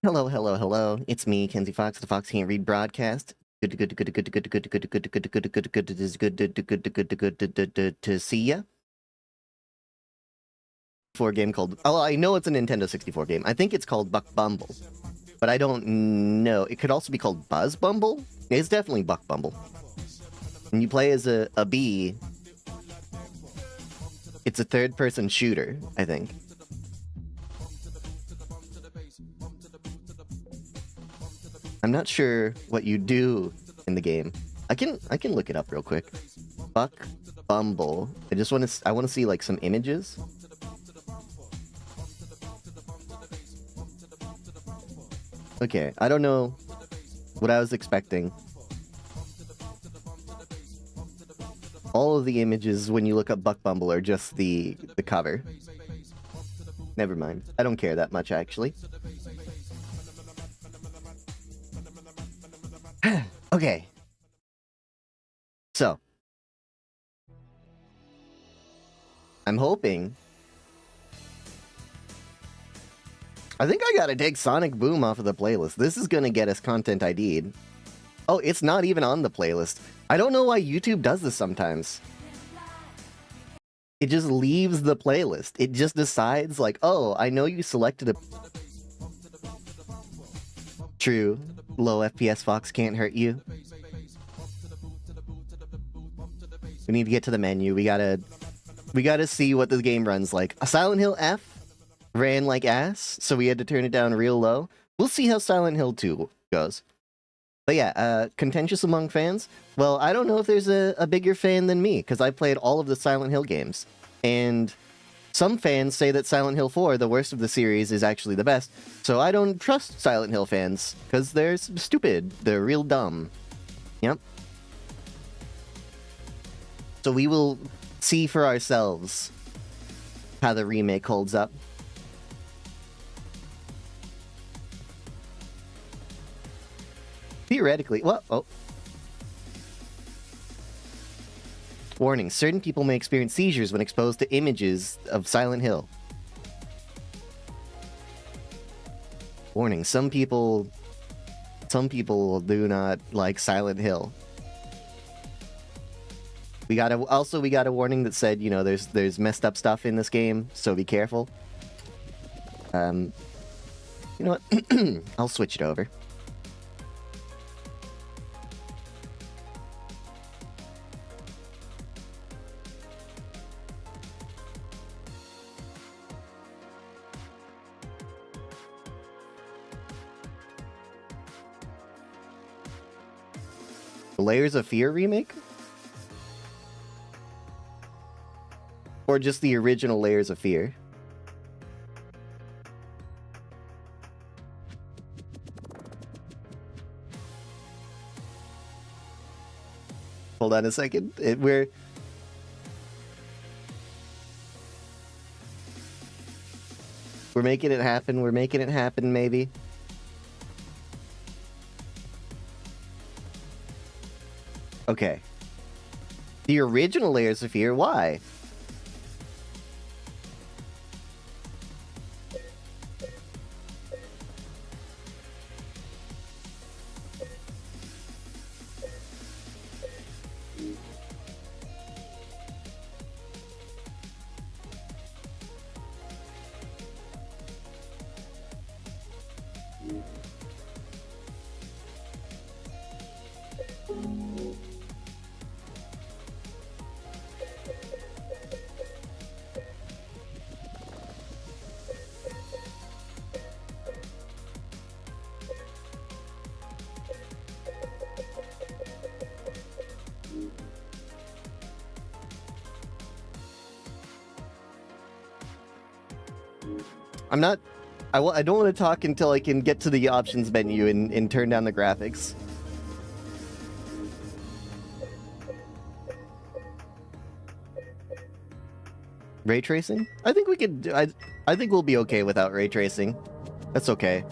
Hello, hello, hello. It's me, Kenzie Fox, the Fox Can't Read broadcast. Good to see ya. For a game called, oh, I know it's a Nintendo 64 game. I think it's called Buck Bumble, but I don't know. It could also be called Buzz Bumble. It's definitely Buck Bumble. And you play as a bee. It's a third-person shooter, I think. I'm not sure what you do in the game. I can look it up real quick. Buck Bumble. I want to see like some images. Okay, I don't know what I was expecting. All of the images when you look up Buck Bumble are just the cover. Never mind. I don't care that much actually. Okay. So, I'm hoping. I think I gotta take Sonic Boom off of the playlist. This is gonna get us content ID'd. Oh, it's not even on the playlist. I don't know why YouTube does this sometimes. It just leaves the playlist. It just decides like, oh, I know you selected a... True. Low FPS Fox can't hurt you. We need to get to the menu. We gotta see what the game runs like. A Silent Hill F ran like ass, so we had to turn it down real low. We'll see how Silent Hill 2 goes. But yeah, contentious among fans? Well, I don't know if there's a bigger fan than me, because I played all of the Silent Hill games. And some fans say that Silent Hill 4, the worst of the series, is actually the best. So I don't trust Silent Hill fans, because they're stupid. They're real dumb. Yep. So we will see for ourselves how the remake holds up. Theoretically, what? Oh. Warning, certain people may experience seizures when exposed to images of Silent Hill. Warning, some people do not like Silent Hill. We got a warning that said, you know, there's messed up stuff in this game, so be careful. You know what? I'll switch it over. The Layers of Fear remake? Or just the original Layers of Fear? Hold on a second. We're making it happen. We're making it happen, maybe. Okay. The original Layers of Fear? Why? I'm not... I don't want to talk until I can get to the options menu and turn down the graphics. Ray tracing? I think we could... I think we'll be okay without ray tracing. That's okay.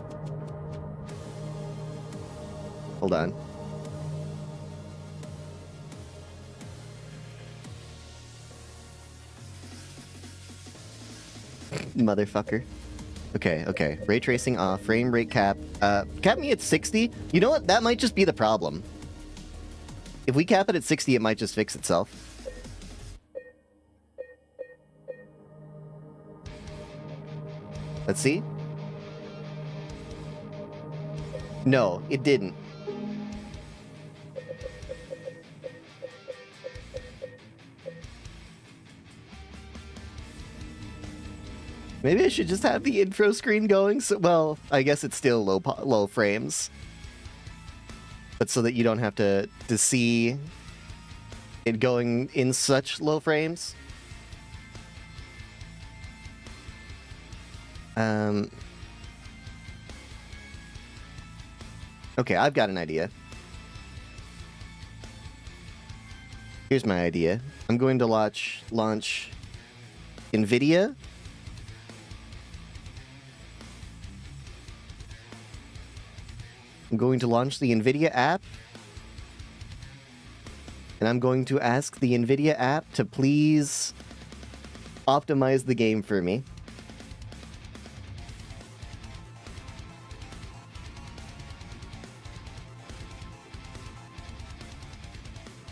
Hold on. Motherfucker. Okay, okay. Ray tracing off, frame rate cap. Cap me at 60? You know what? That might just be the problem. If we cap it at 60, it might just fix itself. Let's see. No, it didn't. Maybe I should just have the intro screen going. So, well, I guess it's still low frames, but so that you don't have to see it going in such low frames. Okay, I've got an idea. Here's my idea. I'm going to launch NVIDIA. I'm going to launch the NVIDIA app. And I'm going to ask the NVIDIA app to please optimize the game for me.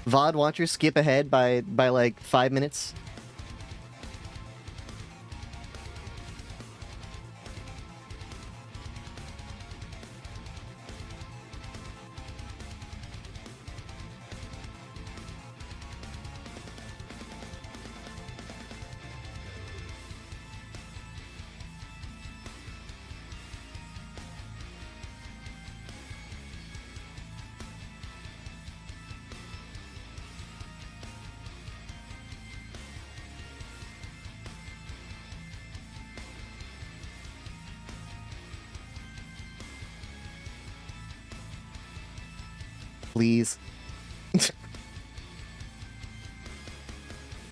VOD watchers skip ahead by like 5 minutes. Please. This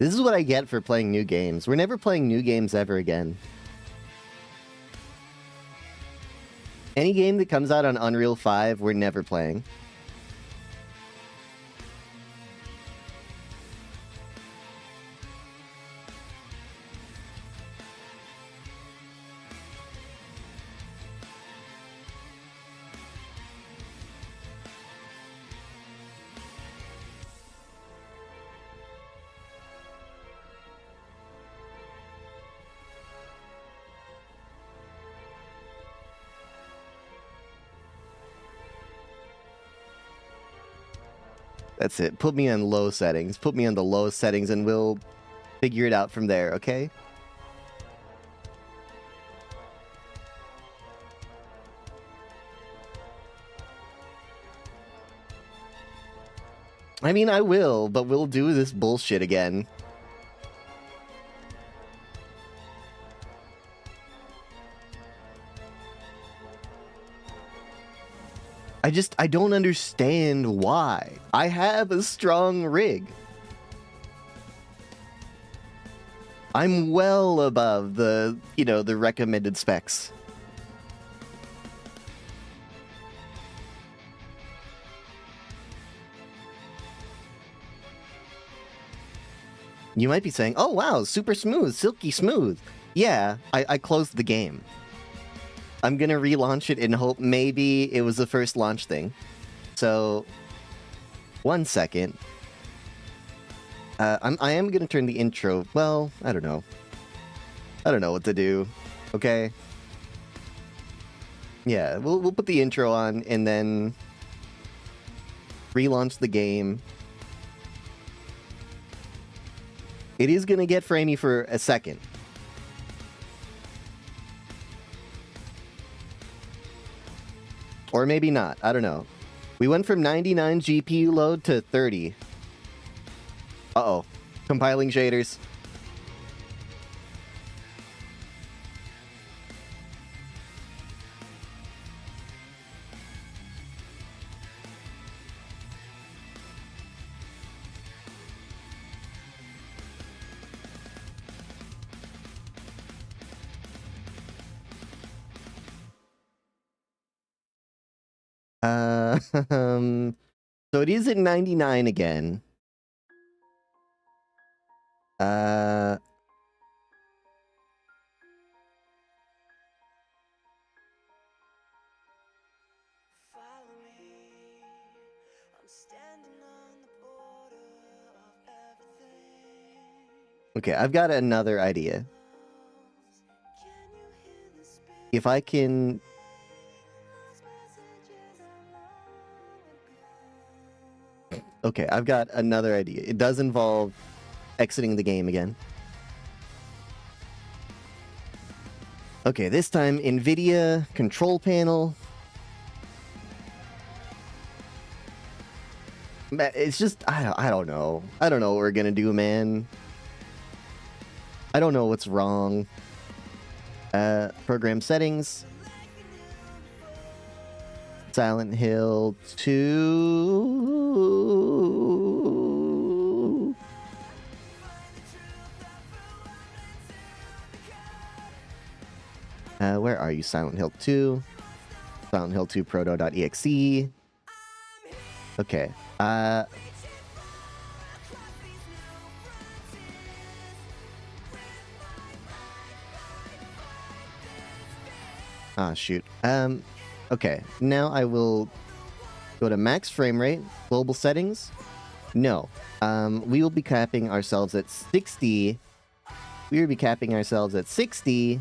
is what I get for playing new games. We're never playing new games ever again. Any game that comes out on Unreal 5, we're never playing. That's it. Put me on low settings. Put me on the lowest settings and we'll figure it out from there, okay? I mean, I will, but we'll do this bullshit again. I don't understand why. I have a strong rig. I'm well above the, the recommended specs. You might be saying, oh wow, super smooth, silky smooth. Yeah, I closed the game. I'm gonna relaunch it in hope maybe it was the first launch thing. So, 1 second. I am gonna turn the intro. Well, I don't know. I don't know what to do. Okay. Yeah, we'll put the intro on and then relaunch the game. It is gonna get framey for a second. Or maybe not. I don't know. We went from 99 GPU load to 30. Uh-oh. Compiling shaders. So it is at 99 again. Okay, I've got another idea. If I can... Okay, I've got another idea. It does involve exiting the game again. Okay, this time NVIDIA control panel. It's just, I don't know. I don't know what we're gonna do, man. I don't know what's wrong. Program settings. Silent Hill 2. Where are you, Silent Hill 2? Silent Hill 2 proto.exe. Okay. Ah, shoot. Okay. Now I will go to max frame rate, global settings. No. We will be capping ourselves at 60. We will be capping ourselves at 60.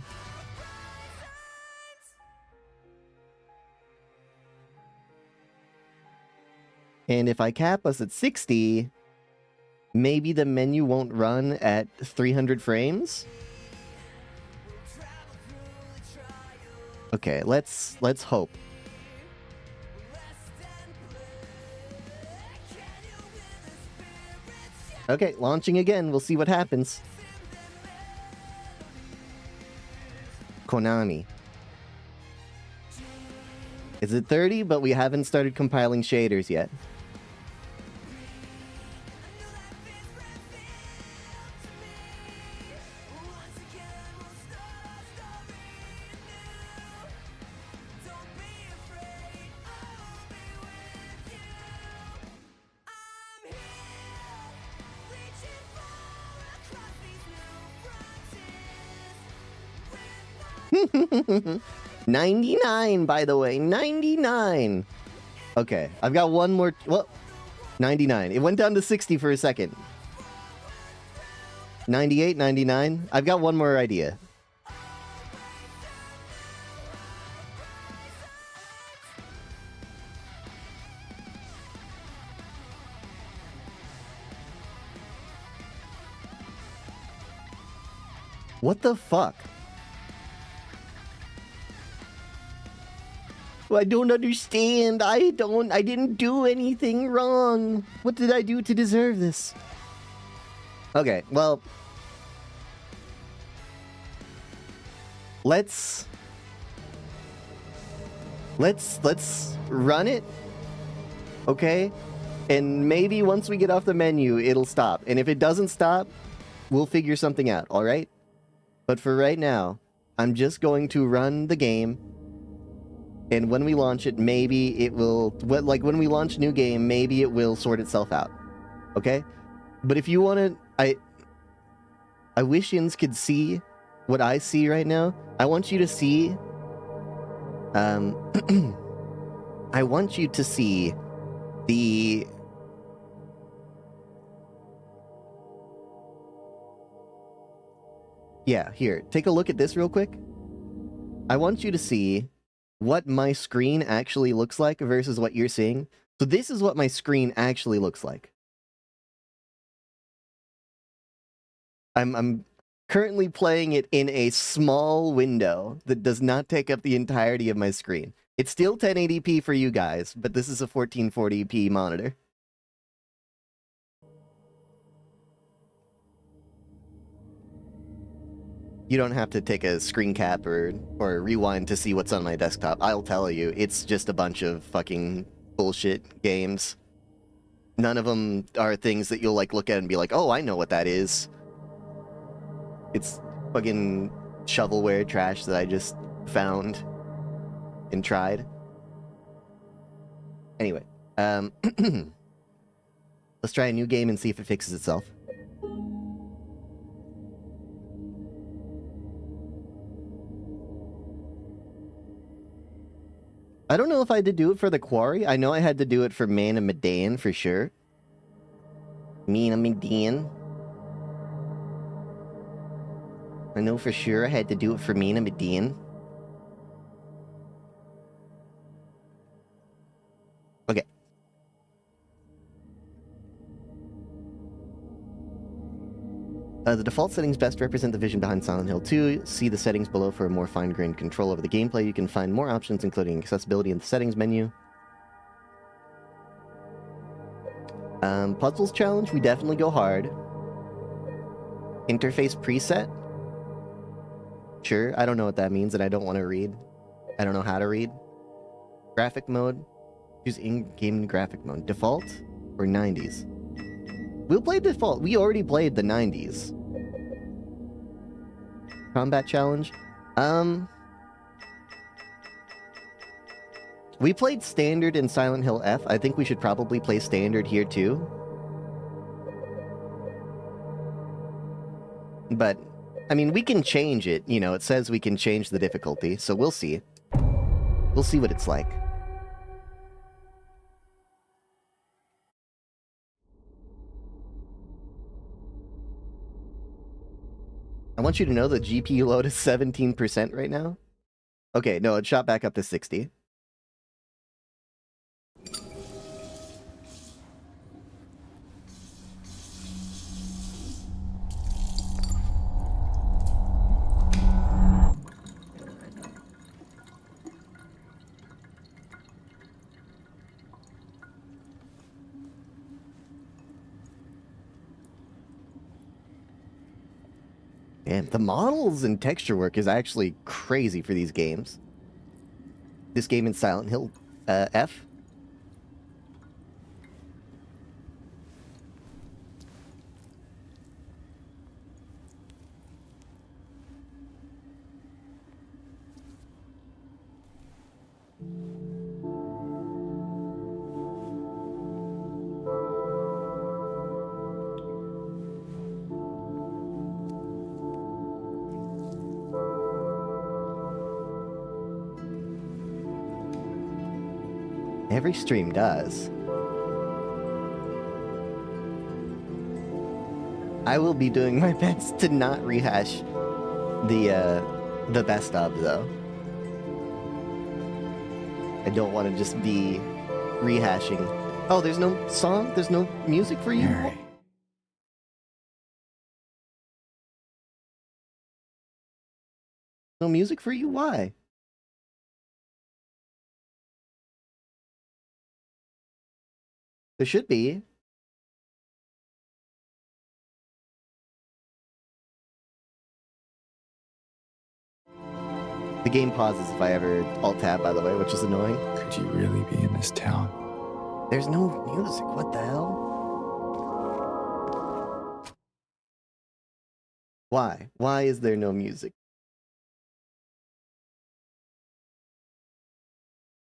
And if I cap us at 60, maybe the menu won't run at 300 frames? Okay, let's hope. Okay, launching again. We'll see what happens. Konami. Is it 30? But we haven't started compiling shaders yet. $99, by the way. $99. Okay, I've got one more. Well, $99. It went down to 60 for a second. $98, $99. I've got one more idea. What the fuck? I don't understand. I didn't do anything wrong. What did I do to deserve this? Okay, well, let's run it. Okay? And maybe once we get off the menu, it'll stop. And if it doesn't stop, we'll figure something out, all right? But for right now, I'm just going to run the game. And when we launch it, maybe it will... Like, when we launch new game, maybe it will sort itself out. Okay? But if you want to... I wish yins could see what I see right now. I want you to see... I want you to see the... Yeah, here. Take a look at this real quick. I want you to see what my screen actually looks like versus what you're seeing. So this is what my screen actually looks like. I'm currently playing it in a small window that does not take up the entirety of my screen. It's still 1080p for you guys, but this is a 1440p monitor. You don't have to take a screen cap or rewind to see what's on my desktop. I'll tell you, it's just a bunch of fucking bullshit games. None of them are things that you'll like look at and be like, oh, I know what that is. It's fucking shovelware trash that I just found and tried. Anyway, let's try a new game and see if it fixes itself. I don't know if I had to do it for the quarry. I know I had to do it for Mana Medan for sure. Mana Medan. I know for sure I had to do it for Mina Medine. Okay. The default settings best represent the vision behind Silent Hill 2. See the settings below for a more fine-grained control over the gameplay. You can find more options, including accessibility in the settings menu. Puzzles challenge, we definitely go hard. Interface preset? Sure, I don't know what that means, and I don't want to read. I don't know how to read. Graphic mode. Choose in-game graphic mode. Default or 90s? We'll play default. We already played the 90s. Combat challenge. We played standard in Silent Hill F. I think we should probably play standard here too. But, I mean, we can change it. You know, it says we can change the difficulty, so we'll see. We'll see what it's like. I want you to know the GPU load is 17% right now. Okay, no, it shot back up to 60. Man, the models and texture work is actually crazy for these games. This game in Silent Hill F. Every stream does. I will be doing my best to not rehash the best of, though. I don't want to just be rehashing. Oh, there's no song? There's no music for you? Mary. No music for you? Why? There should be. The game pauses if I ever alt-tab, by the way, which is annoying. Could you really be in this town? There's no music. What the hell? Why? Why is there no music?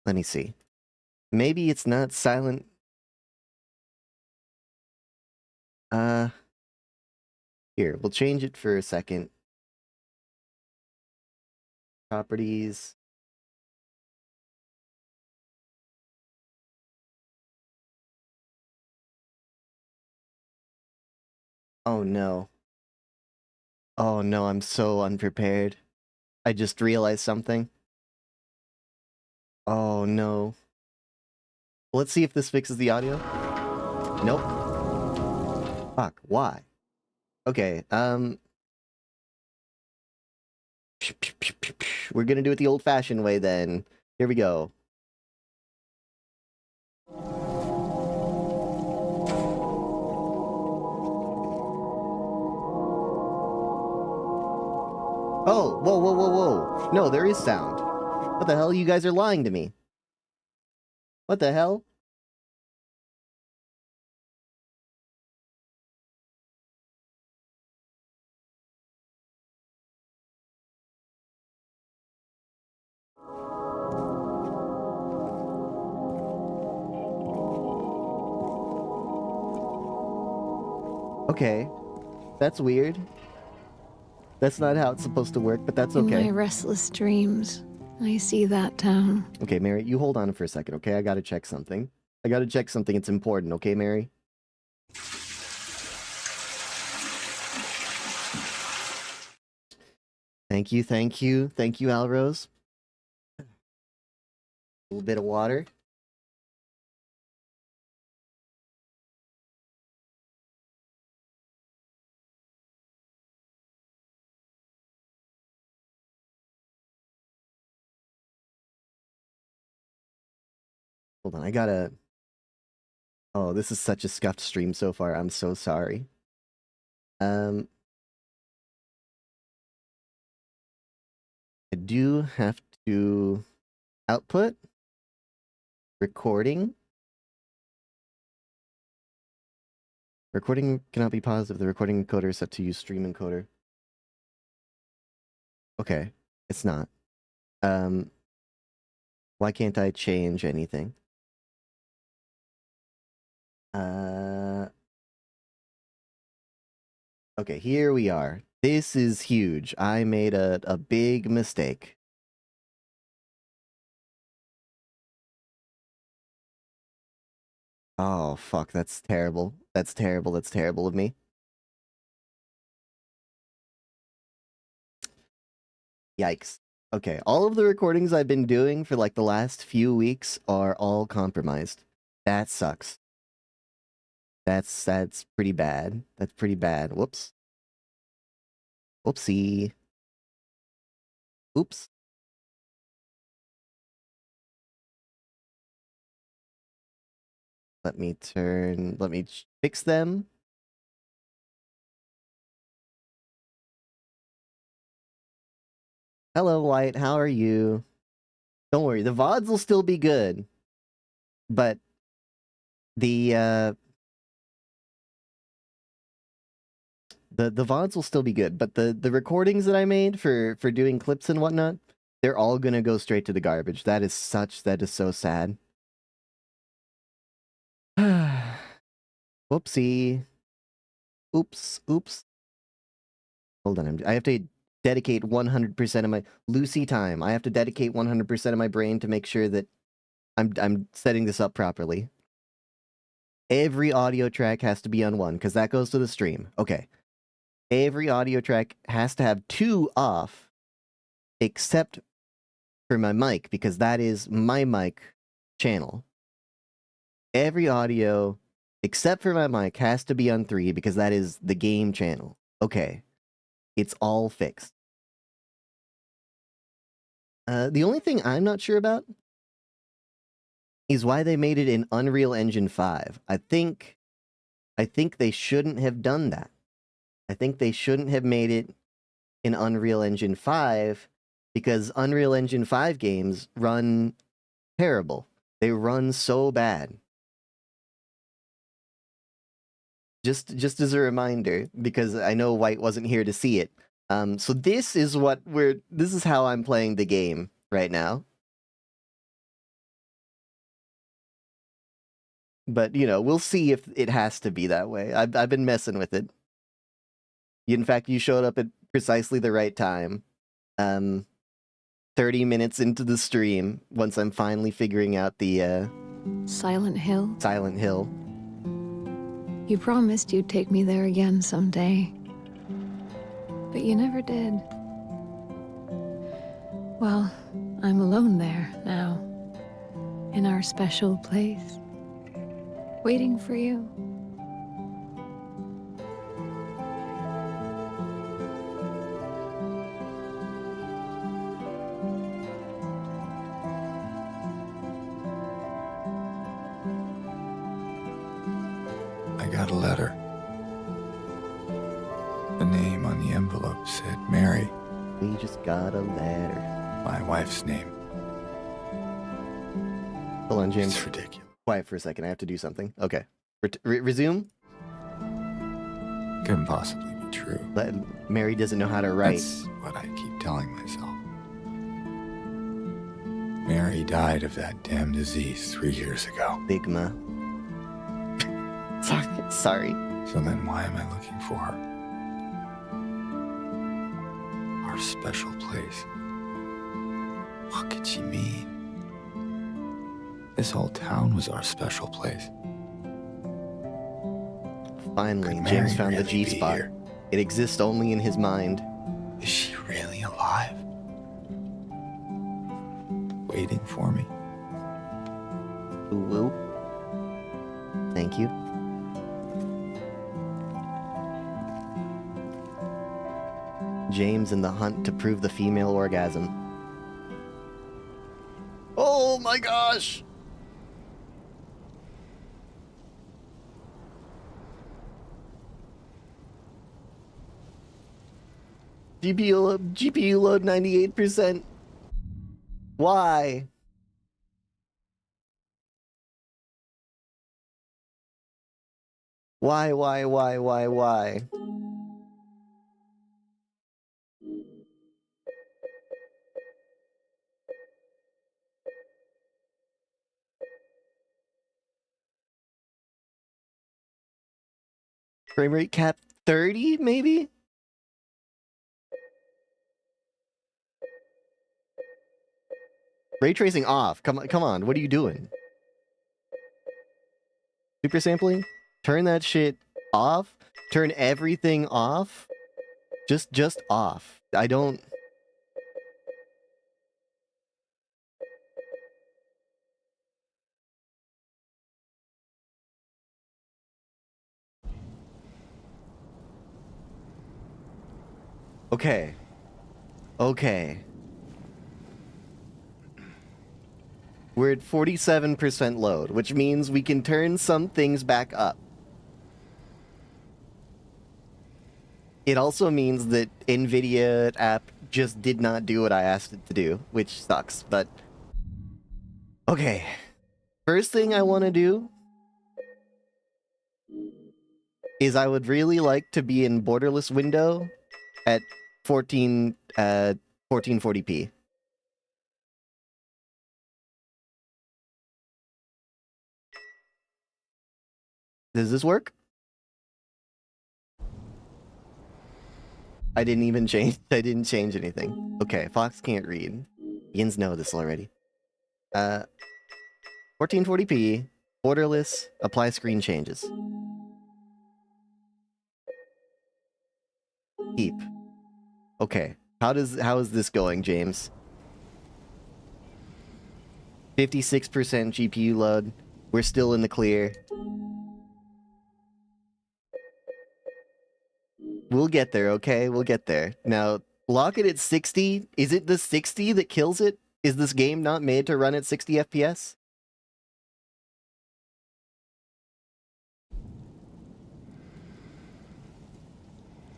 Let me see. Maybe it's not silent. Here, we'll change it for a second. Properties. Oh no. Oh no, I'm so unprepared. I just realized something. Oh no. Let's see if this fixes the audio. Nope. Fuck, why? Okay, we're gonna do it the old-fashioned way then. Here we go. Oh, whoa, whoa, whoa, whoa. No, there is sound. What the hell? You guys are lying to me. What the hell? Okay. That's weird. That's not how it's supposed to work, but that's okay. In my restless dreams, I see that town. Okay, Mary, you hold on for a second, okay? I gotta check something. I gotta check something. It's important, okay, Mary? Thank you, thank you, thank you, Alrose. A little bit of water. Hold on, I gotta... Oh, this is such a scuffed stream so far. I'm so sorry. I do have to output recording. Recording cannot be paused if the recording encoder is set to use stream encoder. Okay, it's not. Why can't I change anything? Okay, here we are. This is huge. I made a big mistake. Oh, fuck, that's terrible. That's terrible. That's terrible of me. Yikes. Okay, all of the recordings I've been doing for like the last few weeks are all compromised. That sucks. That's pretty bad. That's pretty bad. Whoops. Whoopsie. Oops. Let me fix them. Hello, White, how are you? Don't worry, the VODs will still be good. But the VODs will still be good, but the recordings that I made for doing clips and whatnot, they're all gonna go straight to the garbage. That is so sad. Whoopsie. Oops. Hold on, I have to dedicate 100% of my Lucy time. I have to dedicate 100% of my brain to make sure that I'm setting this up properly. Every audio track has to be on 1, because that goes to the stream. Okay. Every audio track has to have 2 off, except for my mic, because that is my mic channel. Every audio, except for my mic, has to be on 3, because that is the game channel. Okay. It's all fixed. The only thing I'm not sure about is why they made it in Unreal Engine 5. I think they shouldn't have done that. I think they shouldn't have made it in Unreal Engine 5 because Unreal Engine 5 games run terrible. They run so bad. Just as a reminder, because I know White wasn't here to see it. So this is how I'm playing the game right now. But, you know, we'll see if it has to be that way. I've been messing with it. In fact, you showed up at precisely the right time. 30 minutes into the stream, once I'm finally figuring out the, Silent Hill? Silent Hill. You promised you'd take me there again someday. But you never did. Well, I'm alone there now. In our special place. Waiting for you. I got a letter. The name on the envelope said Mary, We just got a letter. my wife's name. Hold on, James. It's ridiculous. Quiet for a second. I have to do something. Okay. Resume. Couldn't possibly be true. Mary doesn't know how to write. That's what I keep telling myself. Mary died of that damn disease 3 years ago. Bigma. Sorry. So then why am I looking for her? Our special place. What could she mean? This whole town was our special place. Finally, Could James Mary found the really be G-spot. here? It exists only in his mind. Is she really alive? waiting for me. Woo. Thank you. James in the hunt to prove the female orgasm. Oh my gosh! GPU load 98%. Why? Why? Frame rate cap 30, maybe? Ray tracing off. Come on. What are you doing? Super sampling? Turn that shit off. Turn everything off. Just off. I don't. Okay. We're at 47% load, which means we can turn some things back up. It also means that NVIDIA app just did not do what I asked it to do, which sucks, but... Okay. First thing I want to do is I would really like to be in borderless window at 1440p. Does this work? I didn't change anything. Okay, Fox can't read. Yins know this already. 1440p, borderless, apply screen changes. Keep. Okay, how is this going, James? 56% GPU load. We're still in the clear. We'll get there, okay? We'll get there. Now, lock it at 60. Is it the 60 that kills it? Is this game not made to run at 60 FPS?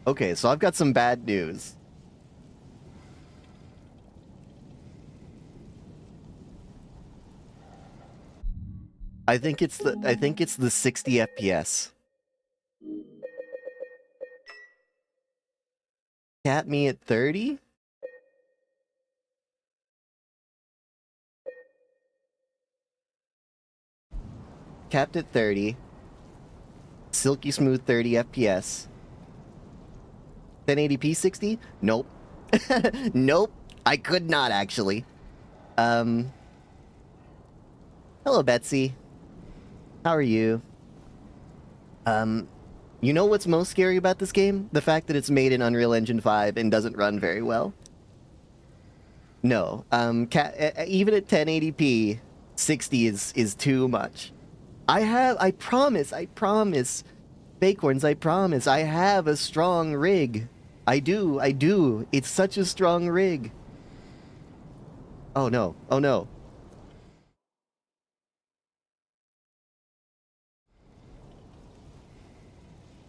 Okay, so I've got some bad news. I think it's the 60 FPS. Cap me at 30? Capped at 30. Silky smooth 30 FPS. 1080p 60? Nope. Nope. I could not actually. Hello, Betsy. How are you? You know what's most scary about this game? The fact that it's made in Unreal Engine 5 and doesn't run very well. No. Even at 1080p, 60 is too much. I promise, Bacorns, I promise, I have a strong rig. I do. It's such a strong rig. Oh no.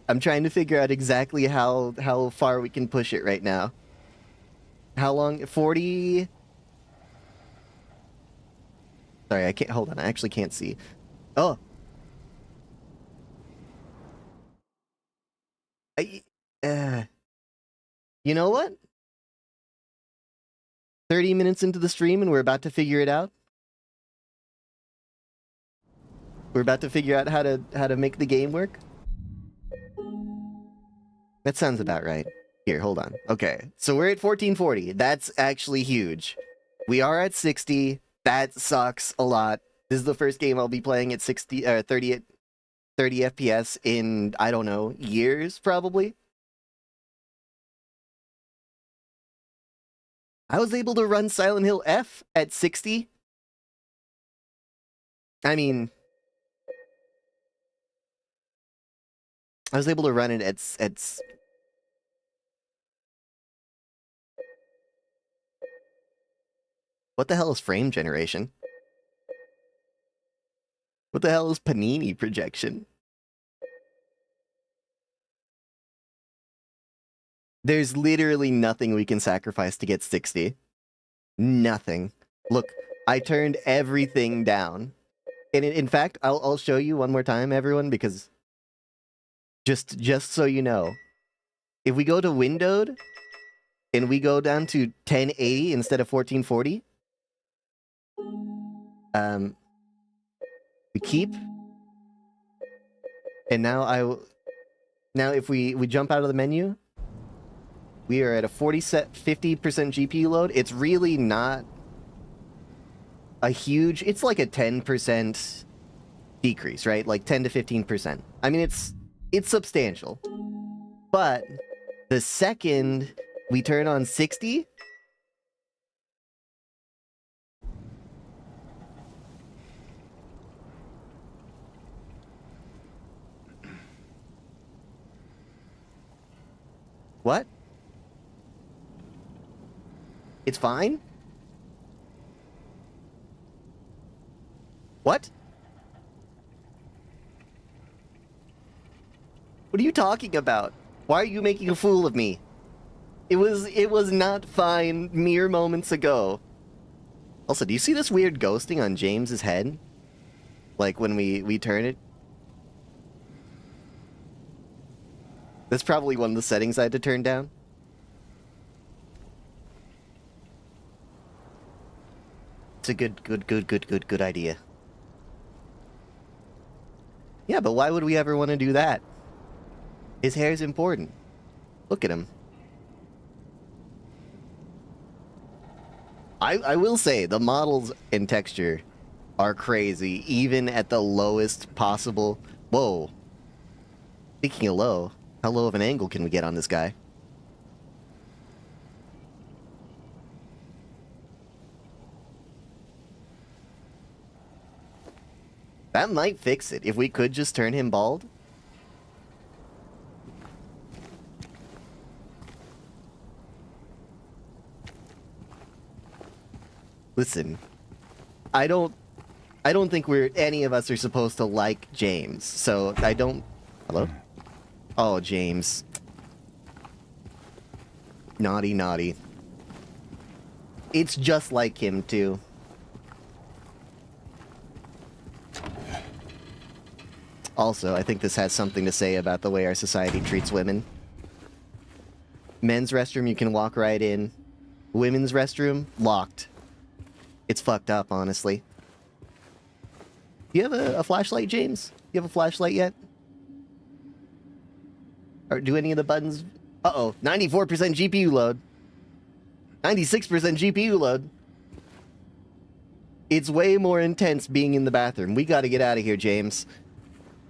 I'm trying to figure out exactly how far we can push it right now. How long? 40? Sorry, I can't, hold on, I actually can't see. Oh. You know what? 30 minutes into the stream and we're about to figure it out. We're about to figure out how to make the game work. That sounds about right. Here, hold on. Okay, so we're at 1440. That's actually huge. We are at 60. That sucks a lot. This is the first game I'll be playing at 30 FPS in, I don't know, years, probably. I was able to run Silent Hill F at 60. I mean, I was able to run it at what the hell is frame generation? What the hell is panini projection? There's literally nothing we can sacrifice to get 60. Nothing. Look, I turned everything down. And in fact, I'll show you one more time, everyone, because just so you know, if we go to windowed and we go down to 1080 instead of 1440, we keep. And now if we jump out of the menu, we are at a 50% GPU load. It's really not a huge, it's like a 10% decrease, right? Like 10 to 15%. I mean, it's substantial. But the second we turn on 60, what? It's fine? What? What are you talking about? Why are you making a fool of me? It was not fine mere moments ago. Also, do you see this weird ghosting on James's head? Like when we turn it? That's probably one of the settings I had to turn down. It's a good idea. Yeah, but why would we ever want to do that? His hair is important. Look at him. I will say, the models and texture are crazy, even at the lowest possible... Whoa. Speaking of low, how low of an angle can we get on this guy? That might fix it, if we could just turn him bald. Listen, I don't think any of us are supposed to like James, so I don't... Hello? Oh, James. Naughty, naughty. It's just like him, too. Also, I think this has something to say about the way our society treats women. Men's restroom, you can walk right in. Women's restroom, locked. It's fucked up, honestly. Do you have a flashlight, James? Do you have a flashlight yet? Or do any of the buttons... Uh-oh, 94% GPU load. 96% GPU load. It's way more intense being in the bathroom. We gotta get out of here, James.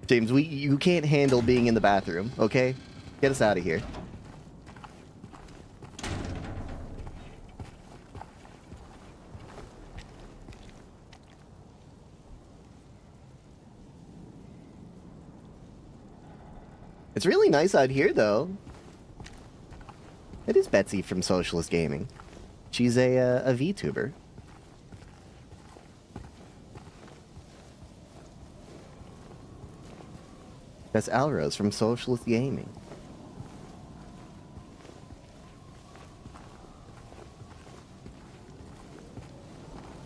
James, you can't handle being in the bathroom, okay? Get us out of here. It's really nice out here, though. It is Betsy from Socialist Gaming. She's a VTuber. That's Alrose from Socialist Gaming.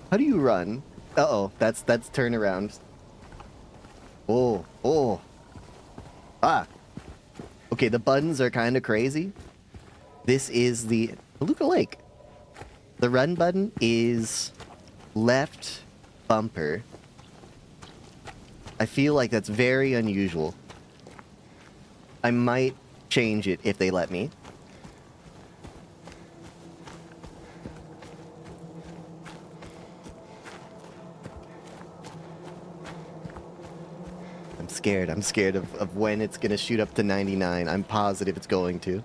How do you run? Uh-oh, that's turnaround. Oh. Ah. Okay, the buttons are kind of crazy. This is the Beluga Lake. The run button is left bumper. I feel like that's very unusual. I might change it if they let me. I'm scared of when it's gonna shoot up to 99. I'm positive it's going to.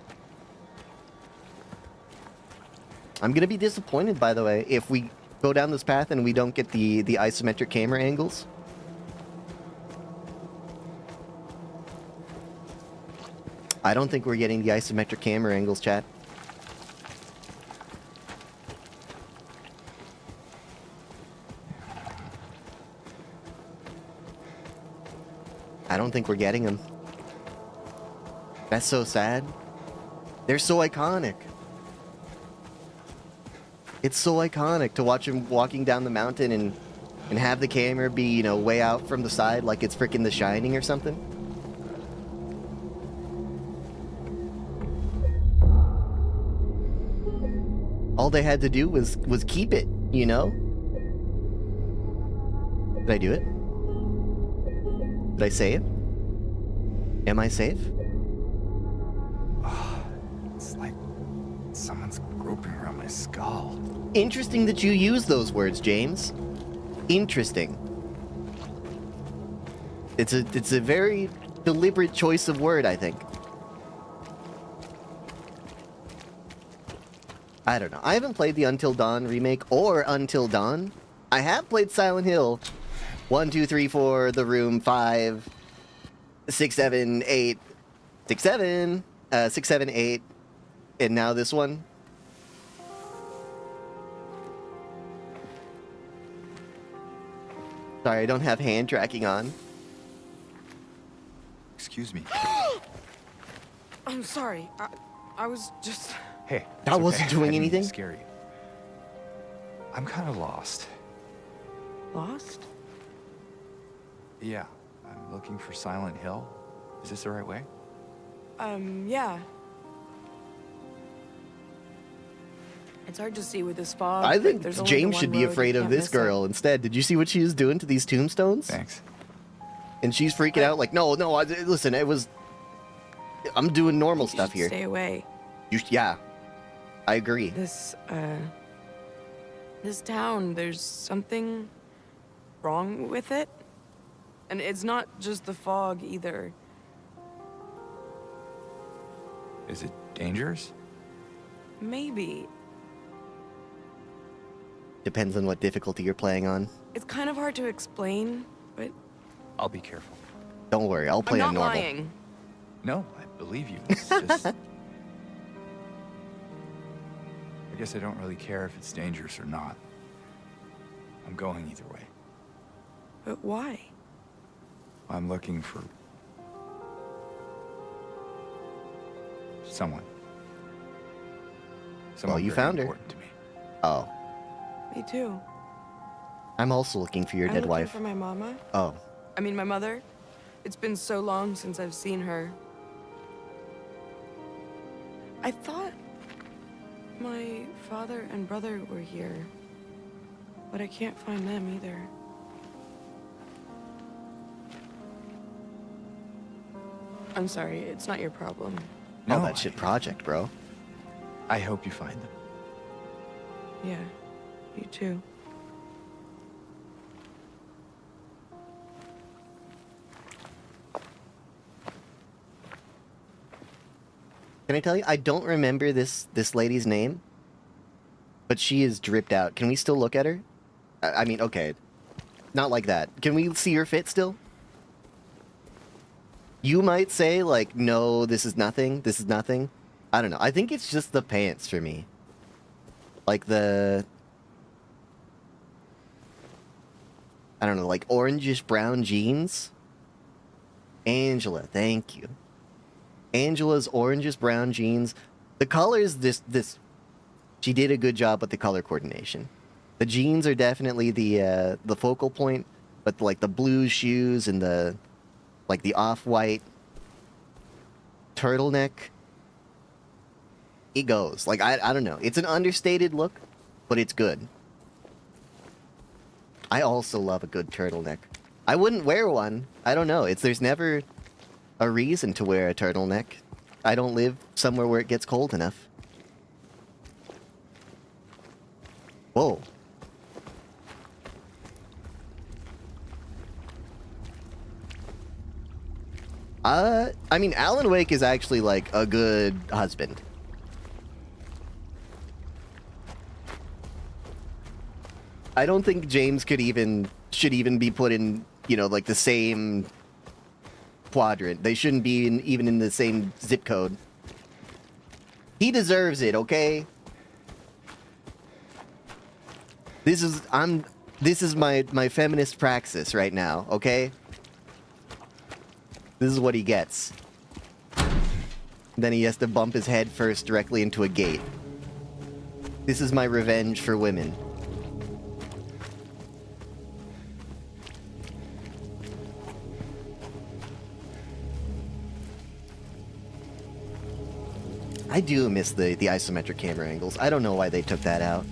I'm gonna be disappointed, by the way, if we go down this path and we don't get the isometric camera angles. I don't think we're getting the isometric camera angles, chat. I don't think we're getting them. That's so sad. They're so iconic. It's so iconic to watch him walking down the mountain and have the camera be, you know, way out from the side like it's freaking The Shining or something. All they had to do was keep it, you know? Did I do it? Did I save? Am I safe? It's like someone's groping around my skull. Interesting that you use those words, James. Interesting. It's a very deliberate choice of word, I think. I don't know. I haven't played the Until Dawn remake or Until Dawn. I have played Silent Hill 1, 2, 3, 4, The Room 5, 6, 7, 8, 6, 7, 6, 7, 8, and now this one. Sorry, I don't have hand tracking on. Excuse me. I'm sorry. I was just... Hey. I it's wasn't okay. doing I didn't mean to anything. scare you. I'm kind of lost. lost? Yeah, I'm looking for Silent Hill. Is this the right way? Yeah. It's hard to see with this fog. I think There's only the James one should be road, afraid you of can't this miss it. girl instead. Did you see what she was doing to these tombstones? Thanks. And she's freaking out like, no, listen, I'm doing normal You stuff should here. Stay away. Yeah, I agree. This town, there's something wrong with it. And it's not just the fog either. Is it dangerous? Maybe. Depends on what difficulty you're playing on. It's kind of hard to explain, but I'll be careful. Don't worry, I'll play I'm on not normal. lying. No, I believe you. It's just... I guess I don't really care if it's dangerous or not. I'm going either way. But why? I'm looking for... someone. Someone you very found her. important to me. Oh, Me too. I'm also looking for your I'm dead looking wife. for my mama. Oh, I mean, my mother. It's been so long since I've seen her. I thought my father and brother were here, but I can't find them either. I'm sorry, it's not your problem. all No, that shit project, bro. I hope you find them. Yeah, you too. Can I tell you, I don't remember this lady's name, but she is dripped out. Can we still look at her? I mean, okay, not like that. Can we see her fit still? You might say, like, no, this is nothing. This is nothing. I don't know. I think it's just the pants for me. Like the... I don't know, like orangish brown jeans. Angela, thank you. Angela's orangish brown jeans. The colors, she did a good job with the color coordination. The jeans are definitely the focal point, but like the blue shoes and the off-white turtleneck, it goes. Like I don't know. It's an understated look, but it's good. I also love a good turtleneck. I wouldn't wear one. I don't know. There's never a reason to wear a turtleneck. I don't live somewhere where it gets cold enough. Whoa. I mean, Alan Wake is actually like a good husband. I don't think James should even be put in, you know, like the same quadrant. They shouldn't be even in the same zip code. He deserves it, okay? This is my feminist praxis right now, okay? This is what he gets. Then he has to bump his head first directly into a gate. This is my revenge for women. I do miss the isometric camera angles. I don't know why they took that out.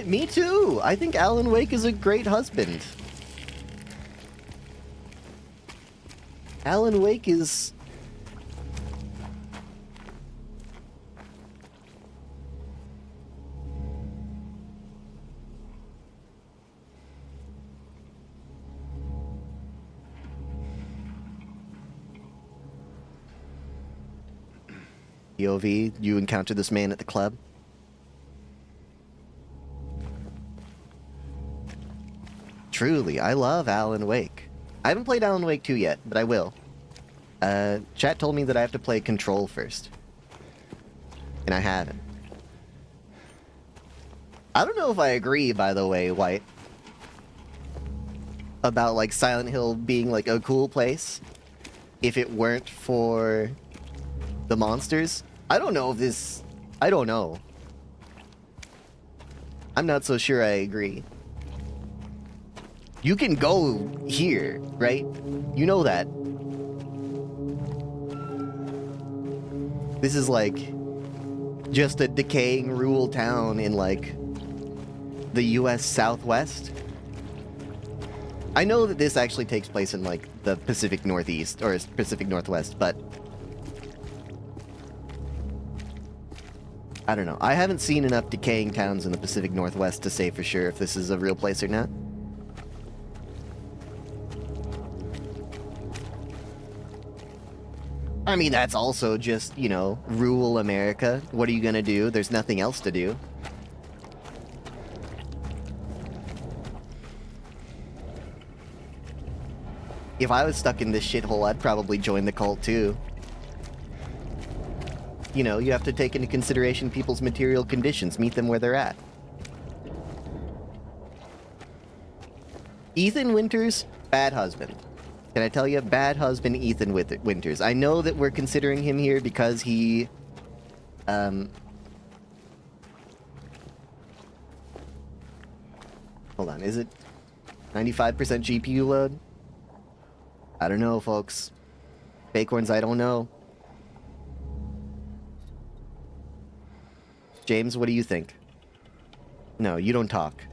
Me too! I think Alan Wake is a great husband. Alan Wake is... POV, you encounter this man at the club. Truly, I love Alan Wake. I haven't played Alan Wake 2 yet, but I will. Chat told me that I have to play Control first. And I haven't. I don't know if I agree, by the way, White. About, like, Silent Hill being, like, a cool place. If it weren't for the monsters. I don't know if this... I don't know. I'm not so sure I agree. You can go here, right? You know that. This is like just a decaying rural town in like the US Southwest. I know that this actually takes place in like the Pacific Northeast or Pacific Northwest, but I don't know. I haven't seen enough decaying towns in the Pacific Northwest to say for sure if this is a real place or not. I mean, that's also just, you know, rural America. What are you gonna do? There's nothing else to do. If I was stuck in this shithole, I'd probably join the cult too. You know, you have to take into consideration people's material conditions, meet them where they're at. Ethan Winters, bad husband. Can I tell you? Bad husband Ethan Winters. I know that we're considering him here because he... Hold on, is it 95% GPU load? I don't know, folks. Bacorns, I don't know. James, what do you think? No, you don't talk.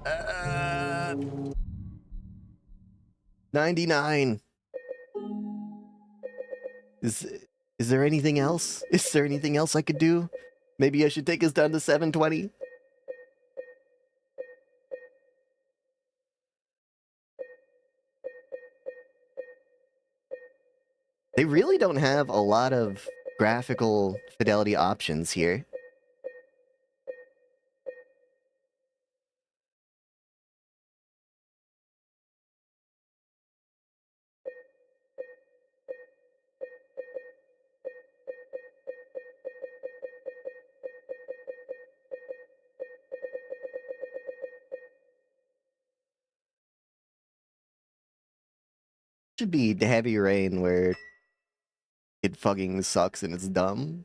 Uh, 99. Is there anything else? Is there anything else I could do? Maybe I should take us down to 720? They really don't have a lot of graphical fidelity options here. Should be the Heavy Rain where it fucking sucks and it's dumb.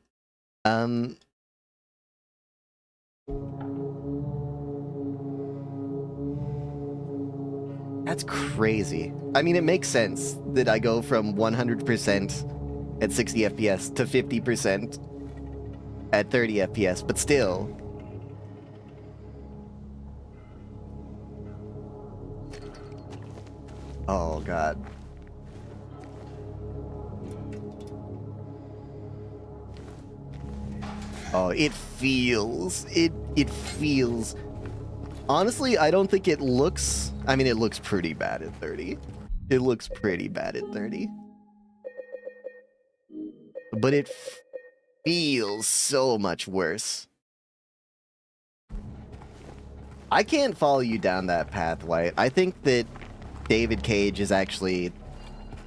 That's crazy. I mean, it makes sense that I go from 100% at 60 FPS to 50% at 30 FPS, but still. Oh, God. Oh, it feels. It feels. Honestly, I don't think it looks... I mean, it looks pretty bad at 30. It looks pretty bad at 30. but it feels so much worse. I can't follow you down that path, White. I think that David Cage is actually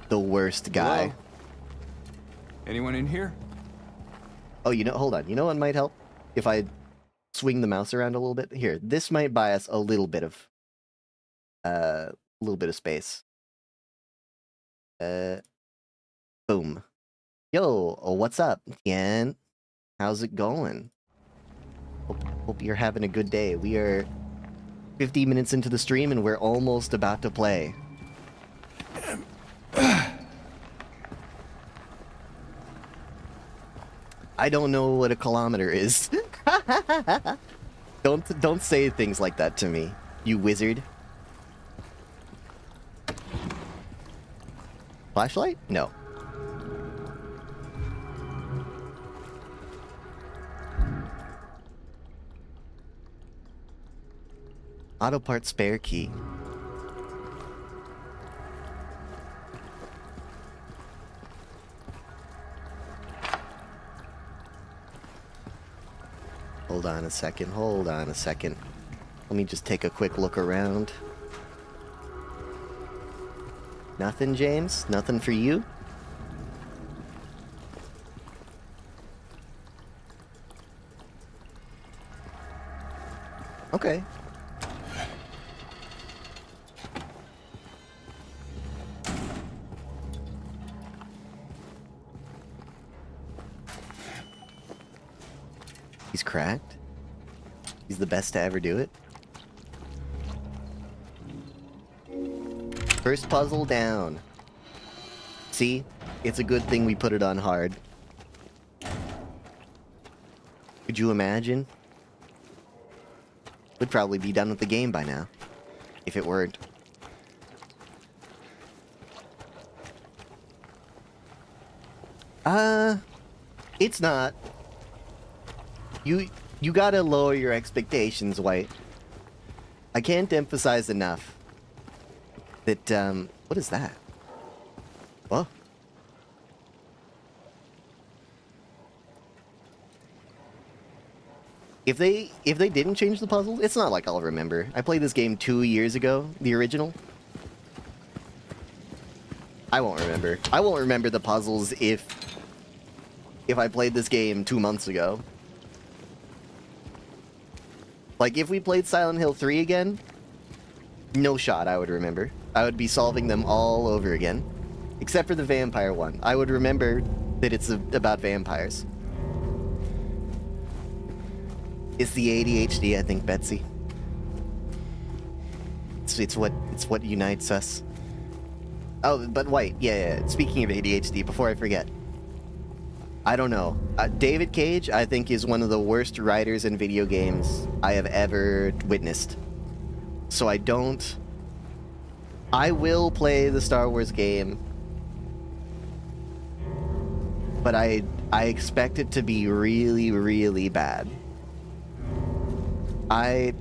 the worst guy. Hello? Anyone in here? Oh, hold on. You know what might help? If I swing the mouse around a little bit? Here, this might buy us a little bit of space. Boom. Yo, what's up, Tian? How's it going? Hope you're having a good day. We are 50 minutes into the stream and we're almost about to play. I don't know what a kilometer is. Don't say things like that to me, you wizard. Flashlight? No. Auto part spare key. Hold on a second, hold on a second. Let me just take a quick look around. Nothing, James? Nothing for you? Okay. He's cracked? He's the best to ever do it? First puzzle down. See? It's a good thing we put it on hard. Could you imagine? We'd probably be done with the game by now. If it weren't. It's not. You gotta lower your expectations, White. I can't emphasize enough that, what is that? Oh. If they didn't change the puzzle, it's not like I'll remember. I played this game 2 years ago, the original. I won't remember. I won't remember the puzzles if I played this game 2 months ago. Like, if we played Silent Hill 3 again, no shot I would remember. I would be solving them all over again. Except for the vampire one. I would remember that it's about vampires. It's the ADHD, I think, Betsy. It's what unites us. Oh, but White, yeah. Speaking of ADHD, before I forget. I don't know. David Cage, I think, is one of the worst writers in video games I have ever witnessed. So I will play the Star Wars game, but I expect it to be really, really bad. I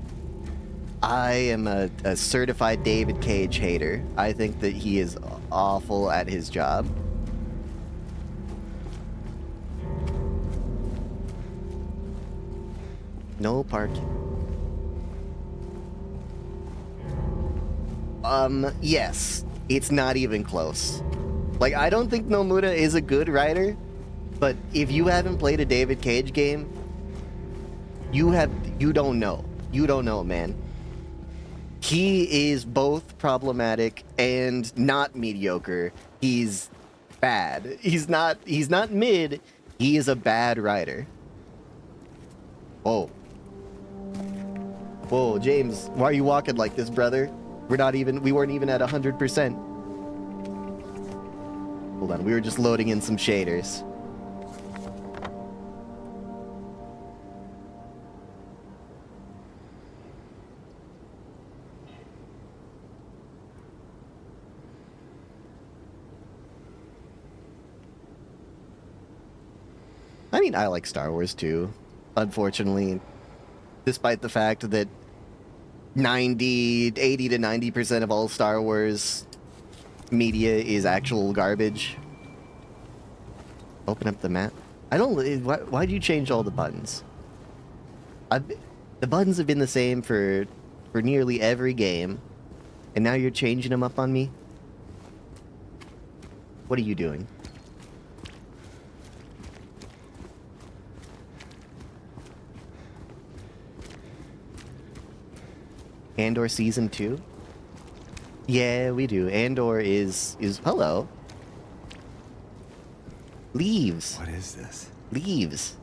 am a certified David Cage hater. I think that he is awful at his job. No parking. Yes. It's not even close. Like, I don't think Nomura is a good writer, but if you haven't played a David Cage game, you don't know. You don't know, man. He is both problematic and not mediocre. He's bad. He's not mid. He is a bad writer. Whoa, James, why are you walking like this, brother? We weren't even at 100%. Hold on, we were just loading in some shaders. I mean, I like Star Wars too, unfortunately. Despite the fact that 80 to 90% of all Star Wars media is actual garbage. Open up the map. I don't. Why'd you change all the buttons? The buttons have been the same for nearly every game, and now you're changing them up on me. What are you doing? Andor Season 2? Yeah, we do. Andor is hello. Leaves. What is this? Leaves.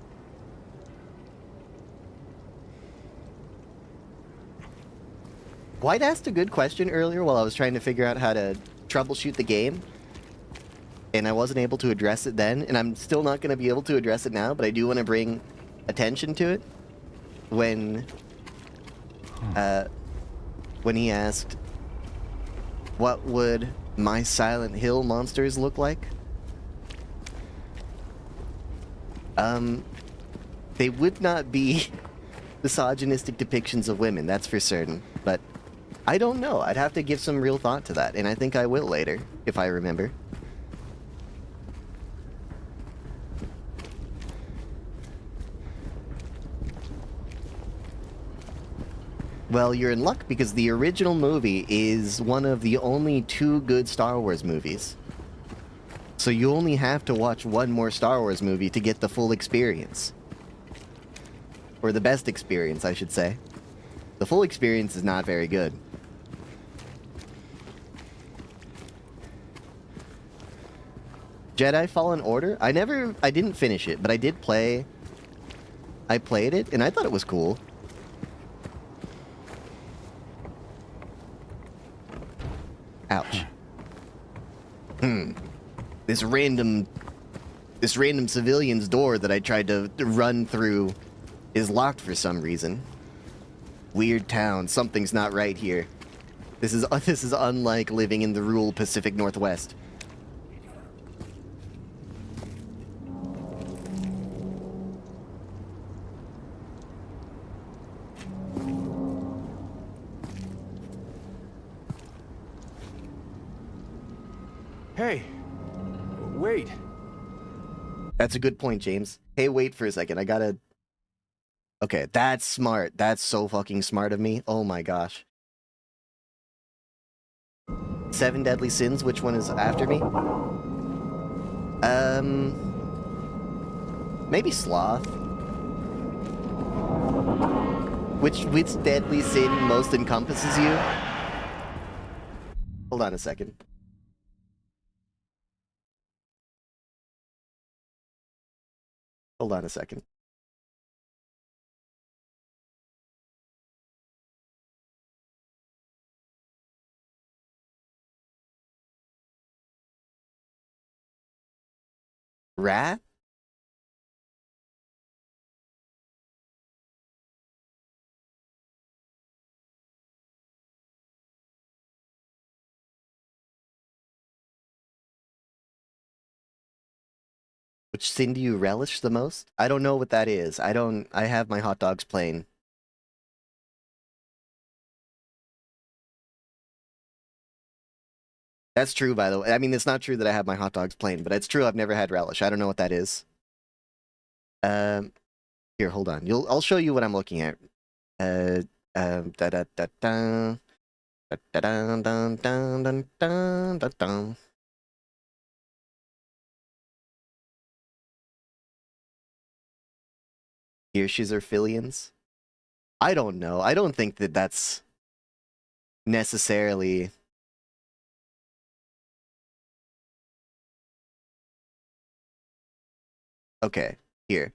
White asked a good question earlier while I was trying to figure out how to troubleshoot the game. And I wasn't able to address it then, and I'm still not going to be able to address it now, but I do want to bring attention to it. When he asked, what would my Silent Hill monsters look like? They would not be misogynistic depictions of women, that's for certain, but I don't know. I'd have to give some real thought to that, and I think I will later, if I remember. Well, you're in luck because the original movie is one of the only 2 good Star Wars movies. So you only have to watch one more Star Wars movie to get the full experience. Or the best experience, I should say. The full experience is not very good. Jedi Fallen Order? I didn't finish it, but I did play... I played it, and I thought it was cool. Ouch. This random civilian's door that I tried to run through is locked for some reason. Weird town. Something's not right here. This is unlike living in the rural Pacific Northwest. Hey, wait. That's a good point, James. Hey, wait for a second. I gotta... Okay, that's smart. That's so fucking smart of me. Oh my gosh. 7 Deadly Sins, which one is after me? Maybe Sloth. Which deadly sin most encompasses you? Hold on a second. Hold on a second. Wrath? Which sin do you relish the most? I don't know what that is. I have my hot dogs plain. That's true, by the way. I mean, it's not true that I have my hot dogs plain, but it's true I've never had relish. I don't know what that is. Here, hold on. I'll show you what I'm looking at. Da da da da da da da da da da da da. Hirsch's or Filians? I don't know. I don't think that that's necessarily... Okay, here.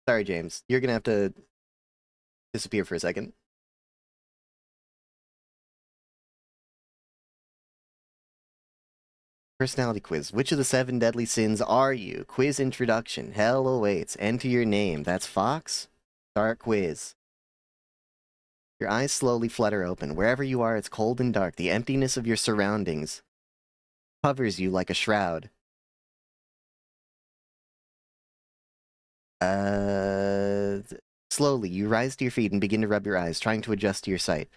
Sorry, James. You're gonna have to disappear for a second. Personality quiz. Which of the 7 deadly sins are you? Quiz introduction. Hell awaits. Enter your name. That's Fox. Start quiz. Your eyes slowly flutter open. Wherever you are, it's cold and dark. The emptiness of your surroundings covers you like a shroud. Slowly, you rise to your feet and begin to rub your eyes, trying to adjust to your sight.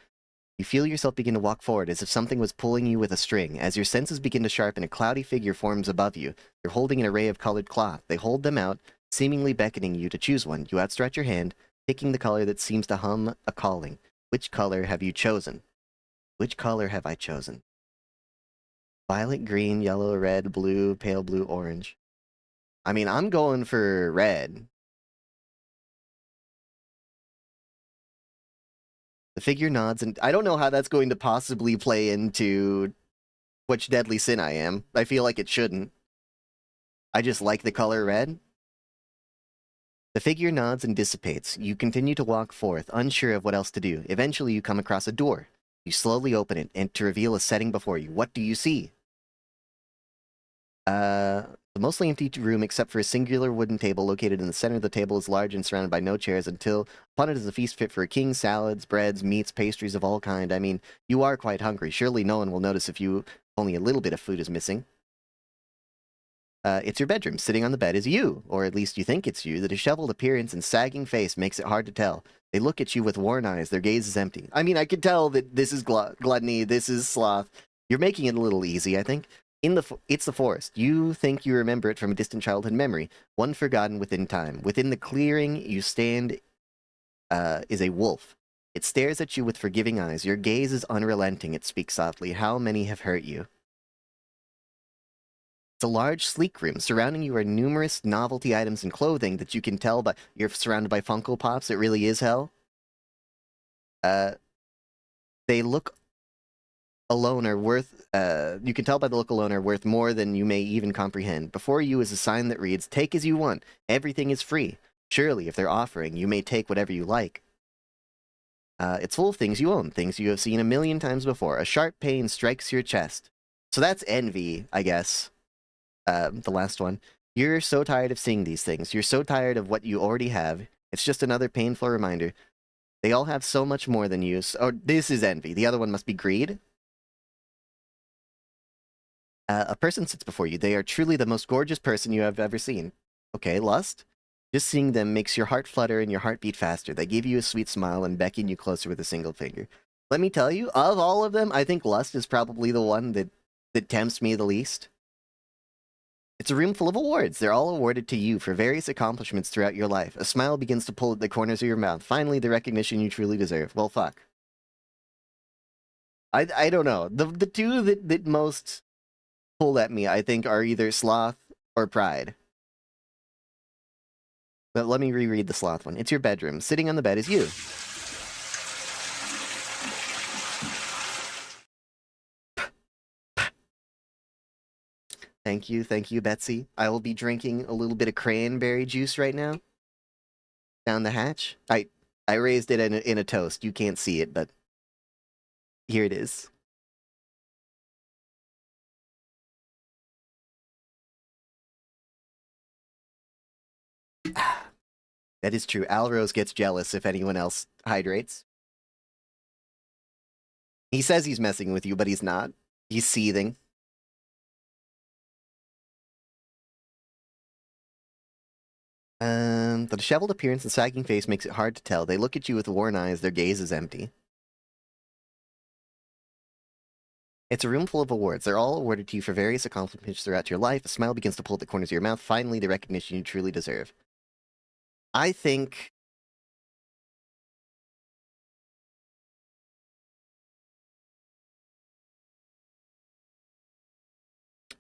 You feel yourself begin to walk forward as if something was pulling you with a string. As your senses begin to sharpen, a cloudy figure forms above you. They're holding an array of colored cloth. They hold them out, seemingly beckoning you to choose one. You outstretch your hand, picking the color that seems to hum a calling. Which color have you chosen? Which color have I chosen? Violet, green, yellow, red, blue, pale blue, orange. I mean, I'm going for red. The figure nods, and I don't know how that's going to possibly play into which deadly sin I am. I feel like it shouldn't. I just like the color red. The figure nods and dissipates. You continue to walk forth, unsure of what else to do. Eventually, you come across a door. You slowly open it, and to reveal a setting before you. What do you see? The mostly empty room except for a singular wooden table located in the center of the table is large and surrounded by no chairs until upon it is a feast fit for a king, salads, breads, meats, pastries of all kind. I mean, you are quite hungry. Surely no one will notice if you only a little bit of food is missing. It's your bedroom. Sitting on the bed is you, or at least you think it's you. The disheveled appearance and sagging face makes it hard to tell. They look at you with worn eyes. Their gaze is empty. I mean, I could tell that this is gluttony, this is sloth. You're making it a little easy, I think. It's the forest. You think you remember it from a distant childhood memory, one forgotten within time. Within the clearing you stand is a wolf. It stares at you with forgiving eyes. Your gaze is unrelenting. It speaks softly. How many have hurt you? It's a large, sleek room. Surrounding you are numerous novelty items and clothing that you can tell by... You're surrounded by Funko Pops. It really is hell. They look... alone are worth, you can tell by the look alone are worth more than you may even comprehend. Before you is a sign that reads, "Take as you want. Everything is free." Surely, if they're offering, you may take whatever you like. It's full of things you own, things you have seen a million times before. A sharp pain strikes your chest. So that's envy, I guess. The last one. You're so tired of seeing these things. You're so tired of what you already have. It's just another painful reminder. They all have so much more than you. Oh, this is envy. The other one must be greed. A person sits before you. They are truly the most gorgeous person you have ever seen. Okay, lust? Just seeing them makes your heart flutter and your heart beat faster. They give you a sweet smile and beckon you closer with a single finger. Let me tell you, of all of them, I think lust is probably the one that tempts me the least. It's a room full of awards. They're all awarded to you for various accomplishments throughout your life. A smile begins to pull at the corners of your mouth. Finally, the recognition you truly deserve. Well, fuck. I don't know. The two that most pull at me, I think, are either sloth or pride. But let me reread the sloth one. It's your bedroom. Sitting on the bed is you. Thank you, Betsy. I will be drinking a little bit of cranberry juice right now. Down the hatch. I raised it in a toast. You can't see it, but here it is. That is true. Alrose gets jealous if anyone else hydrates. He says he's messing with you, but he's not. He's seething. The disheveled appearance and sagging face makes it hard to tell. They look at you with worn eyes. Their gaze is empty. It's a room full of awards. They're all awarded to you for various accomplishments throughout your life. A smile begins to pull at the corners of your mouth. Finally, the recognition you truly deserve. I think...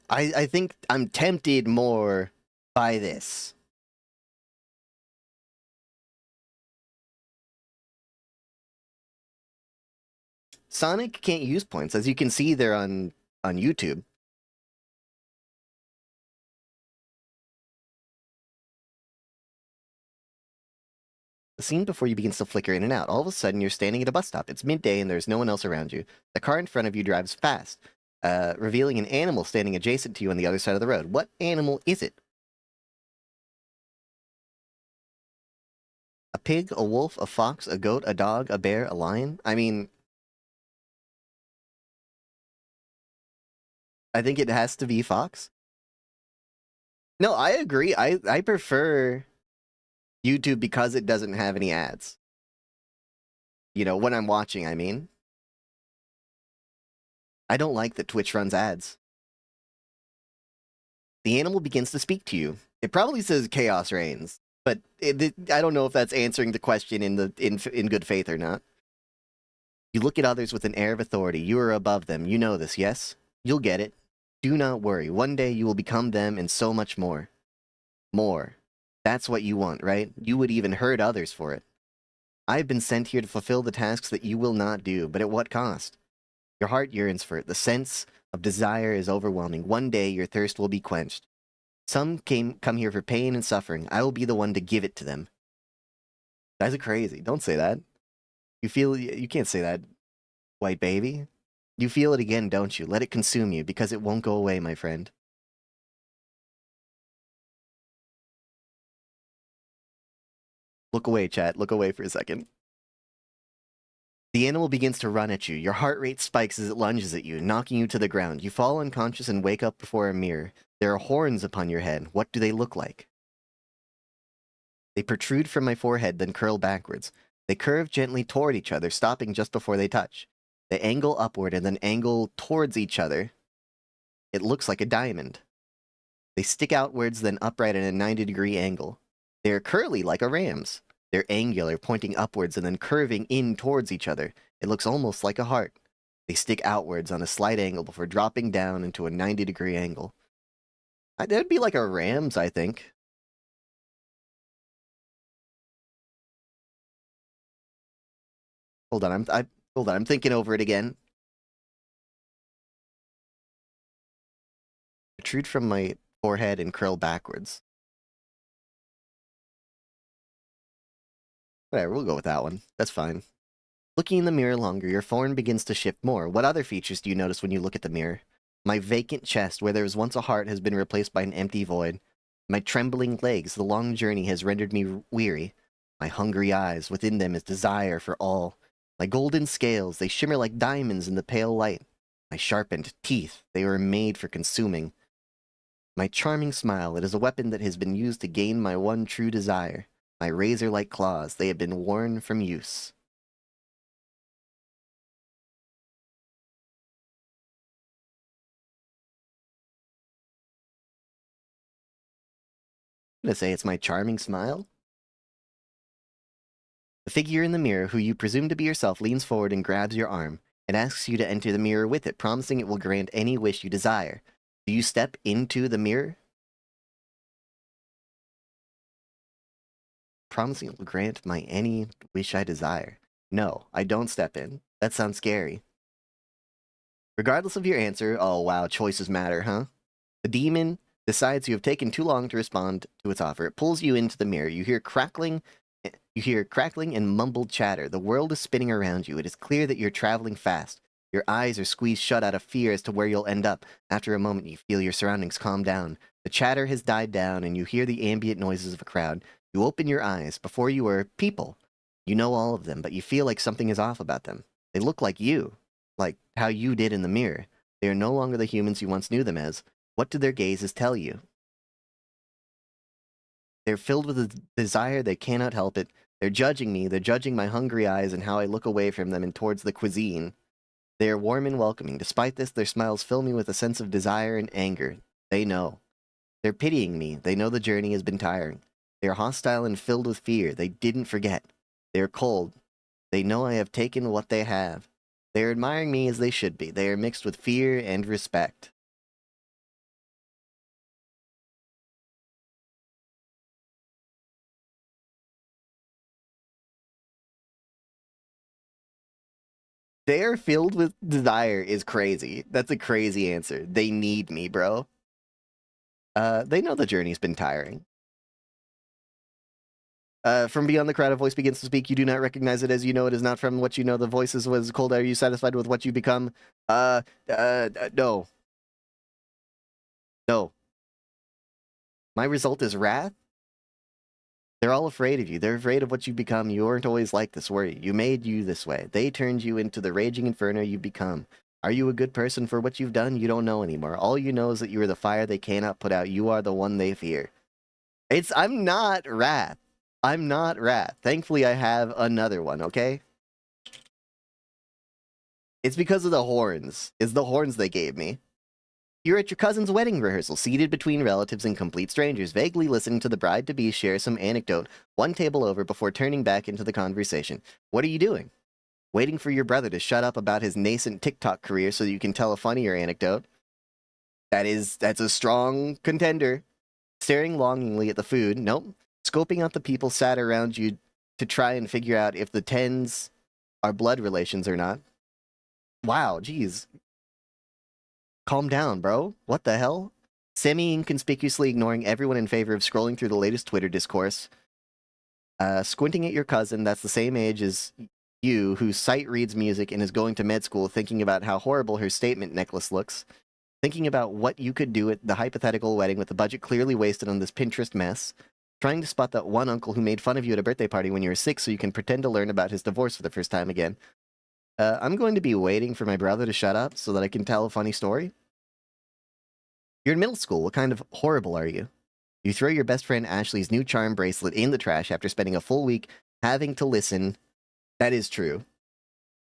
I think I'm tempted more by this. Sonic can't use points. As you can see, they're on YouTube. The scene before you begins to flicker in and out. All of a sudden, you're standing at a bus stop. It's midday and there's no one else around you. The car in front of you drives fast, revealing an animal standing adjacent to you on the other side of the road. What animal is it? A pig, a wolf, a fox, a goat, a dog, a bear, a lion? I mean... I think it has to be fox. No, I agree. I prefer YouTube because it doesn't have any ads. You know, when I'm watching, I mean. I don't like that Twitch runs ads. The animal begins to speak to you. It probably says chaos reigns, but I don't know if that's answering the question in good faith or not. You look at others with an air of authority. You are above them. You know this, yes? You'll get it. Do not worry. One day you will become them and so much more. More. That's what you want, right? You would even hurt others for it. I have been sent here to fulfill the tasks that you will not do, but at what cost? Your heart yearns for it. The sense of desire is overwhelming. One day your thirst will be quenched. Some come here for pain and suffering. I will be the one to give it to them. Guys are crazy. Don't say that. You can't say that, white baby. You feel it again, don't you? Let it consume you, because it won't go away, my friend. Look away, chat. Look away for a second. The animal begins to run at you. Your heart rate spikes as it lunges at you, knocking you to the ground. You fall unconscious and wake up before a mirror. There are horns upon your head. What do they look like? They protrude from my forehead, then curl backwards. They curve gently toward each other, stopping just before they touch. They angle upward and then angle towards each other. It looks like a diamond. They stick outwards, then upright at a 90-degree angle. They are curly like a ram's. They're angular, pointing upwards and then curving in towards each other. It looks almost like a heart. They stick outwards on a slight angle before dropping down into a 90-degree angle. That'd be like a ram's, I think. Hold on, I'm thinking over it again. Protrude from my forehead and curl backwards. Whatever, we'll go with that one. That's fine. Looking in the mirror longer, your form begins to shift more. What other features do you notice when you look at the mirror? My vacant chest, where there was once a heart, has been replaced by an empty void. My trembling legs, the long journey has rendered me weary. My hungry eyes, within them is desire for all. My golden scales, they shimmer like diamonds in the pale light. My sharpened teeth, they were made for consuming. My charming smile, it is a weapon that has been used to gain my one true desire. My razor-like claws, they have been worn from use. I'm gonna say it's my charming smile. The figure in the mirror, who you presume to be yourself, leans forward and grabs your arm. It asks you to enter the mirror with it, promising it will grant any wish you desire. Do you step into the mirror? Promising it will grant my any wish I desire. No, I don't step in. That sounds scary. Regardless of your answer, oh wow, choices matter, huh? The demon decides you have taken too long to respond to its offer. It pulls you into the mirror. You hear crackling and mumbled chatter. The world is spinning around you. It is clear that you're traveling fast. Your eyes are squeezed shut out of fear as to where you'll end up. After a moment, you feel your surroundings calm down. The chatter has died down, and you hear the ambient noises of a crowd. You open your eyes. Before you were people. You know all of them, but you feel like something is off about them. They look like you, like how you did in the mirror. They are no longer the humans you once knew them as. What do their gazes tell you? They're filled with a desire, they cannot help it. They're judging me, they're judging my hungry eyes and how I look away from them and towards the cuisine. They are warm and welcoming. Despite this, their smiles fill me with a sense of desire and anger. They know. They're pitying me. They know the journey has been tiring. They are hostile and filled with fear. They didn't forget. They are cold. They know I have taken what they have. They are admiring me as they should be. They are mixed with fear and respect. They are filled with desire is crazy. That's a crazy answer. They need me, bro. They know the journey's been tiring. From beyond the crowd, a voice begins to speak. You do not recognize it as you know it is not from what you know. The voices was cold. Are you satisfied with what you become? No. No. My result is wrath? They're all afraid of you. They're afraid of what you become. You weren't always like this, were you? You made you this way. They turned you into the raging inferno you become. Are you a good person for what you've done? You don't know anymore. All you know is that you are the fire they cannot put out. You are the one they fear. I'm not wrath. I'm not wrath. Thankfully, I have another one, okay? It's because of the horns. It's the horns they gave me. You're at your cousin's wedding rehearsal, seated between relatives and complete strangers, vaguely listening to the bride-to-be share some anecdote one table over before turning back into the conversation. What are you doing? Waiting for your brother to shut up about his nascent TikTok career so that you can tell a funnier anecdote. That's a strong contender. Staring longingly at the food. Nope. Scoping out the people sat around you to try and figure out if the tens are blood relations or not. Wow, geez. Calm down, bro. What the hell? Semi-inconspicuously ignoring everyone in favor of scrolling through the latest Twitter discourse. Squinting at your cousin that's the same age as you, whose sight reads music and is going to med school, thinking about how horrible her statement necklace looks. Thinking about what you could do at the hypothetical wedding with the budget clearly wasted on this Pinterest mess. Trying to spot that one uncle who made fun of you at a birthday party when you were 6 so you can pretend to learn about his divorce for the first time again. I'm going to be waiting for my brother to shut up so that I can tell a funny story. You're in middle school. What kind of horrible are you? You throw your best friend Ashley's new charm bracelet in the trash after spending a full week having to listen. That is true.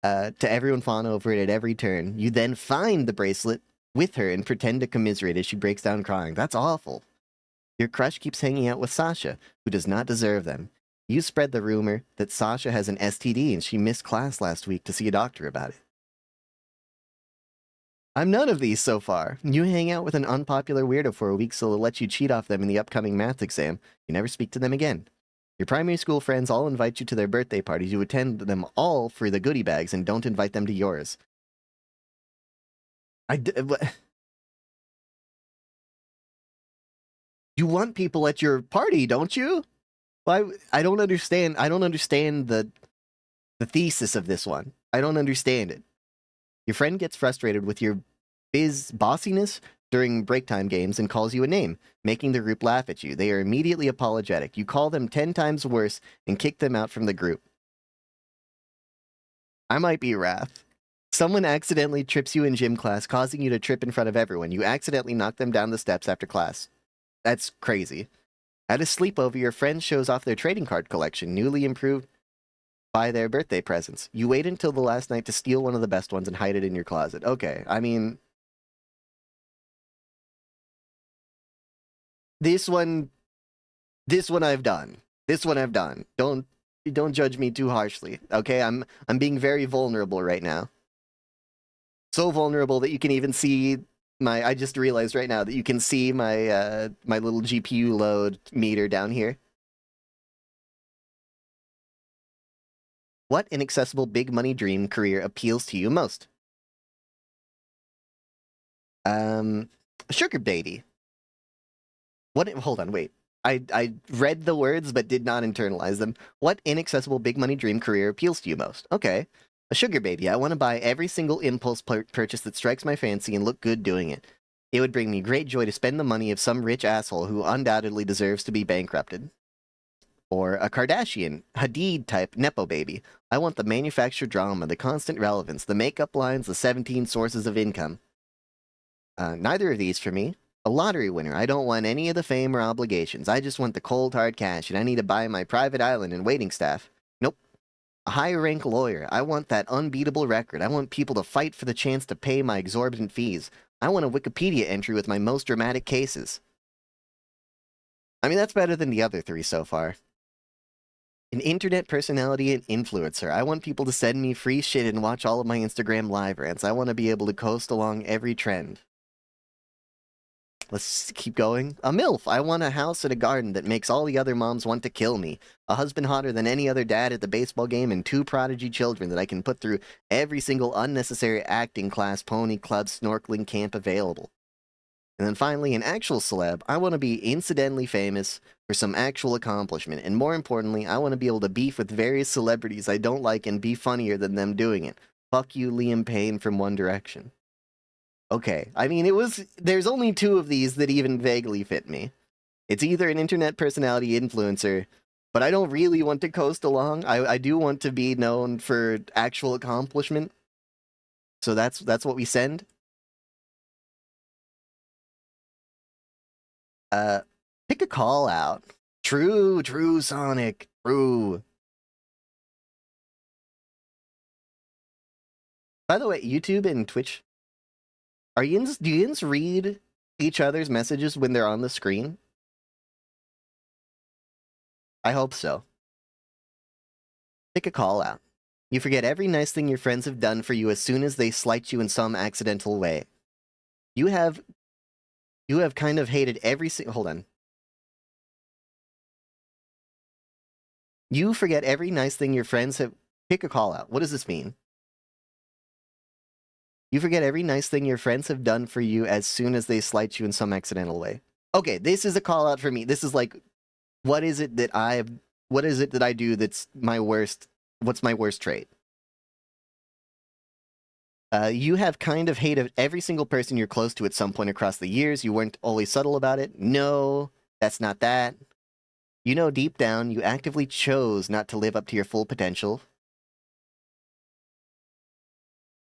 To everyone fawn over it at every turn. You then find the bracelet with her and pretend to commiserate as she breaks down crying. That's awful. Your crush keeps hanging out with Sasha, who does not deserve them. You spread the rumor that Sasha has an STD and she missed class last week to see a doctor about it. I'm none of these so far. You hang out with an unpopular weirdo for a week so they'll let you cheat off them in the upcoming math exam. You never speak to them again. Your primary school friends all invite you to their birthday parties. You attend them all for the goodie bags and don't invite them to yours. You want people at your party, don't you? Well, I don't understand. I don't understand the thesis of this one. I don't understand it. Your friend gets frustrated with your biz bossiness during break time games and calls you a name, making the group laugh at you. They are immediately apologetic. You call them 10 times worse and kick them out from the group. I might be Wrath. Someone accidentally trips you in gym class, causing you to trip in front of everyone. You accidentally knock them down the steps after class. That's crazy. At a sleepover, your friend shows off their trading card collection, newly improved by their birthday presents. You wait until the last night to steal one of the best ones and hide it in your closet. Okay, I mean... This one I've done. This one I've done. Don't judge me too harshly, okay? I'm being very vulnerable right now. So vulnerable that you can even see my... I just realized right now that you can see my my little GPU load meter down here. What inaccessible big money dream career appeals to you most? Sugar baby. What? Hold on, wait. I read the words but did not internalize them. What inaccessible big money dream career appeals to you most? Okay. A sugar baby. I want to buy every single impulse purchase that strikes my fancy and look good doing it. It would bring me great joy to spend the money of some rich asshole who undoubtedly deserves to be bankrupted. Or a Kardashian, Hadid-type Nepo baby. I want the manufactured drama, the constant relevance, the makeup lines, the 17 sources of income. Neither of these for me. A lottery winner. I don't want any of the fame or obligations. I just want the cold hard cash, and I need to buy my private island and waiting staff. Nope. A high-rank lawyer. I want that unbeatable record. I want people to fight for the chance to pay my exorbitant fees. I want a Wikipedia entry with my most dramatic cases. I mean, that's better than the other three so far. An internet personality and influencer. I want people to send me free shit and watch all of my Instagram live rants. I want to be able to coast along every trend. Let's keep going. A MILF. I want a house and a garden that makes all the other moms want to kill me. A husband hotter than any other dad at the baseball game and 2 prodigy children that I can put through every single unnecessary acting class, pony club, snorkeling camp available. And then finally, an actual celeb. I want to be incidentally famous for some actual accomplishment. And more importantly, I want to be able to beef with various celebrities I don't like and be funnier than them doing it. Fuck you, Liam Payne from One Direction. Okay, I mean, there's only 2 of these that even vaguely fit me. It's either an internet personality influencer, but I don't really want to coast along. I do want to be known for actual accomplishment. So that's what we send. Pick a call out. True, Sonic. True. By the way, YouTube and Twitch, do yins read each other's messages when they're on the screen? I hope so. Pick a call out. You forget every nice thing your friends have done for you as soon as they slight you in some accidental way. You have kind of hated every hold on. You forget every nice thing your friends have... Pick a call out. What does this mean? You forget every nice thing your friends have done for you as soon as they slight you in some accidental way. Okay, this is a call out for me. This is like, what is it that I do that's my worst? What's my worst trait? You have kind of hated every single person you're close to at some point across the years. You weren't always subtle about it. No, that's not that. You know deep down, you actively chose not to live up to your full potential.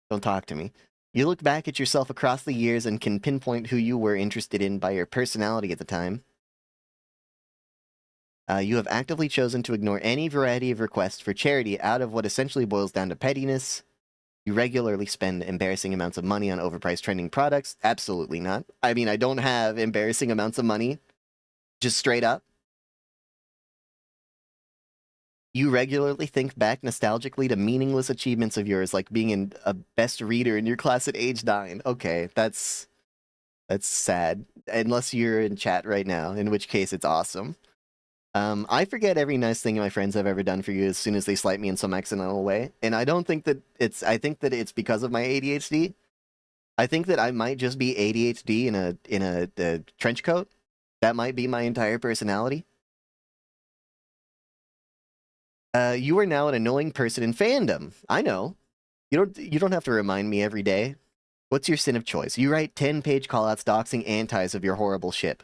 Don't talk to me. You look back at yourself across the years and can pinpoint who you were interested in by your personality at the time. You have actively chosen to ignore any variety of requests for charity out of what essentially boils down to pettiness. You regularly spend embarrassing amounts of money on overpriced trending products. Absolutely not. I mean, I don't have embarrassing amounts of money. Just straight up. You regularly think back nostalgically to meaningless achievements of yours, like being a best reader in your class at age 9. Okay, that's sad. Unless you're in chat right now, in which case it's awesome. I forget every nice thing my friends have ever done for you as soon as they slight me in some accidental way. And I don't think that I think that it's because of my ADHD. I think that I might just be ADHD in a trench coat. That might be my entire personality. You are now an annoying person in fandom. I know. You don't have to remind me every day. What's your sin of choice? You write 10-page callouts doxing antis of your horrible ship.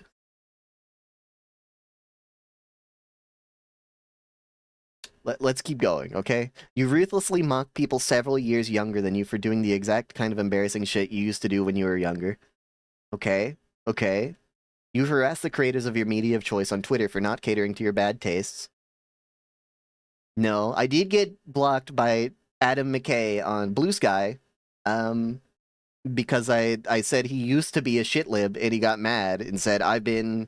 Let's keep going, okay? You ruthlessly mock people several years younger than you for doing the exact kind of embarrassing shit you used to do when you were younger. Okay? Okay? You harass the creators of your media of choice on Twitter for not catering to your bad tastes. No, I did get blocked by Adam McKay on Blue Sky, because I said he used to be a shitlib and he got mad and said, I've been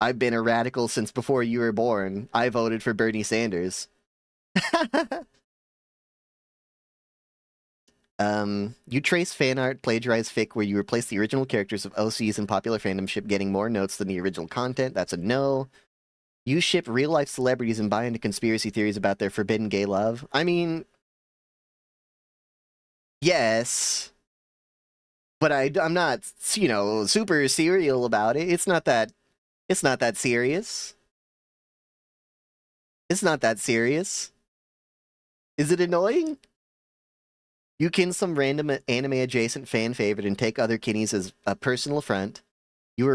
a radical since before you were born. I voted for Bernie Sanders. You trace fan art, plagiarize fic where you replace the original characters of OCs in popular fandom ship getting more notes than the original content. That's a no. You ship real-life celebrities and buy into conspiracy theories about their forbidden gay love. I mean, yes, but I'm not, super serial about it. It's not that serious. It's not that serious. Is it annoying? You kin some random anime-adjacent fan favorite and take other kinnies as a personal affront. You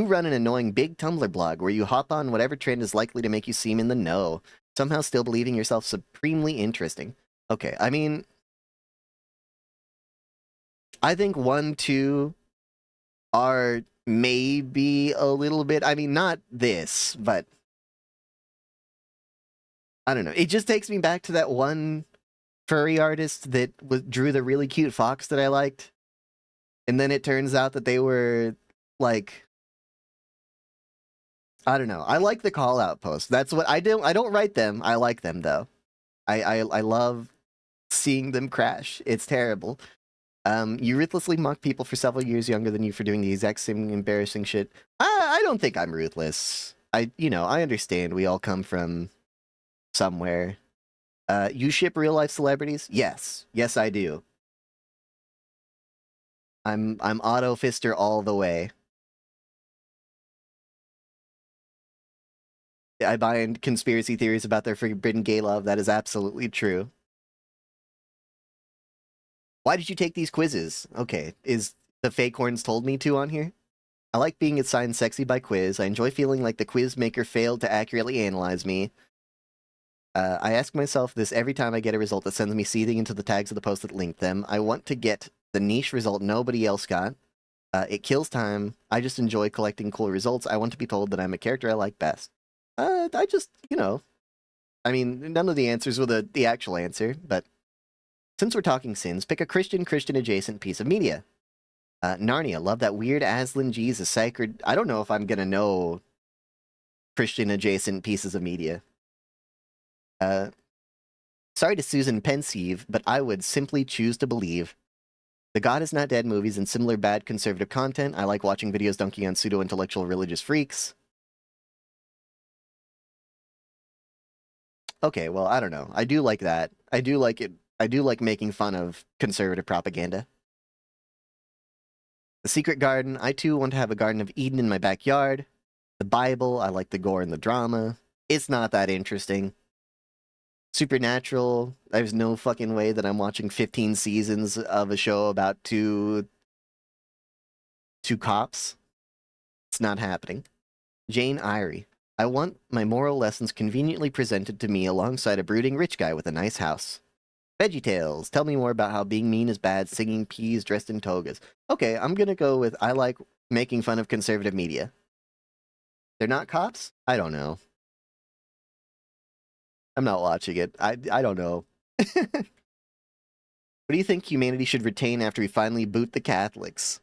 run an annoying big Tumblr blog where you hop on whatever trend is likely to make you seem in the know, somehow still believing yourself supremely interesting. Okay, I mean, I think 1, 2 are maybe a little bit, I mean, not this, but I don't know. It just takes me back to that one furry artist that drew the really cute fox that I liked. And then it turns out that they were, like, I don't know. I like the call-out posts. That's what I do. I don't write them. I like them, though. I love seeing them crash. It's terrible. You ruthlessly mock people for several years younger than you for doing the exact same embarrassing shit. I don't think I'm ruthless. I understand we all come from somewhere. You ship real-life celebrities? Yes. Yes, I do. I'm Otto Fister all the way. I buy into conspiracy theories about their forbidden gay love. That is absolutely true. Why did you take these quizzes? Okay, is the fake horns told me to on here? I like being assigned sexy by quiz. I enjoy feeling like the quiz maker failed to accurately analyze me. I ask myself this every time I get a result that sends me seething into the tags of the post that linked them. I want to get the niche result nobody else got. It kills time. I just enjoy collecting cool results. I want to be told that I'm a character I like best. I just, I mean, none of the answers were the actual answer, but Since we're talking sins, pick a Christian adjacent piece of media. Narnia, love that weird Aslan Jesus sacred. I don't know if I'm gonna know Christian adjacent pieces of media. Sorry to Susan Pensieve, but I would simply choose to believe. The God is Not Dead movies and similar bad conservative content. I like watching videos dunking on pseudo-intellectual religious freaks. Okay, well, I don't know. I do like that. I do like it. I do like making fun of conservative propaganda. The Secret Garden. I too want to have a Garden of Eden in my backyard. The Bible. I like the gore and the drama. It's not that interesting. Supernatural. There's no fucking way that I'm watching 15 seasons of a show about two cops. It's not happening. Jane Eyre. I want my moral lessons conveniently presented to me alongside a brooding rich guy with a nice house. VeggieTales. Tell me more about how being mean is bad, singing peas dressed in togas. Okay, I'm gonna go with I like making fun of conservative media. They're not cops? I don't know. I'm not watching it. I don't know. What do you think humanity should retain after we finally boot the Catholics?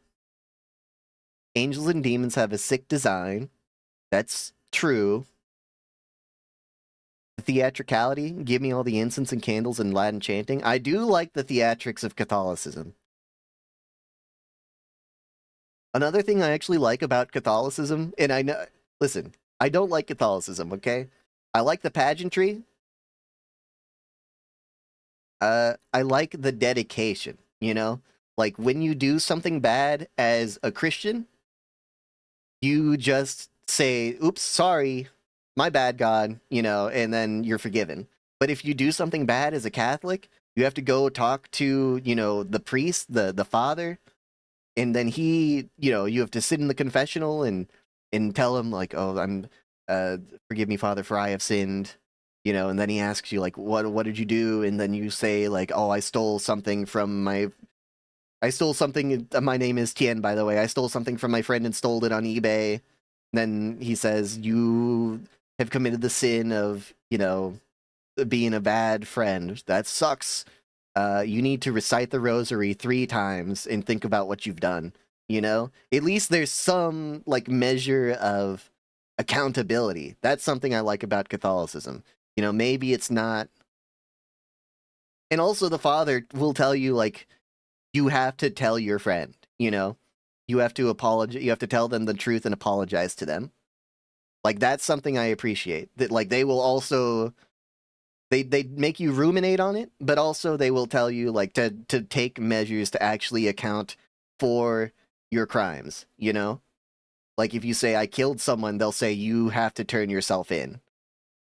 Angels and demons have a sick design. That's true. The theatricality, give me all the incense and candles and Latin chanting. I do like the theatrics of Catholicism. Another thing I actually like about Catholicism, and I know, listen, I don't like Catholicism, okay? I like the pageantry. I like the dedication, you know? Like, when you do something bad as a Christian, you just say, oops, sorry, my bad, God, you know, and then you're forgiven. But if you do something bad as a Catholic, you have to go talk to, you know, the priest, the father, and then he, you know, you have to sit in the confessional and tell him, like, oh, I'm, forgive me, Father, for I have sinned, you know, and then he asks you, like, what did you do? And then you say, like, oh, I stole something from my name is Tien, by the way. I stole something from my friend and stole it on eBay. Then he says, you have committed the sin of, you know, being a bad friend. That sucks. You need to recite the rosary 3 times and think about what you've done, you know? At least there's some, like, measure of accountability. That's something I like about Catholicism. You know, maybe it's not... And also the father will tell you, like, you have to tell your friend, you know? You have to apologize. You have to tell them the truth and apologize to them. Like, that's something I appreciate. That, like, they will also... They make you ruminate on it, but also they will tell you, like, to take measures to actually account for your crimes, you know? Like, if you say, I killed someone, they'll say, you have to turn yourself in.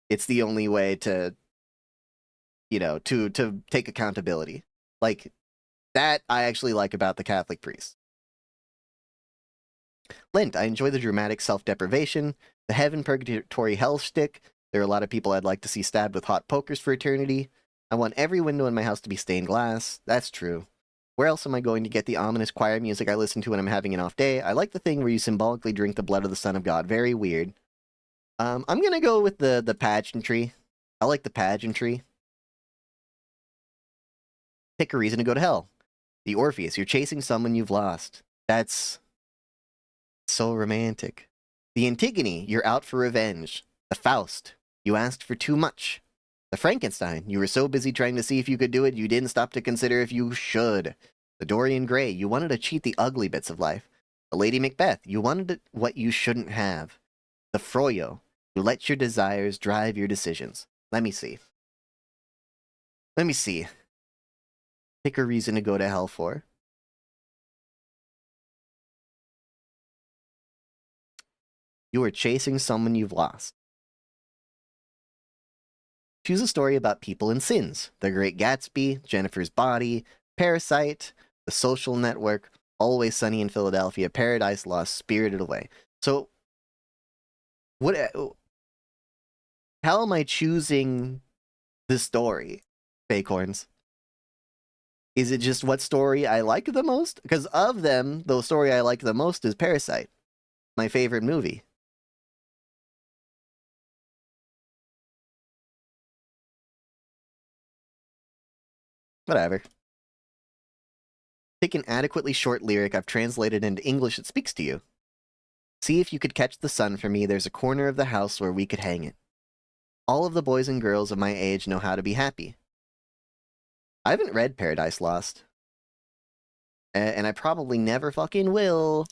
It's the only way to, you know, to take accountability. Like, that I actually like about the Catholic priests. Lent, I enjoy the dramatic self-deprivation, the heaven, purgatory, hell shtick. There are a lot of people I'd like to see stabbed with hot pokers for eternity. I want every window in my house to be stained glass. That's true. Where else am I going to get the ominous choir music I listen to when I'm having an off day? I like the thing where you symbolically drink the blood of the Son of God. Very weird. I'm gonna go with the pageantry. I like the pageantry. Pick a reason to go to hell. The Orpheus, you're chasing someone you've lost. That's so romantic. The Antigone, you're out for revenge. The Faust, you asked for too much. The Frankenstein, you were so busy trying to see if you could do it, you didn't stop to consider if you should. The Dorian Gray, you wanted to cheat the ugly bits of life. The Lady Macbeth, you wanted what you shouldn't have. The Froyo, you let your desires drive your decisions. Let me see. Pick a reason to go to hell for. You are chasing someone you've lost. Choose a story about people and sins. The Great Gatsby, Jennifer's Body, Parasite, The Social Network, Always Sunny in Philadelphia, Paradise Lost, Spirited Away. So, how am I choosing the story, Bacorns? Is it just what story I like the most? Because of them, the story I like the most is Parasite, my favorite movie. Whatever. Pick an adequately short lyric I've translated into English that speaks to you. See if you could catch the sun for me. There's a corner of the house where we could hang it. All of the boys and girls of my age know how to be happy. I haven't read Paradise Lost. And I probably never fucking will.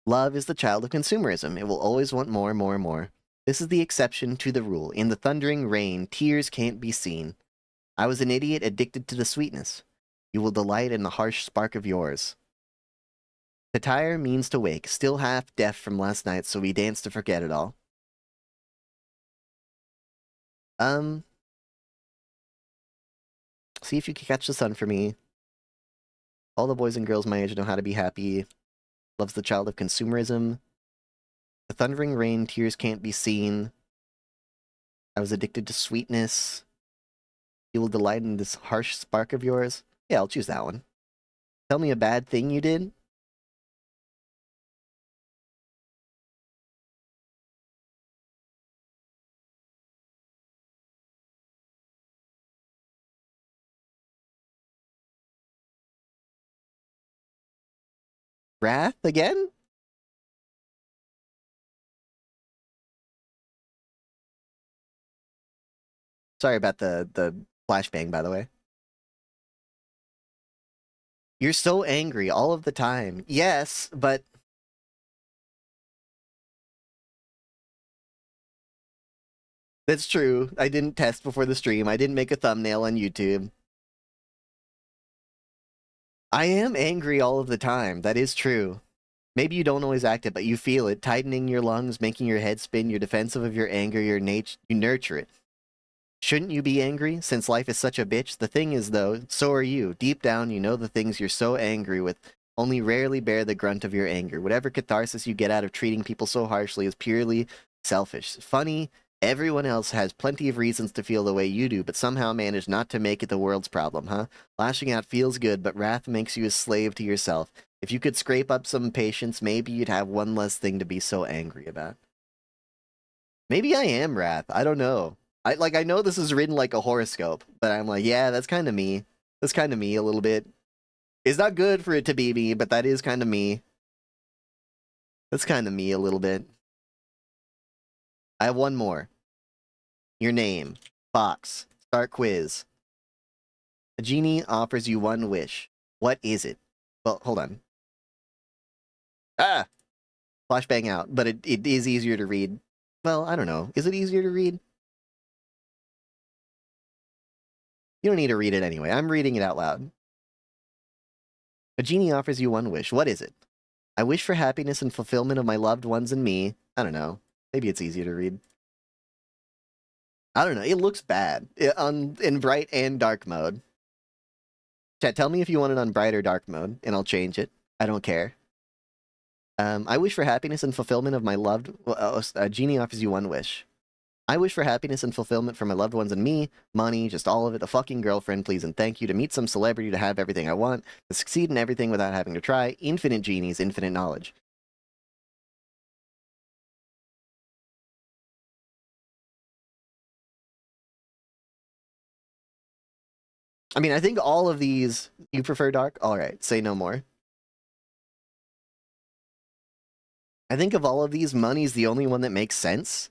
Love is the child of consumerism. It will always want more and more and more. This is the exception to the rule. In the thundering rain, tears can't be seen. I was an idiot addicted to the sweetness. You will delight in the harsh spark of yours. To tire means to wake, still half deaf from last night, so we dance to forget it all. See if you can catch the sun for me. All the boys and girls my age know how to be happy. Love's the child of consumerism. The thundering rain, tears can't be seen. I was addicted to sweetness. You will delight in this harsh spark of yours. Yeah, I'll choose that one. Tell me a bad thing you did. Wrath again? Sorry about the flashbang, by the way. You're so angry all of the time. Yes, but... That's true. I didn't test before the stream. I didn't make a thumbnail on YouTube. I am angry all of the time. That is true. Maybe you don't always act it, but you feel it. Tightening your lungs, making your head spin. You're defensive of your anger. You nurture it. Shouldn't you be angry, since life is such a bitch? The thing is, though, so are you. Deep down, you know the things you're so angry with, only rarely bear the grunt of your anger. Whatever catharsis you get out of treating people so harshly is purely selfish. Funny, everyone else has plenty of reasons to feel the way you do, but somehow manage not to make it the world's problem, huh? Lashing out feels good, but wrath makes you a slave to yourself. If you could scrape up some patience, maybe you'd have one less thing to be so angry about. Maybe I am wrath. I don't know. I know this is written like a horoscope, but I'm like, yeah, that's kind of me. That's kind of me a little bit. It's not good for it to be me, but that is kind of me. That's kind of me a little bit. I have one more. Your name. Fox. Start quiz. A genie offers you one wish. What is it? Well, hold on. Ah! Flashbang out, but it is easier to read. Well, I don't know. Is it easier to read? You don't need to read it anyway. I'm reading it out loud. A genie offers you one wish. What is it? I wish for happiness and fulfillment of my loved ones and me. I don't know. Maybe it's easier to read. I don't know. It looks bad in bright and dark mode. Chat, tell me if you want it on bright or dark mode, and I'll change it. I don't care. I wish for happiness and fulfillment of my loved... a genie offers you one wish. I wish for happiness and fulfillment for my loved ones and me, money, just all of it, a fucking girlfriend, please, and thank you, to meet some celebrity, to have everything I want, to succeed in everything without having to try, infinite genies, infinite knowledge. I mean, I think all of these... You prefer dark? Alright, say no more. I think of all of these, money's the only one that makes sense.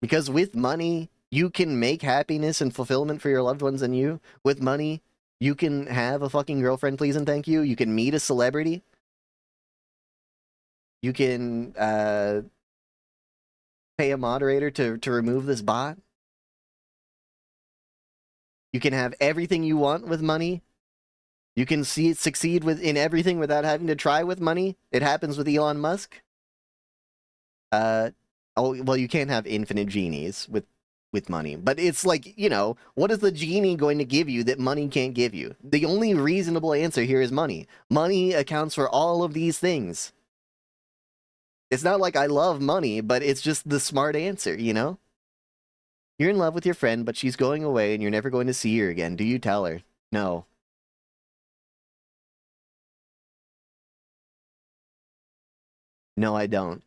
Because with money, you can make happiness and fulfillment for your loved ones and you. With money, you can have a fucking girlfriend, please and thank you. You can meet a celebrity. You can pay a moderator to remove this bot. You can have everything you want with money. You can succeed in everything without having to try with money. It happens with Elon Musk. Oh, well, you can't have infinite genies with money. But it's like, you know, what is the genie going to give you that money can't give you? The only reasonable answer here is money. Money accounts for all of these things. It's not like I love money, but it's just the smart answer, you know? You're in love with your friend, but she's going away and you're never going to see her again. Do you tell her? No. No, I don't.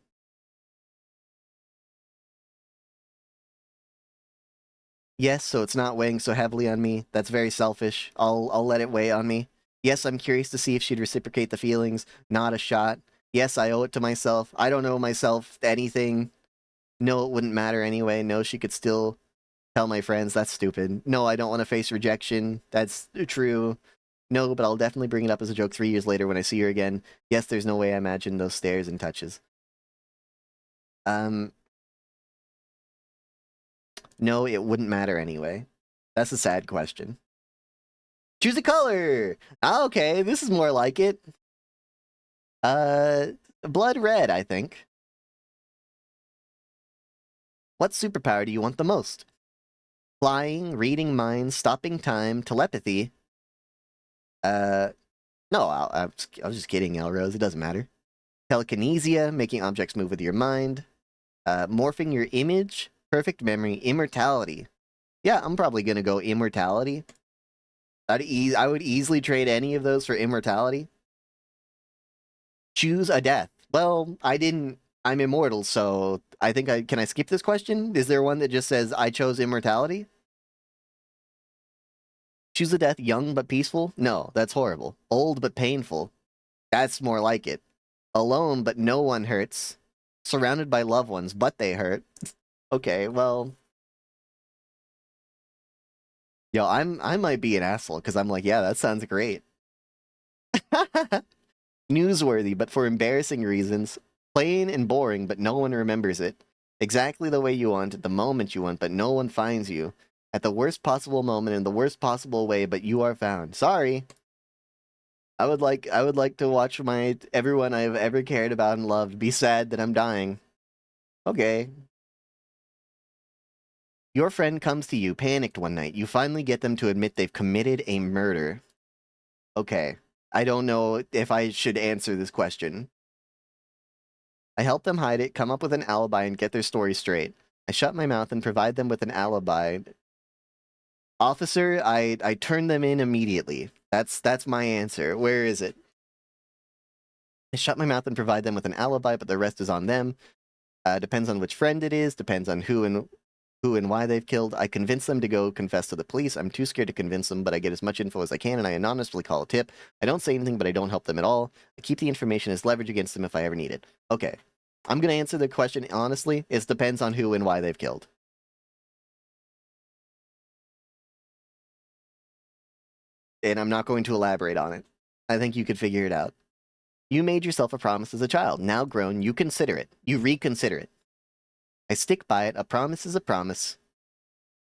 Yes, so it's not weighing so heavily on me. That's very selfish. I'll let it weigh on me. Yes, I'm curious to see if she'd reciprocate the feelings. Not a shot. Yes, I owe it to myself. I don't owe myself anything. No, it wouldn't matter anyway. No, she could still tell my friends. That's stupid. No, I don't want to face rejection. That's true. No, but I'll definitely bring it up as a joke 3 years later when I see her again. Yes, there's no way I imagine those stares and touches. No, it wouldn't matter anyway. That's a sad question. Choose a color! Okay, this is more like it. Blood red, I think. What superpower do you want the most? Flying, reading minds, stopping time, telepathy. No, I was just kidding, Elrose. It doesn't matter. Telekinesia, making objects move with your mind. Morphing your image, perfect memory, immortality. Yeah, I'm probably gonna go immortality. I would easily trade any of those for immortality. Choose a death. Well, I'm immortal, so I think can I skip this question? Is there one that just says I chose immortality? Choose a death young but peaceful? No, that's horrible. Old but painful? That's more like it. Alone but no one hurts. Surrounded by loved ones, but they hurt. Okay, well... Yo, I might be an asshole, because I'm like, yeah, that sounds great. Newsworthy, but for embarrassing reasons. Plain and boring, but no one remembers it. Exactly the way you want, at the moment you want, but no one finds you. At the worst possible moment, in the worst possible way, but you are found. Sorry. I would like to watch everyone I've ever cared about and loved be sad that I'm dying. Okay. Your friend comes to you, panicked one night. You finally get them to admit they've committed a murder. Okay. I don't know if I should answer this question. I help them hide it, come up with an alibi, and get their story straight. I shut my mouth and provide them with an alibi. Officer, I turn them in immediately. That's my answer. Where is it? I shut my mouth and provide them with an alibi, but the rest is on them. Depends on which friend it is, depends on who and why they've killed. I convince them to go confess to the police. I'm too scared to convince them, but I get as much info as I can, and I anonymously call a tip. I don't say anything, but I don't help them at all. I keep the information as leverage against them if I ever need it. Okay. I'm gonna answer the question honestly. It depends on who and why they've killed. And I'm not going to elaborate on it. I think you could figure it out. You made yourself a promise as a child. Now grown, you consider it. You reconsider it. I stick by it. A promise is a promise.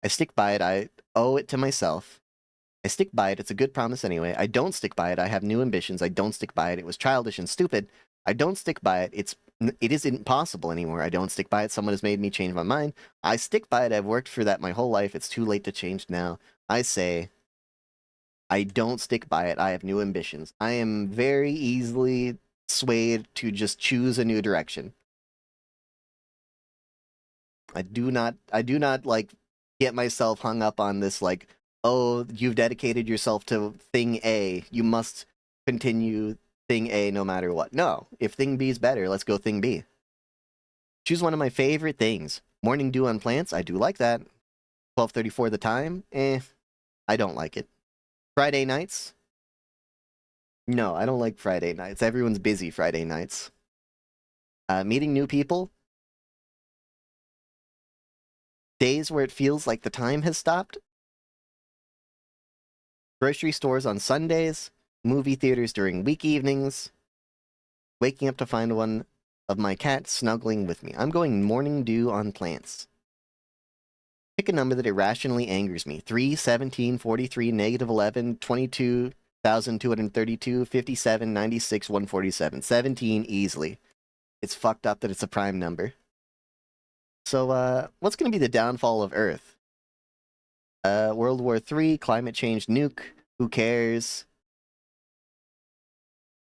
I stick by it. I owe it to myself. I stick by it. It's a good promise anyway. I don't stick by it. I have new ambitions. I don't stick by it. It was childish and stupid. I don't stick by it. It isn't possible anymore. I don't stick by it. Someone has made me change my mind. I stick by it. I've worked for that my whole life. It's too late to change now. I say, I don't stick by it. I have new ambitions. I am very easily swayed to just choose a new direction. I do not like get myself hung up on this like, oh, you've dedicated yourself to thing A. You must continue thing A no matter what. No, if thing B is better, let's go thing B. Choose one of my favorite things. Morning dew on plants, I do like that. 12:34 the time, I don't like it. Friday nights? No, I don't like Friday nights. Everyone's busy Friday nights. Meeting new people? Days where it feels like the time has stopped? Grocery stores on Sundays? Movie theaters during week evenings? Waking up to find one of my cats snuggling with me. I'm going morning dew on plants. Pick a number that irrationally angers me. 3, 17, 43, negative 11, 22,232, 57, 96, 147. 17 easily. It's fucked up that it's a prime number. So, what's going to be the downfall of Earth? World War III, climate change, nuke, who cares?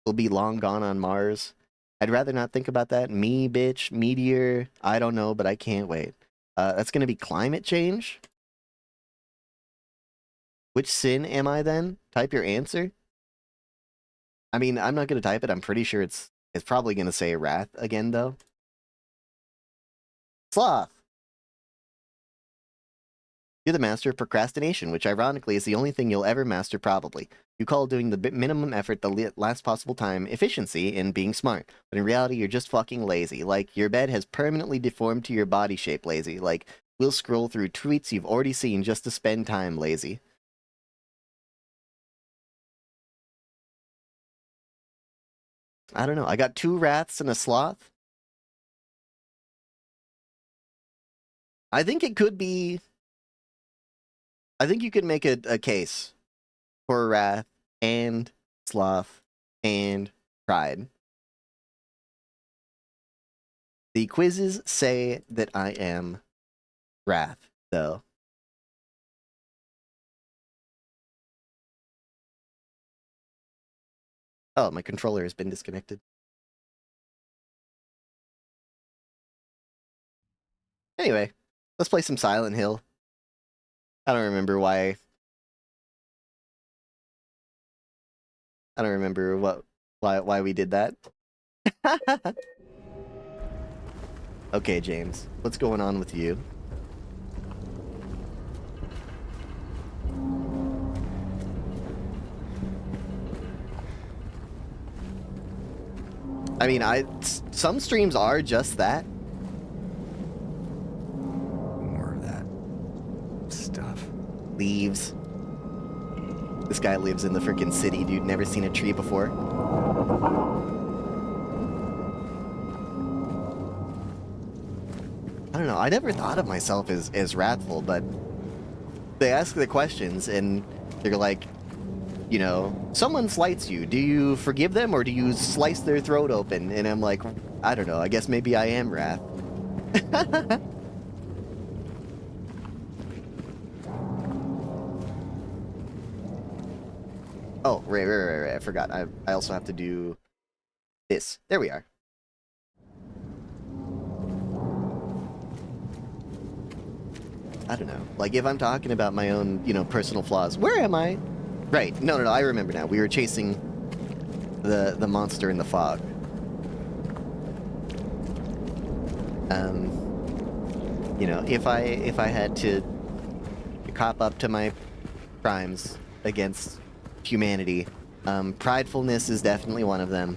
We'll be long gone on Mars. I'd rather not think about that. Me, bitch, meteor, I don't know, but I can't wait. That's going to be climate change? Which sin am I then? Type your answer? I mean, I'm not going to type it. I'm pretty sure it's probably going to say wrath again, though. Sloth. You're the master of procrastination, which ironically is the only thing you'll ever master probably. You call doing the minimum effort the last possible time efficiency and being smart, but in reality you're just fucking lazy. Like, your bed has permanently deformed to your body shape lazy. Like, we'll scroll through tweets you've already seen just to spend time lazy. I don't know. I got 2 wraths and a sloth. I think it could be... I think you could make a case for wrath and sloth and pride. The quizzes say that I am wrath, though. Oh, my controller has been disconnected. Anyway, let's play some Silent Hill. I don't remember why. I don't remember why we did that. Okay, James, what's going on with you? I mean, some streams are just that. More of that stuff. Leaves. This guy lives in the freaking city, dude. Never seen a tree before. I don't know. I never thought of myself as wrathful, but they ask the questions and they're like, you know, someone slights you. Do you forgive them or do you slice their throat open? And I'm like, I don't know. I guess maybe I am wrath. Oh, right. I forgot. I also have to do this. There we are. I don't know. Like, if I'm talking about my own, you know, personal flaws, where am I? Right. No, I remember now. We were chasing the monster in the fog. You know, if I had to cop up to my crimes against humanity, pridefulness is definitely one of them.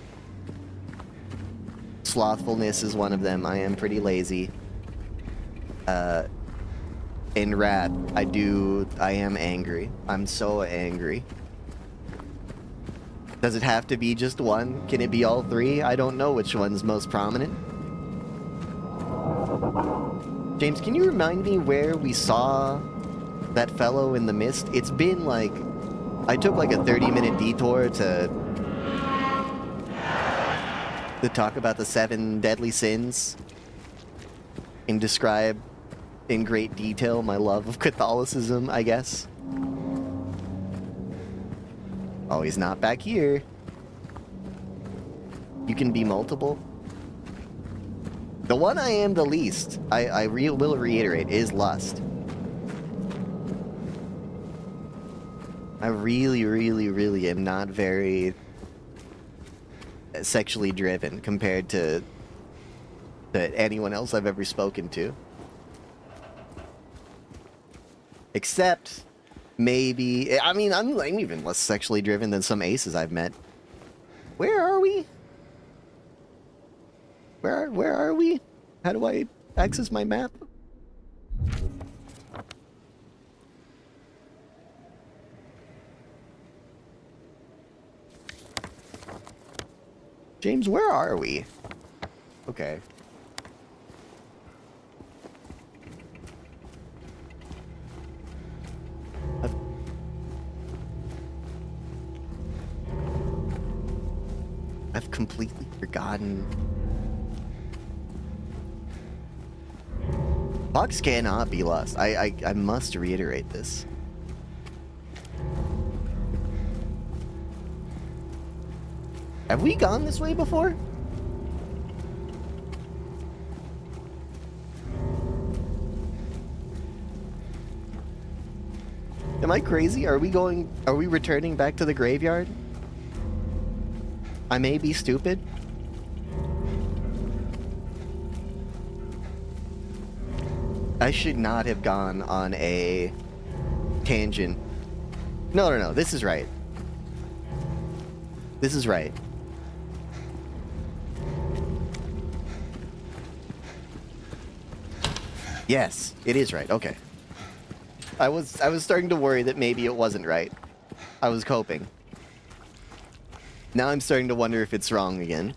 Slothfulness is one of them. I am pretty lazy. In wrath, I am angry. I'm so angry. Does it have to be just one? Can it be all 3? I don't know which one's most prominent. James, can you remind me where we saw that fellow in the mist? It's been like... I took like a 30-minute detour to talk about the 7 deadly sins and describe in great detail my love of Catholicism, I guess. Oh, he's not back here. You can be multiple. The one I am the least, I will reiterate, is lust. I really am not very sexually driven compared to anyone else I've ever spoken to. Except, maybe... I mean, I'm even less sexually driven than some aces I've met. Where are we? Where are we? How do I access my map? James, where are we? Okay. I've completely forgotten. Fox cannot be lust. I must reiterate this. Have we gone this way before? Am I crazy? Are we returning back to the graveyard? I may be stupid. I should not have gone on a tangent. No, this is right. This is right. Yes, it is right. Okay. I was starting to worry that maybe it wasn't right. I was coping. Now I'm starting to wonder if it's wrong again.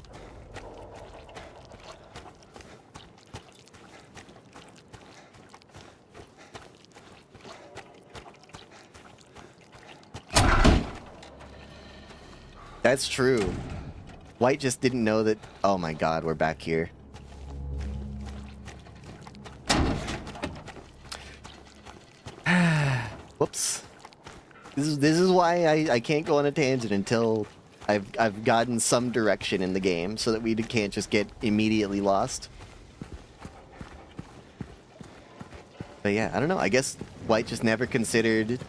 That's true. White just didn't know that. Oh my god, we're back here. Whoops. This is why I can't go on a tangent until I've gotten some direction in the game, so that we can't just get immediately lost. But yeah, I don't know. I guess White just never considered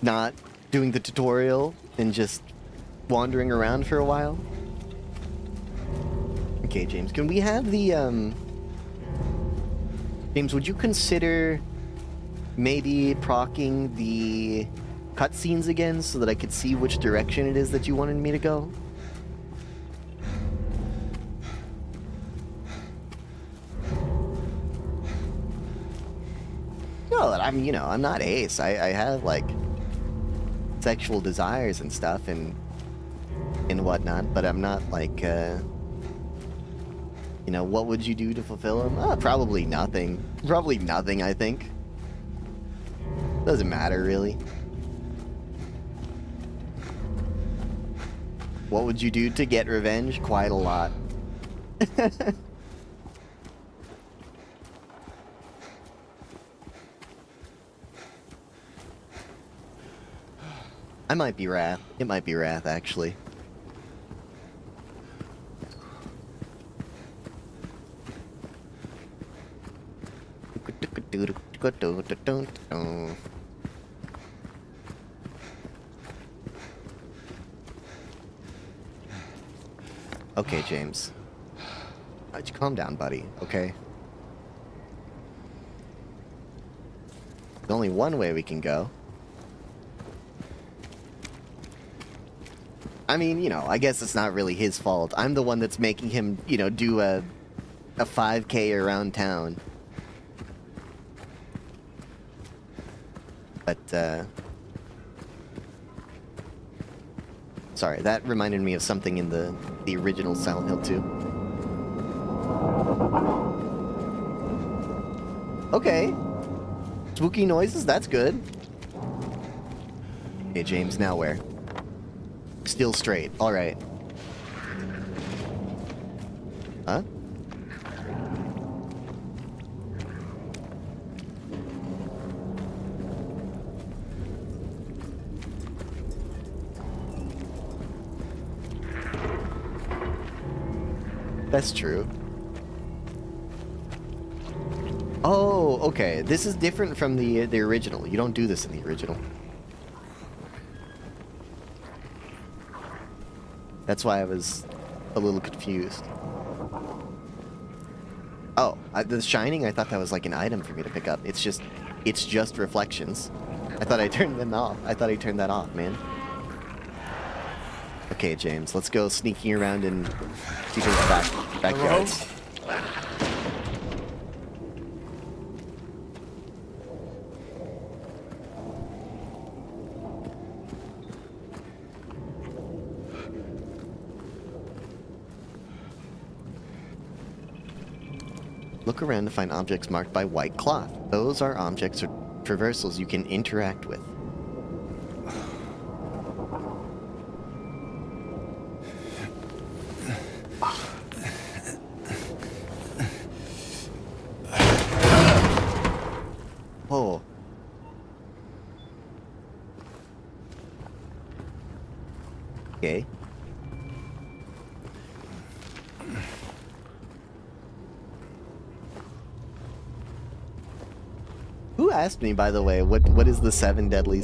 not doing the tutorial and just wandering around for a while. Okay, James, can we have the James, would you consider maybe procking the cutscenes again so that I could see which direction it is that you wanted me to go? No, I'm, you know, I'm not Ace. I have, like, sexual desires and stuff and whatnot, but I'm not, like, you know, what would you do to fulfill them? Probably nothing. Probably nothing, I think. Doesn't matter, really. What would you do to get revenge? Quite a lot. I might be Wrath. It might be Wrath, actually. Okay, James. Why'd you calm down, buddy? Okay. There's only one way we can go. I mean, you know, I guess it's not really his fault. I'm the one that's making him, you know, do a 5K around town. But, sorry, that reminded me of something in the original Silent Hill 2. Okay. Spooky noises, that's good. Okay, James, now where? Still straight, alright. Huh? That's true. Oh, okay. This is different from the original. You don't do this in the original. That's why I was a little confused. Oh, the shining, I thought that was like an item for me to pick up. It's just reflections. I thought I turned them off. I thought I turned that off, man. Okay, James, let's go sneaking around in people's backyards. Look around to find objects marked by white cloth. Those are objects or traversals you can interact with. Oh. Okay. Who asked me, by the way, what is the seven deadly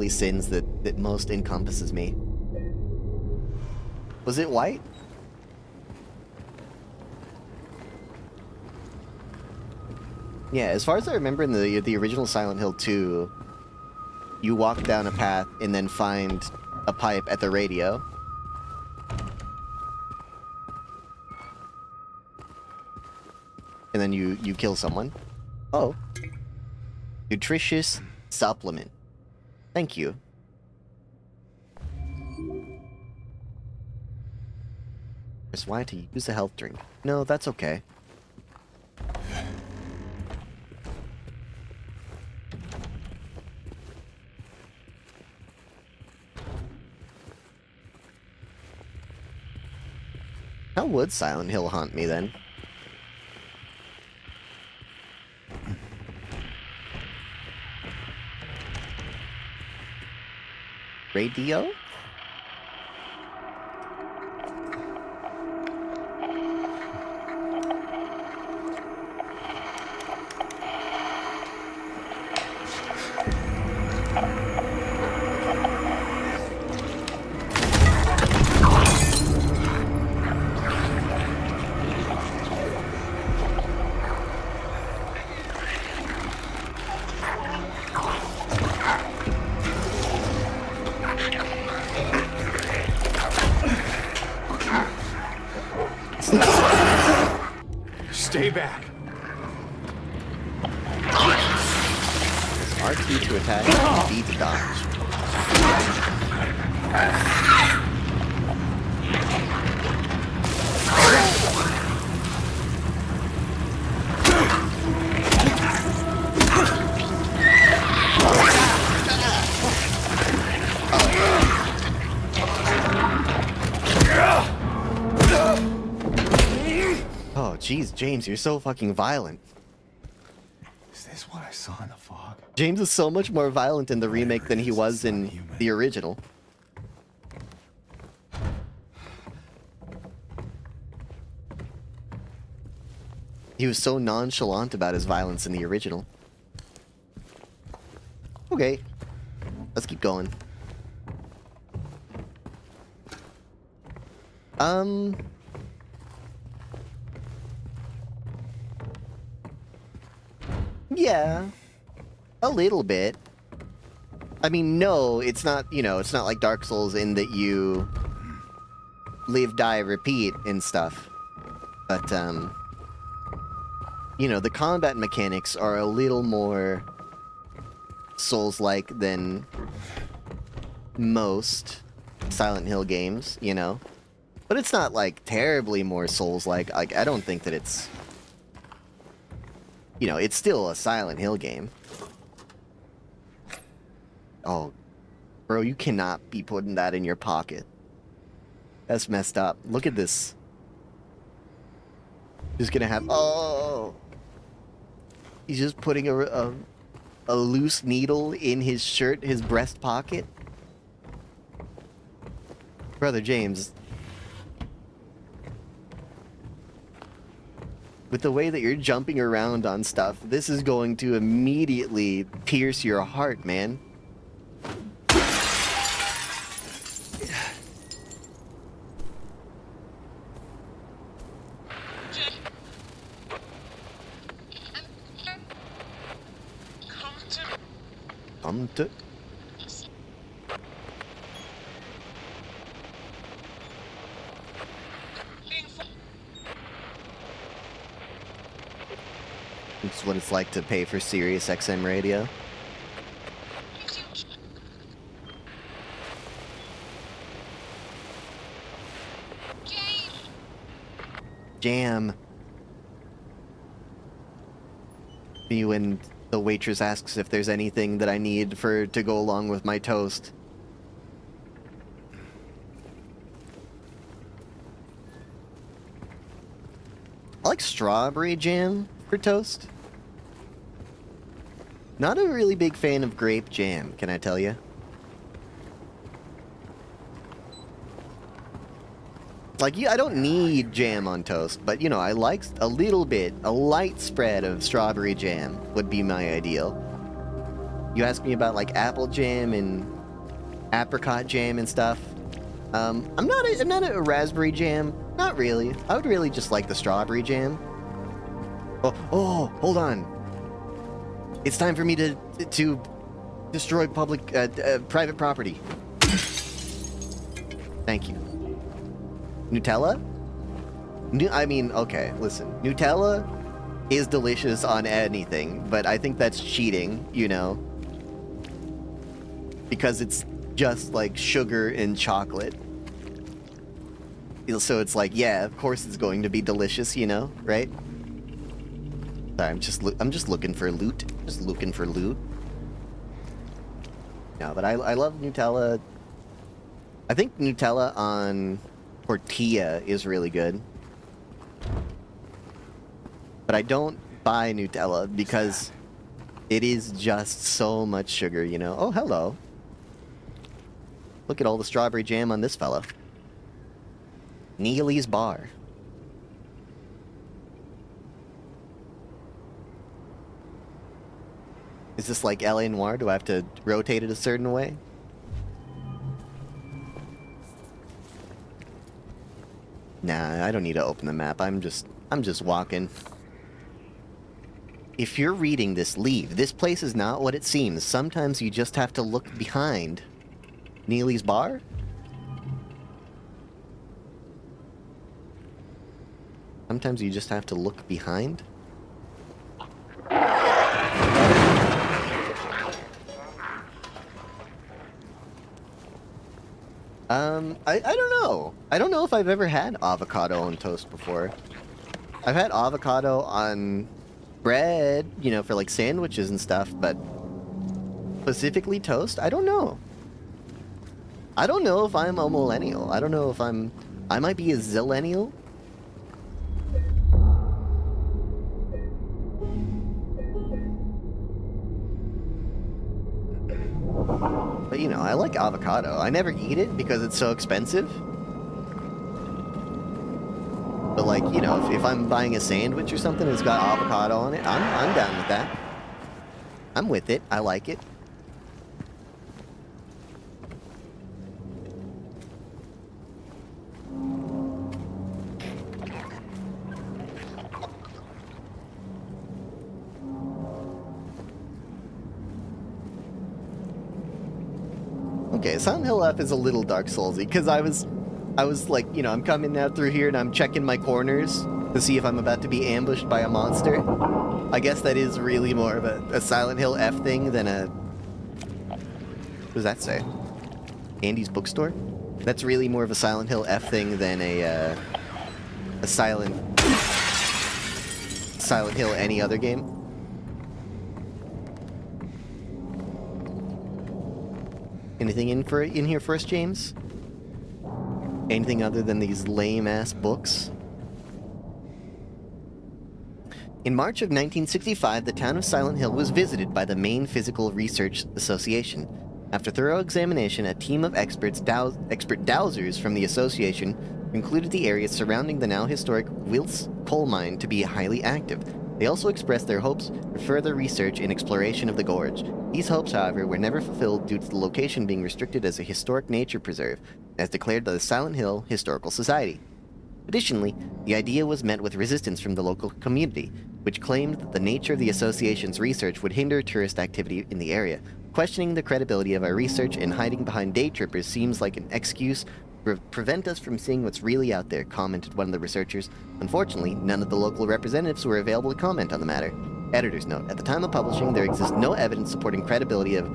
sins that most encompasses me? Was it White? Yeah, as far as I remember in the original Silent Hill 2, you walk down a path and then find a pipe at the radio. And then you kill someone. Oh. Nutritious supplement. Thank you. Press Y to use a health drink. No, that's okay. How would Silent Hill haunt me then? Radio? Stay back. R2 to attack, B to dodge. Oh, jeez, James, you're so fucking violent. Is this what I saw in the fog? James is so much more violent in the remake than he was in the original. He was so nonchalant about his violence in the original. Okay, let's keep going. Yeah, a little bit. I mean, no, it's not, you know, it's not like Dark Souls in that you live, die, repeat and stuff. But, you know, the combat mechanics are a little more Souls-like than most Silent Hill games, you know? But it's not, like, terribly more Souls-like. Like, I don't think that it's... You know, it's still a Silent Hill game. Oh, bro, you cannot be putting that in your pocket. That's messed up. Look at this. Just gonna have... Oh! He's just putting a loose needle in his shirt, his breast pocket. Brother James... With the way that you're jumping around on stuff, this is going to immediately pierce your heart, man. Come to... It's what it's like to pay for Sirius XM radio. Jam. Me when the waitress asks if there's anything that I need to go along with my toast. I like strawberry jam for toast. Not a really big fan of grape jam, can I tell you? Like, yeah, I don't need jam on toast, but, you know, I like a little bit, a light spread of strawberry jam would be my ideal. You ask me about, like, apple jam and apricot jam and stuff. I'm not a raspberry jam. Not really. I would really just like the strawberry jam. Oh, hold on. It's time for me to destroy private property. Thank you. Nutella? I mean, okay, listen. Nutella is delicious on anything, but I think that's cheating, you know? Because it's just like sugar and chocolate. So it's like, yeah, of course it's going to be delicious, you know, right? Sorry, I'm just looking for loot. Just looking for loot. No, but I love Nutella. I think Nutella on tortilla is really good. But I don't buy Nutella because it is just so much sugar, you know? Oh, hello. Look at all the strawberry jam on this fella. Neely's Bar. Is this like L.A. Noire? Do I have to rotate it a certain way? Nah, I don't need to open the map. I'm just walking. If you're reading this, leave. This place is not what it seems. Sometimes you just have to look behind. Neely's Bar? Sometimes you just have to look behind? I don't know. I don't know if I've ever had avocado on toast before. I've had avocado on bread, you know, for like sandwiches and stuff, but specifically toast? I don't know. I don't know if I'm a millennial. I don't know if I might be a zillennial. But, you know, I like avocado. I never eat it because it's so expensive. But, like, you know, if I'm buying a sandwich or something that's got avocado on it, I'm down with that. I'm with it. I like it. Okay, Silent Hill F is a little Dark Soulsy, because I was like, you know, I'm coming out through here and I'm checking my corners to see if I'm about to be ambushed by a monster. I guess that is really more of a Silent Hill F thing than a... What does that say? Andy's Bookstore? That's really more of a Silent Hill F thing than a Silent Hill any other game. Anything in here for us, James? Anything other than these lame-ass books? In March of 1965, the town of Silent Hill was visited by the Maine Physical Research Association. After thorough examination, a team of expert dowsers from the association concluded the area surrounding the now historic Wills coal mine to be highly active. They also expressed their hopes for further research and exploration of the gorge. These hopes, however, were never fulfilled due to the location being restricted as a historic nature preserve, as declared by the Silent Hill Historical Society. Additionally, the idea was met with resistance from the local community, which claimed that the nature of the association's research would hinder tourist activity in the area. Questioning the credibility of our research and hiding behind day trippers seems like an excuse to prevent us from seeing what's really out there, commented one of the researchers. Unfortunately, none of the local representatives were available to comment on the matter. Editor's note: at the time of publishing, there exists no evidence supporting credibility of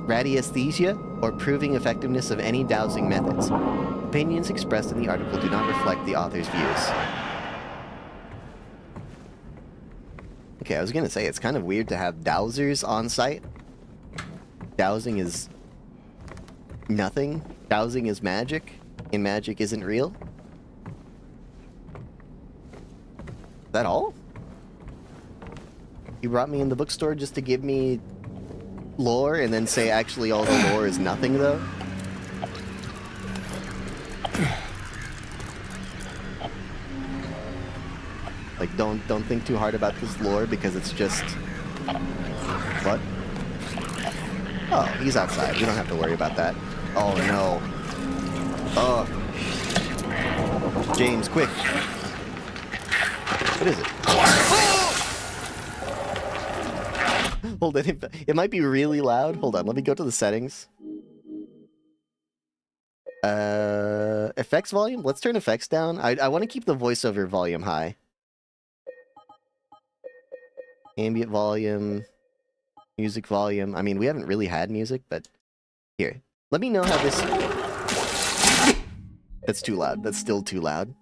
radiesthesia or proving effectiveness of any dowsing methods. Opinions expressed in the article do not reflect the author's views. Okay, I was gonna say, it's kind of weird to have dowsers on site. Dowsing is nothing. Dowsing is magic, and magic isn't real. Is that all? You brought me in the bookstore just to give me lore and then say actually all the lore is nothing, though? Like, don't think too hard about this lore because it's just... What? Oh, he's outside. We don't have to worry about that. Oh, no. Oh. James, quick. What is it? Hold on, it might be really loud. Hold on, let me go to the settings. Effects volume? Let's turn effects down. I want to keep the voiceover volume high. Ambient volume. Music volume. I mean, we haven't really had music, but... Here. Let me know how this... That's too loud. That's still too loud.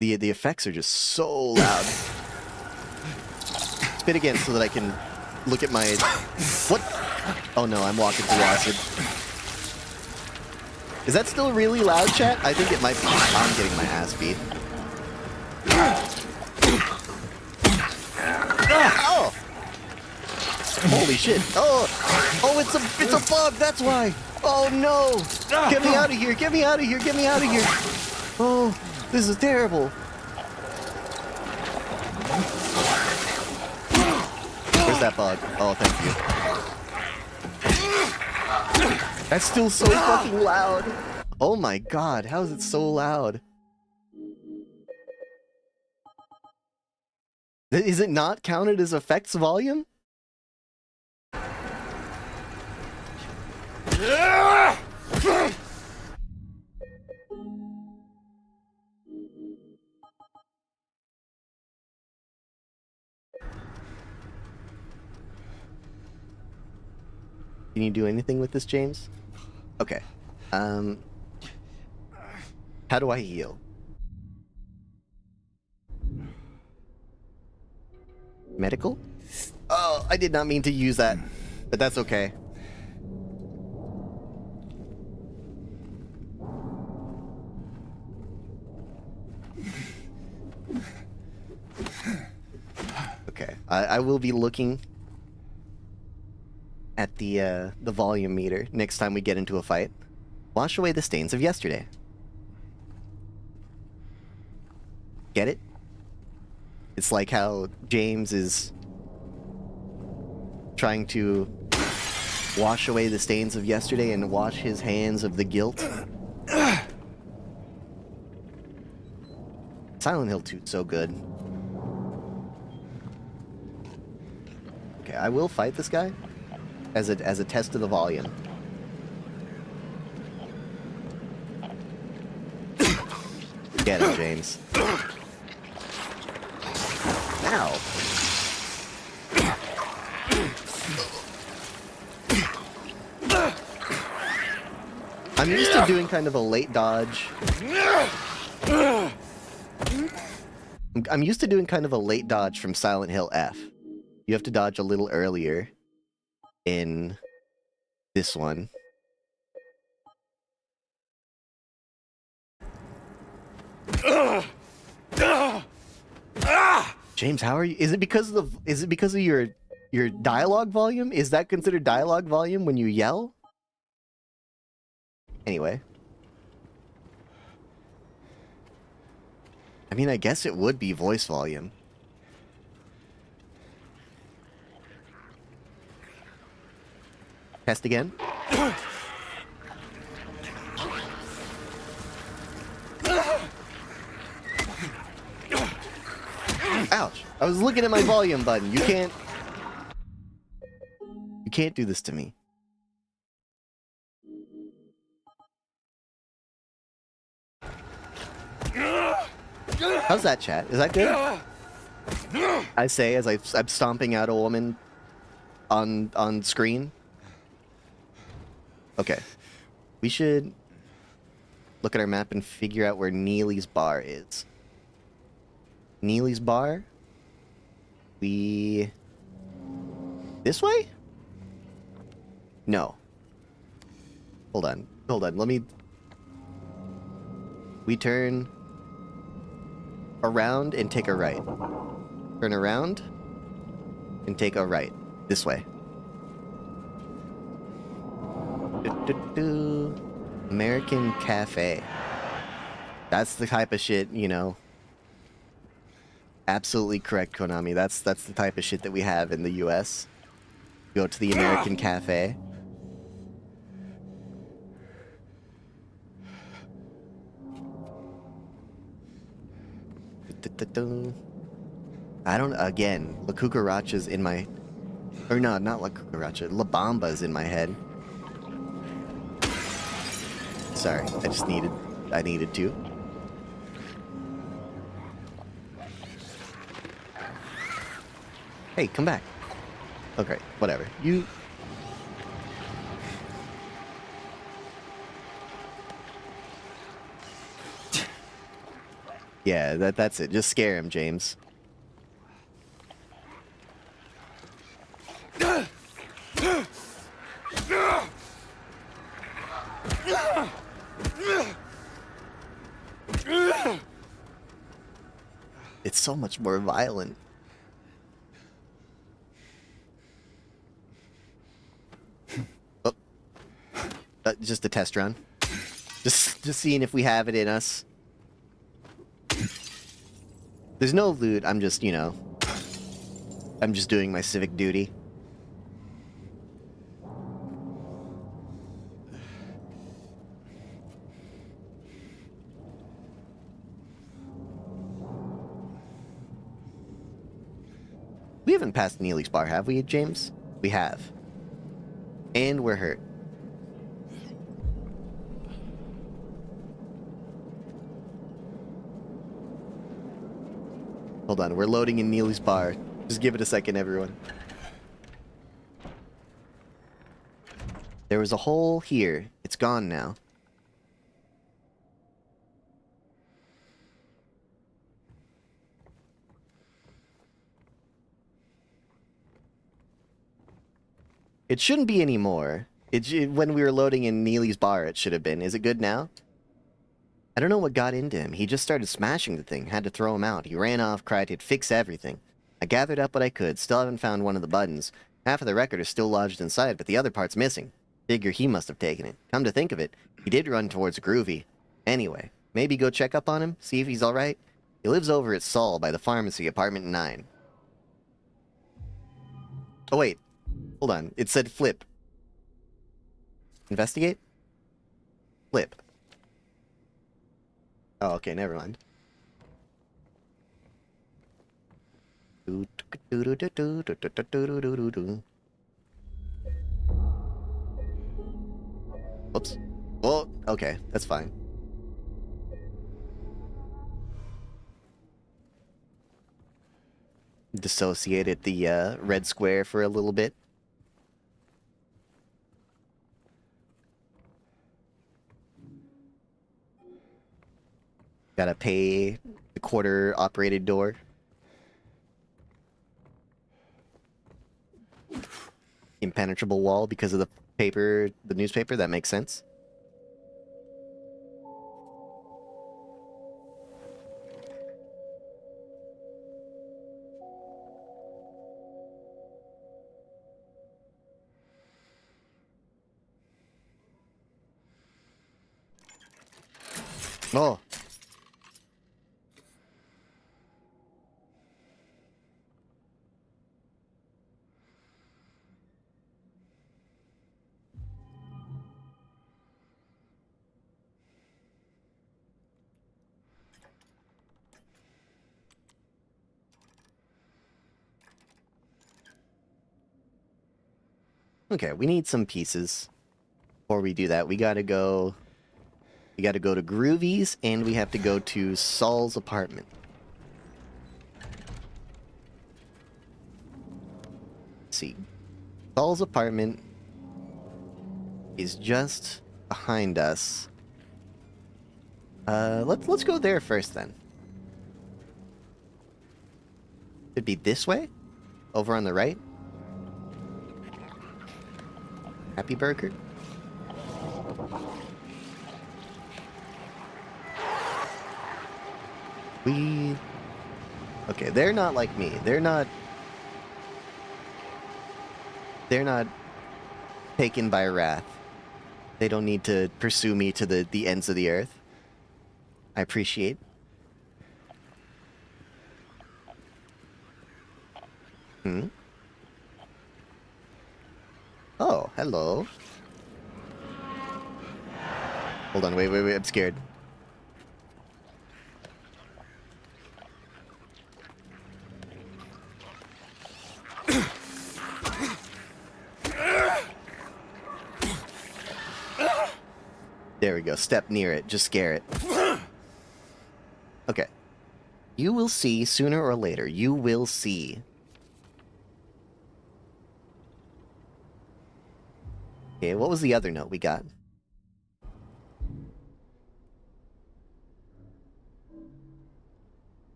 The effects are just so loud. Spit again so that I can look at my... What? Oh no, I'm walking through acid. Is that still really loud, chat? I think it might be. I'm getting my ass beat. Oh! Holy shit. Oh! Oh, it's a bug, that's why! Oh no! Get me out of here! Get me out of here! Get me out of here! Oh, this is terrible. Where's that bug? Oh, thank you. That's still so fucking loud. Oh my god, how is it so loud? Is it not counted as effects volume? Can you do anything with this, James? Okay. How do I heal? Medical? Oh, I did not mean to use that, but that's okay. Okay, I will be looking at the volume meter next time we get into a fight. Wash away the stains of yesterday. Get it? It's like how James is trying to wash away the stains of yesterday and wash his hands of the guilt. Silent Hill 2 is so good. Okay, I will fight this guy as a test of the volume. Get him, James. Ow. I'm used to doing kind of a late dodge. I'm used to doing kind of a late dodge from Silent Hill F. You have to dodge a little earlier in this one. James, how are you? Is it because of your dialogue volume? Is that considered dialogue volume when you yell? Anyway. I mean, I guess it would be voice volume. Test again. Ouch. I was looking at my volume button. You can't do this to me. How's that, chat? Is that good? I say as I'm stomping out a woman on screen. Okay. We should look at our map and figure out where Neely's bar is. Neely's bar? This way? No. Hold on. Let me... We turn around and take a right. Turn around and take a right. This way. American Cafe. That's the type of shit, you know. Absolutely correct, Konami. That's the type of shit that we have in the US. Go to the American Cafe. I don't. Again, La Cucaracha's in my. Or no, not La Cucaracha. La Bamba's in my head. Sorry, I needed to. Hey, come back. Okay, whatever. You. Yeah, that's it. Just scare him, James. It's so much more violent. Oh. Just a test run. Just seeing if we have it in us. There's no loot, I'm just, you know, I'm just doing my civic duty. We haven't passed Neely's bar, have we, James? We have. And we're hurt. Hold on, we're loading in Neely's bar. Just give it a second, everyone. There was a hole here. It's gone now. It shouldn't be anymore. When we were loading in Neely's bar, it should have been. Is it good now? I don't know what got into him. He just started smashing the thing. Had to throw him out. He ran off, cried he'd fix everything. I gathered up what I could. Still haven't found one of the buttons. Half of the record is still lodged inside, but the other part's missing. Figure he must have taken it. Come to think of it, he did run towards Groovy. Anyway, maybe go check up on him, see if he's alright? He lives over at Saul by the pharmacy, apartment 9. Oh wait, hold on. It said flip. Investigate? Flip. Oh, okay, never mind. Whoops. Well, okay, that's fine. Dissociated the red square for a little bit. Gotta pay the quarter operated door. Impenetrable wall because of the paper, the newspaper, that makes sense. Oh. Okay, we need some pieces. Before we do that, we gotta go to Groovy's, and we have to go to Saul's apartment. Let's see. Saul's apartment is just behind us. Let's go there first then. It'd be this way? Over on the right? Happy Burger? Okay, they're not like me. They're not taken by wrath. They don't need to pursue me to the ends of the earth. I appreciate. Oh, hello. Hold on, wait, I'm scared. There we go. Step near it. Just scare it. Okay. You will see sooner or later. You will see. Okay, what was the other note we got?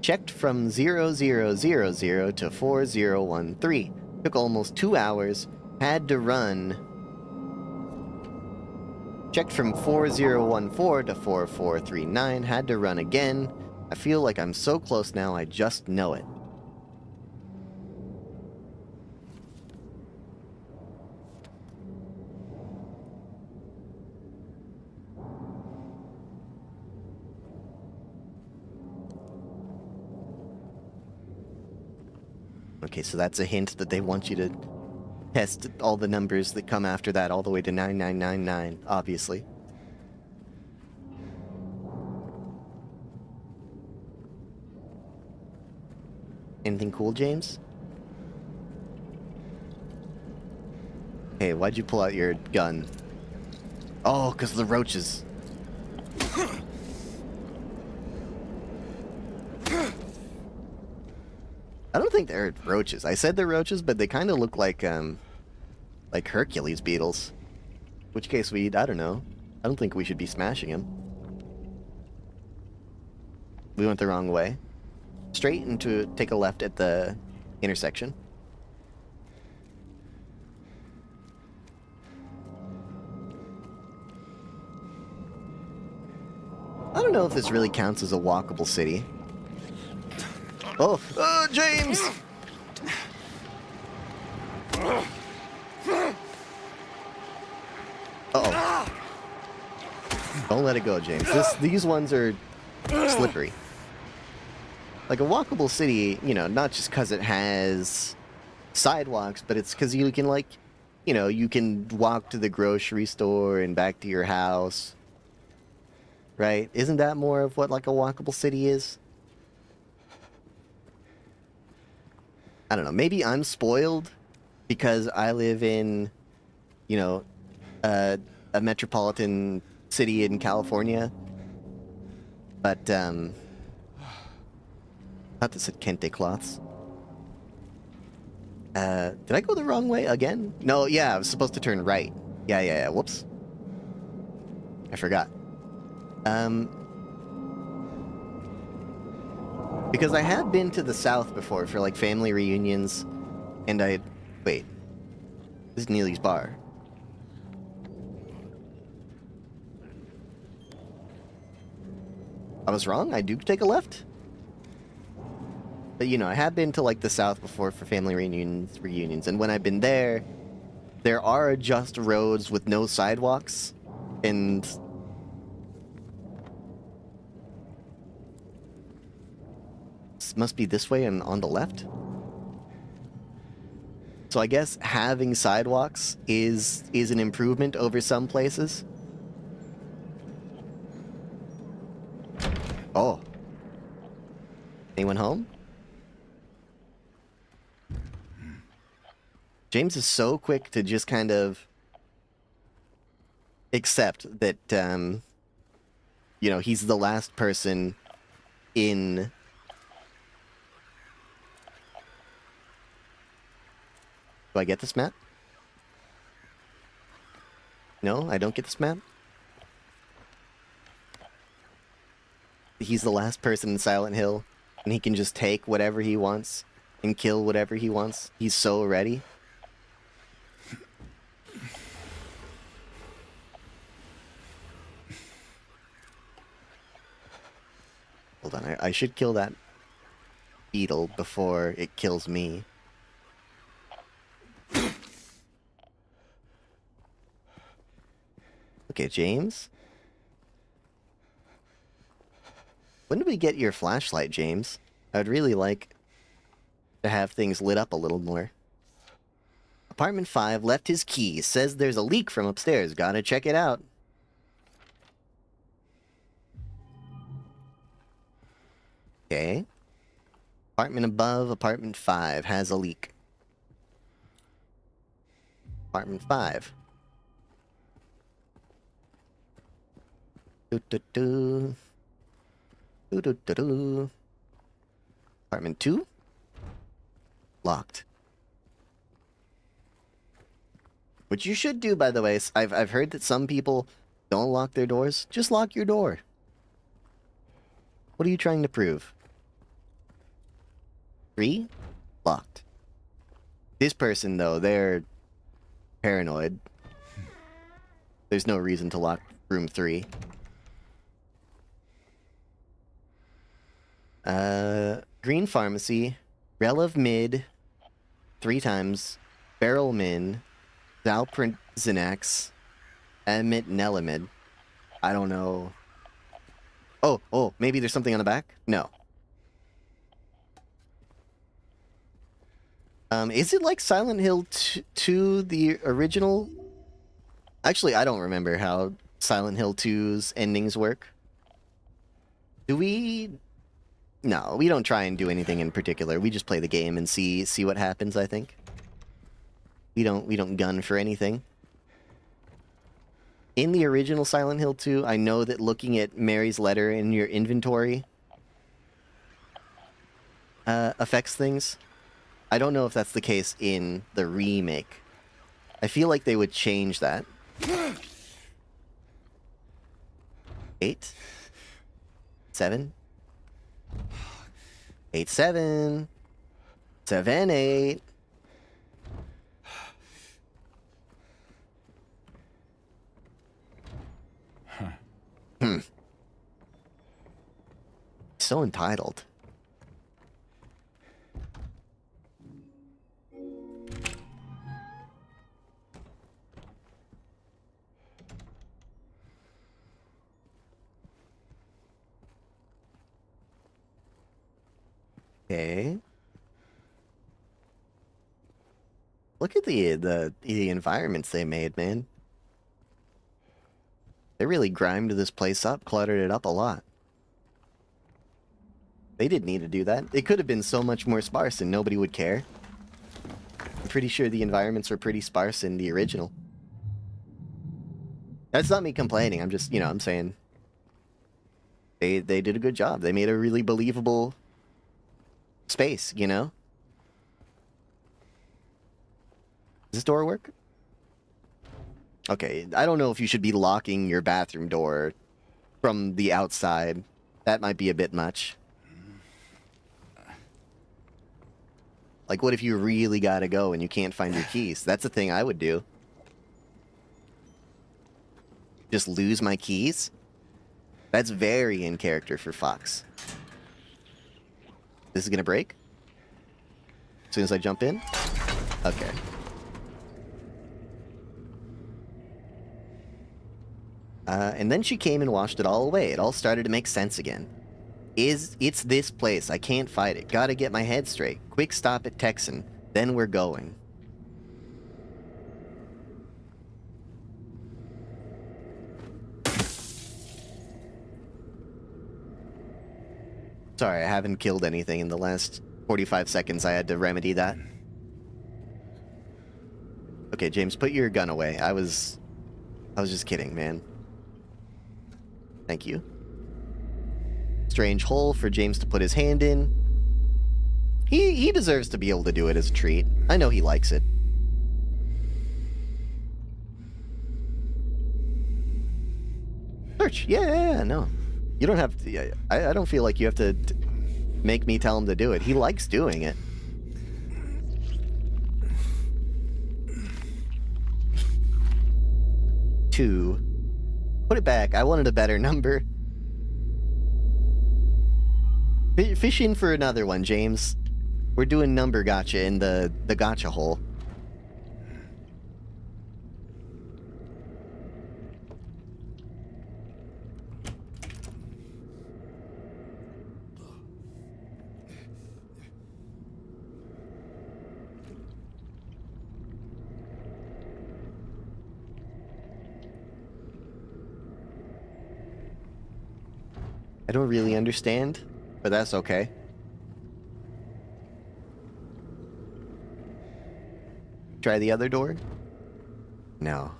Checked from 0000 to 4013. Took almost 2 hours. Had to run. Checked from 4014 to 4439. Had to run again. I feel like I'm so close now, I just know it. Okay, so that's a hint that they want you to test all the numbers that come after that all the way to 9999, obviously. Anything cool, James? Hey, why'd you pull out your gun? Oh, 'cause of the roaches. I don't think they're roaches. I said they're roaches, but they kind of look like Hercules beetles. In which case I don't know. I don't think we should be smashing them. We went the wrong way. Straight and to take a left at the intersection. I don't know if this really counts as a walkable city. Oh, James! Uh-oh. Don't let it go, James. These ones are slippery. Like a walkable city, you know, not just because it has sidewalks, but it's because you can, like, you know, you can walk to the grocery store and back to your house. Right? Isn't that more of what, like, a walkable city is? I don't know. Maybe I'm spoiled because I live in, you know, a metropolitan city in California. But, I thought this said Kente cloths. Did I go the wrong way again? No, yeah, I was supposed to turn right. Yeah. Whoops. I forgot. Because I have been to the south before for, like, family reunions, and wait. This is Neely's bar. I was wrong? I do take a left? But, you know, I have been to, like, the south before for family reunions, and when I've been there are just roads with no sidewalks, and this must be this way and on the left? So I guess having sidewalks is an improvement over some places. Oh. Anyone home? James is so quick to just kind of accept that, you know, he's the last person in... Do I get this map? No, I don't get this map? He's the last person in Silent Hill, and he can just take whatever he wants and kill whatever he wants. He's so ready. Hold on, I should kill that beetle before it kills me. Okay, James? When do we get your flashlight, James? I'd really like to have things lit up a little more. Apartment 5 left his keys. Says there's a leak from upstairs. Gotta check it out. Okay. Apartment above, apartment 5 has a leak. Apartment 5. Do-do-do. Do-do-do-do. Apartment 2? Locked. Which you should do, by the way. I've heard that some people don't lock their doors. Just lock your door. What are you trying to prove? 3? Locked. This person, though, they're paranoid. There's no reason to lock room 3. Green Pharmacy, Rel of Mid, 3 times, Barrel Min, Zalprazinax, Emit Nelamid. I don't know. Oh, maybe there's something on the back? No. Is it like Silent Hill 2, the original? Actually, I don't remember how Silent Hill 2's endings work. Do we... No, we don't try and do anything in particular. We just play the game and see what happens, I think. We don't gun for anything. In the original Silent Hill 2, I know that looking at Mary's letter in your inventory affects things. I don't know if that's the case in the remake. I feel like they would change that. 8 7 8 7 7 8 So entitled. Okay. Look at the environments they made, man. They really grimed this place up, cluttered it up a lot. They didn't need to do that. It could have been so much more sparse and nobody would care. I'm pretty sure the environments were pretty sparse in the original. That's not me complaining, I'm just, I'm saying... They did a good job. They made a really believable space, Does this door work? Okay, I don't know if you should be locking your bathroom door from the outside. That might be a bit much. Like, what if you really gotta go and you can't find your keys? That's a thing I would do. Just lose my keys? That's very in character for Fox. This is gonna break? As soon as I jump in? Okay. And then she came and washed it all away. It all started to make sense again. It's this place. I can't fight it. Gotta get my head straight. Quick stop at Texan. Then we're going. Sorry, I haven't killed anything in the last 45 seconds. I had to remedy that. Okay, James, put your gun away. I was just kidding, man. Thank you. Strange hole for James to put his hand in. He deserves to be able to do it as a treat. I know he likes it. Search. Yeah, no. You don't have to... I don't feel like you have to make me tell him to do it. He likes doing it. Two. Put it back. I wanted a better number. Fish in for another one, James. We're doing number gotcha in the gotcha hole. I don't really understand, but that's okay. Try the other door? No.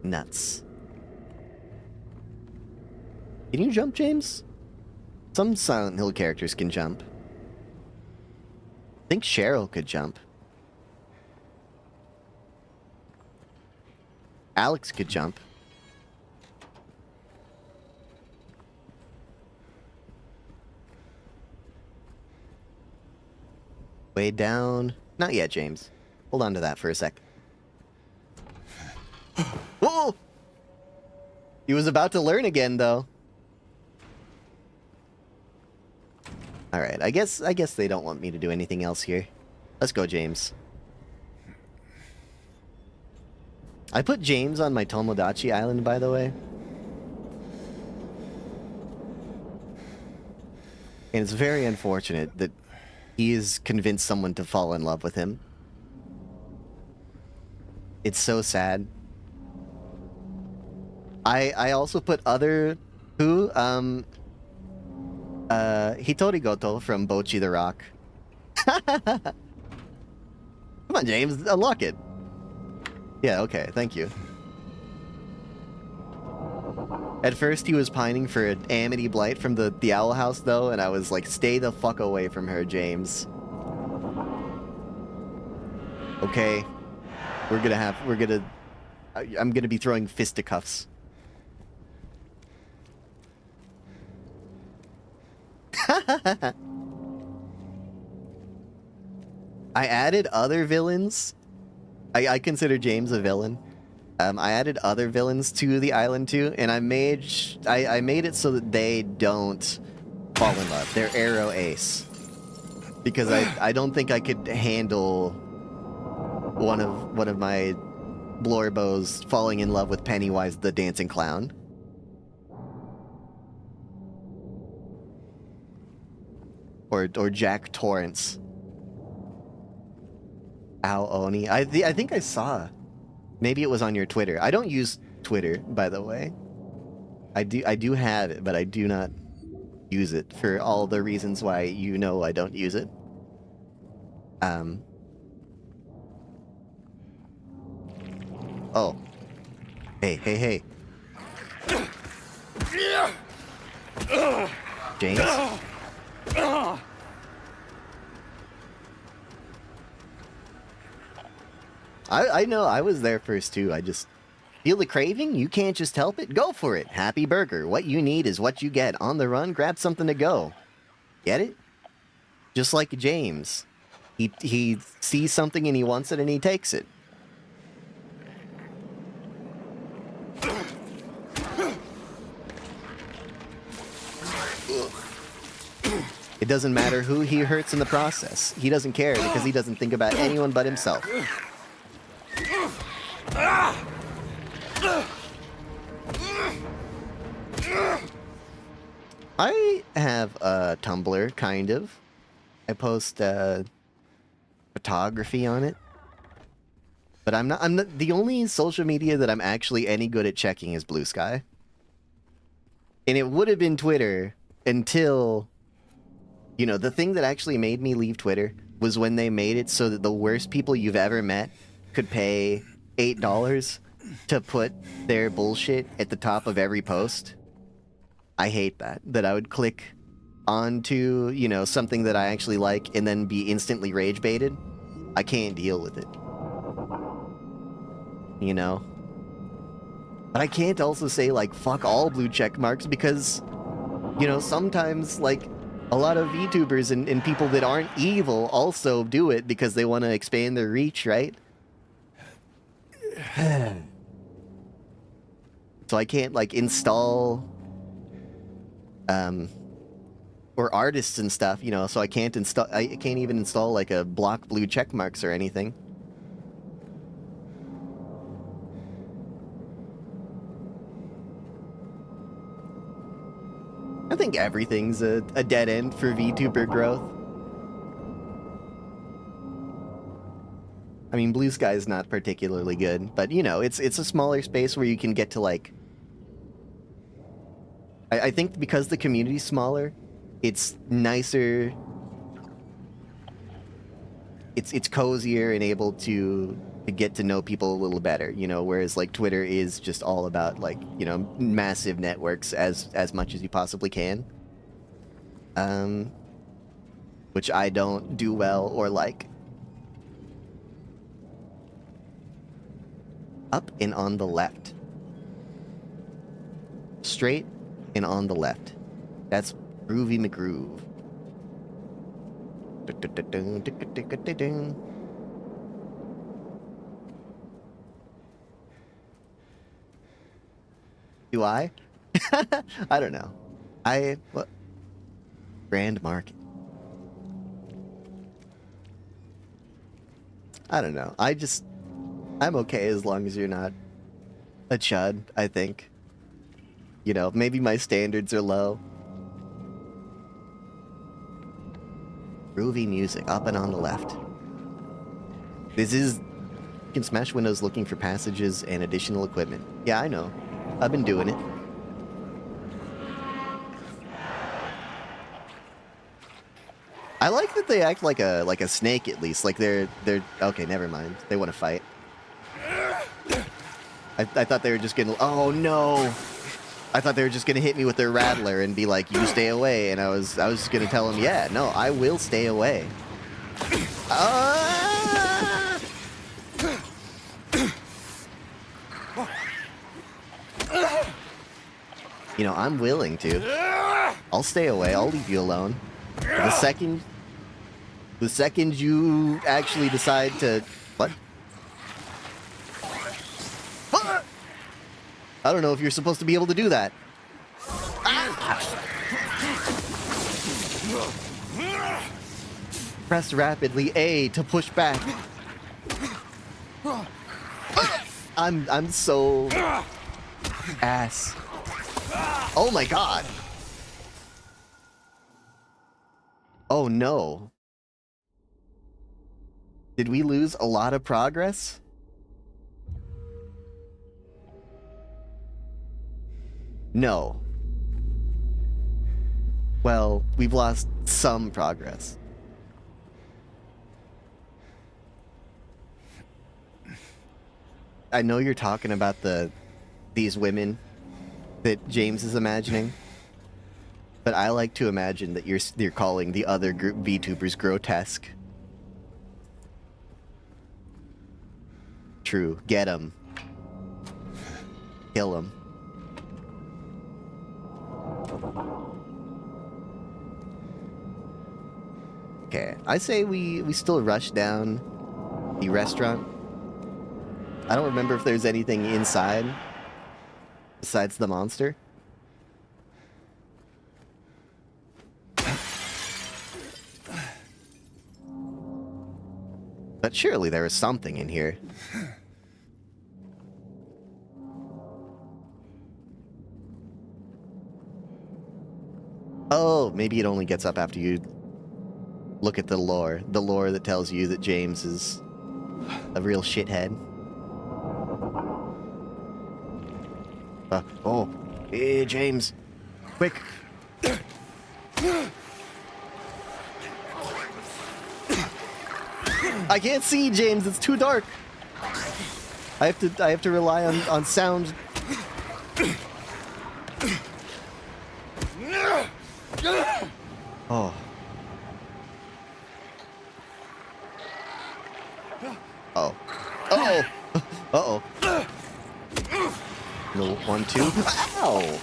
Nuts. Can you jump, James? Some Silent Hill characters can jump. I think Cheryl could jump. Alex could jump. Way down. Not yet, James. Hold on to that for a sec. Whoa! He was about to learn again, though. Alright, I guess they don't want me to do anything else here. Let's go, James. I put James on my Tomodachi Island, by the way. And it's very unfortunate that he has convinced someone to fall in love with him. It's so sad. I also put other Hitori Goto from Bocchi the Rock. Come on, James, unlock it. Yeah, okay, thank you. At first, he was pining for an Amity Blight from the Owl House, though, and I was like, stay the fuck away from her, James. Okay. I'm gonna be throwing fisticuffs. I added other villains. I consider James a villain. I added other villains to the island too, and I made it so that they don't fall in love. They're arrow ace. Because I don't think I could handle one of my Blorbos falling in love with Pennywise the Dancing Clown. Or Jack Torrance. Al Oni. I think I saw. Maybe it was on your Twitter. I don't use Twitter, by the way. I do have it, but I do not use it for all the reasons why you know I don't use it. Oh. Hey. James? I know, I was there first too. I just feel the craving. You can't just help it. Go for it. Happy Burger. What you need is what you get. On the run, grab something to go. Get it? Just like James. He sees something and he wants it and he takes it. It doesn't matter who he hurts in the process. He doesn't care because he doesn't think about anyone but himself. I have a Tumblr, kind of. I post photography on it. But I'm not the only social media that I'm actually any good at checking is Blue Sky. And it would have been Twitter until, you know, the thing that actually made me leave Twitter was when they made it so that the worst people you've ever met could pay $8 to put their bullshit at the top of every post. I hate that I would click onto, you know, something that I actually like and then be instantly rage baited. I can't deal with it. You know? But I can't also say, like, fuck all blue check marks because, you know, sometimes, like, a lot of VTubers and people that aren't evil also do it because they want to expand their reach, right? So I can't, like, install or artists and stuff, you know, so I can't even install like a block blue check marks or anything. I think everything's a dead end for VTuber growth. I mean, Blue Sky is not particularly good, but you know, it's a smaller space where you can get to like. I think because the community's smaller, it's nicer. It's cozier and able to to get to know people a little better, you know, whereas like Twitter is just all about like, you know, massive networks as much as you possibly can. Which I don't do well or like. Up and on the left. Straight and on the left. That's Groovy McGroove. Do I? I don't know. What? Grand Market. I don't know. I'm okay as long as you're not a chud, I think. You know, maybe my standards are low. Groovy music, up and on the left. This is... You can smash windows looking for passages and additional equipment. Yeah, I know. I've been doing it. I like that they act like a snake at least. Like they're okay, never mind. They want to fight. I thought they were just gonna... Oh no! I thought they were just gonna hit me with their rattler and be like, "You stay away," and I was just gonna tell them, "Yeah, no, I will stay away." You know, I'm willing to. I'll stay away. I'll leave you alone. The second you actually decide to... What? I don't know if you're supposed to be able to do that. Press rapidly A to push back. I'm so ass. Oh my god. Oh no. Did we lose a lot of progress? No. Well, we've lost some progress. I know you're talking about these women that James is imagining, but I like to imagine that you're calling the other group VTubers grotesque. True. Get him. Kill him. Okay, I say we still rush down the restaurant. I don't remember if there's anything inside besides the monster. But surely there is something in here. Oh, maybe it only gets up after you look at the lore that tells you that James is a real shithead. Oh, hey, James, quick. I can't see, James, it's too dark. I have to rely on sound. Oh. Oh. Uh-oh. Uh-oh. No, 1, 2. Ow!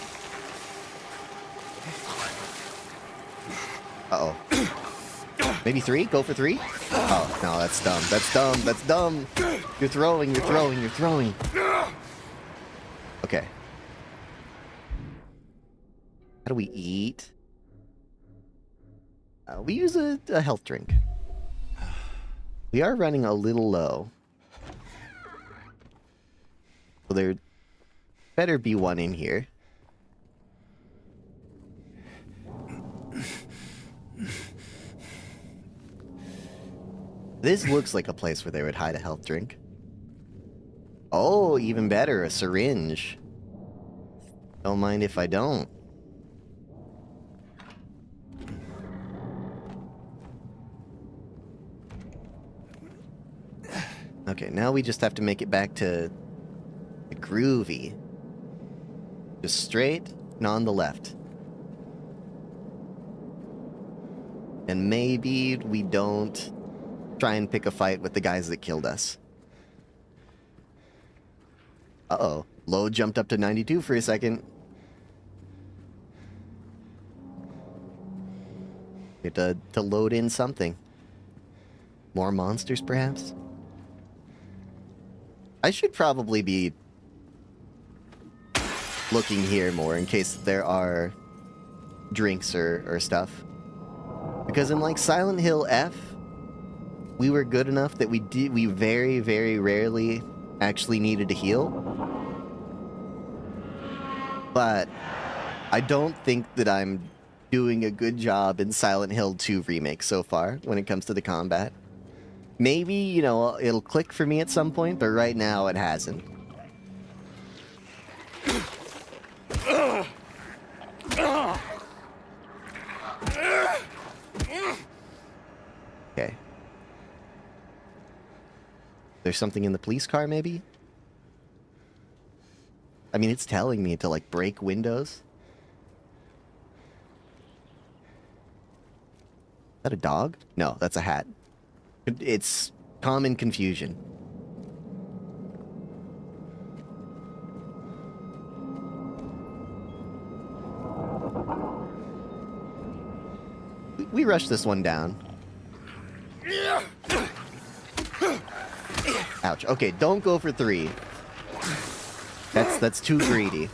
Uh-oh. Maybe 3? Go for 3? Oh, no, that's dumb. That's dumb. That's dumb. You're throwing. Okay. How do we eat? We use a health drink. We are running a little low. So there better be one in here. This looks like a place where they would hide a health drink. Oh, even better, a syringe. Don't mind if I don't. Okay, now we just have to make it back to the groovy. Just straight and on the left. And maybe we don't try and pick a fight with the guys that killed us. Uh-oh. Load jumped up to 92 for a second. We have to load in something. More monsters, perhaps? I should probably be looking here more in case there are drinks or stuff. Because in like Silent Hill F, we were good enough that we very, very rarely actually needed to heal. But I don't think that I'm doing a good job in Silent Hill 2 Remake so far when it comes to the combat. Maybe, you know, it'll click for me at some point, but right now it hasn't. Okay. There's something in the police car, maybe? I mean, it's telling me to, like, break windows. Is that a dog? No, that's a hat. It's common confusion. We rushed this one down. Ouch. Okay, don't go for 3. That's too greedy.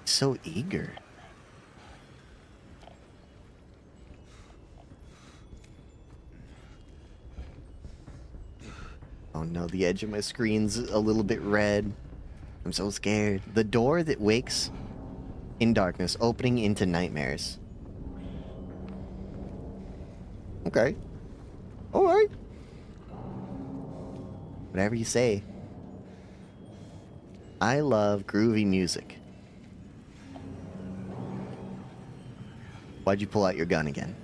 So eager. Oh no, the edge of my screen's a little bit red. I'm so scared. The door that wakes in darkness, opening into nightmares. Okay. Alright. Whatever you say. I love groovy music. Why'd you pull out your gun again?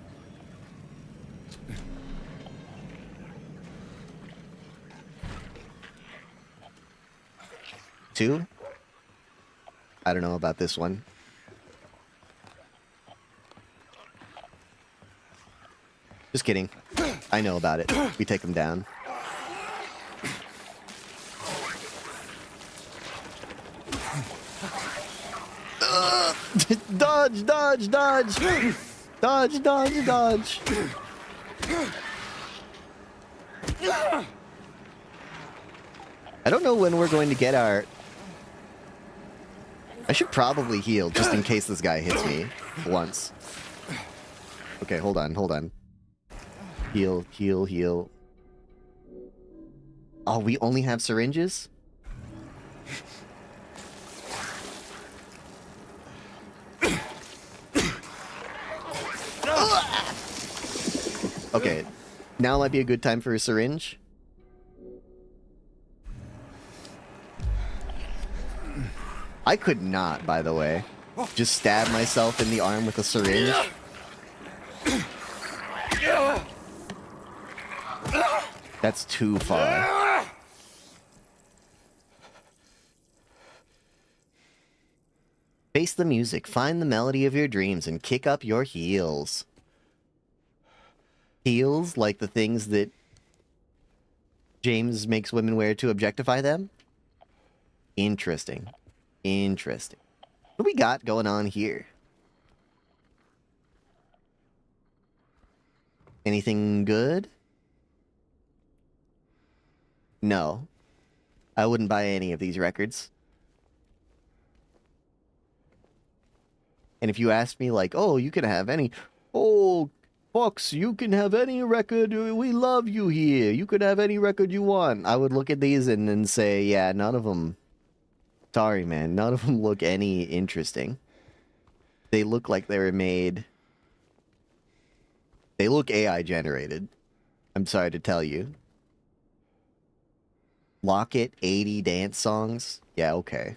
Two? I don't know about this one. Just kidding. I know about it. We take them down. Dodge, dodge, dodge! Dodge, dodge, dodge! I don't know when we're going to get our... I should probably heal just in case this guy hits me once. Okay, hold on, hold on. Heal, heal, heal. Oh, we only have syringes? Okay, now might be a good time for a syringe. I could not, by the way, just stab myself in the arm with a syringe. That's too far. Face the music, find the melody of your dreams, and kick up your heels. Heels, like the things that James makes women wear to objectify them? Interesting. Interesting. What do we got going on here? Anything good? No. I wouldn't buy any of these records. And if you asked me like, oh, you can have any... Oh, Fox, you can have any record. We love you here. You can have any record you want. I would look at these and say, yeah, none of them... Sorry, man. None of them look any interesting. They look like they were made... They look AI generated. I'm sorry to tell you. Locket 80 dance songs? Yeah, okay.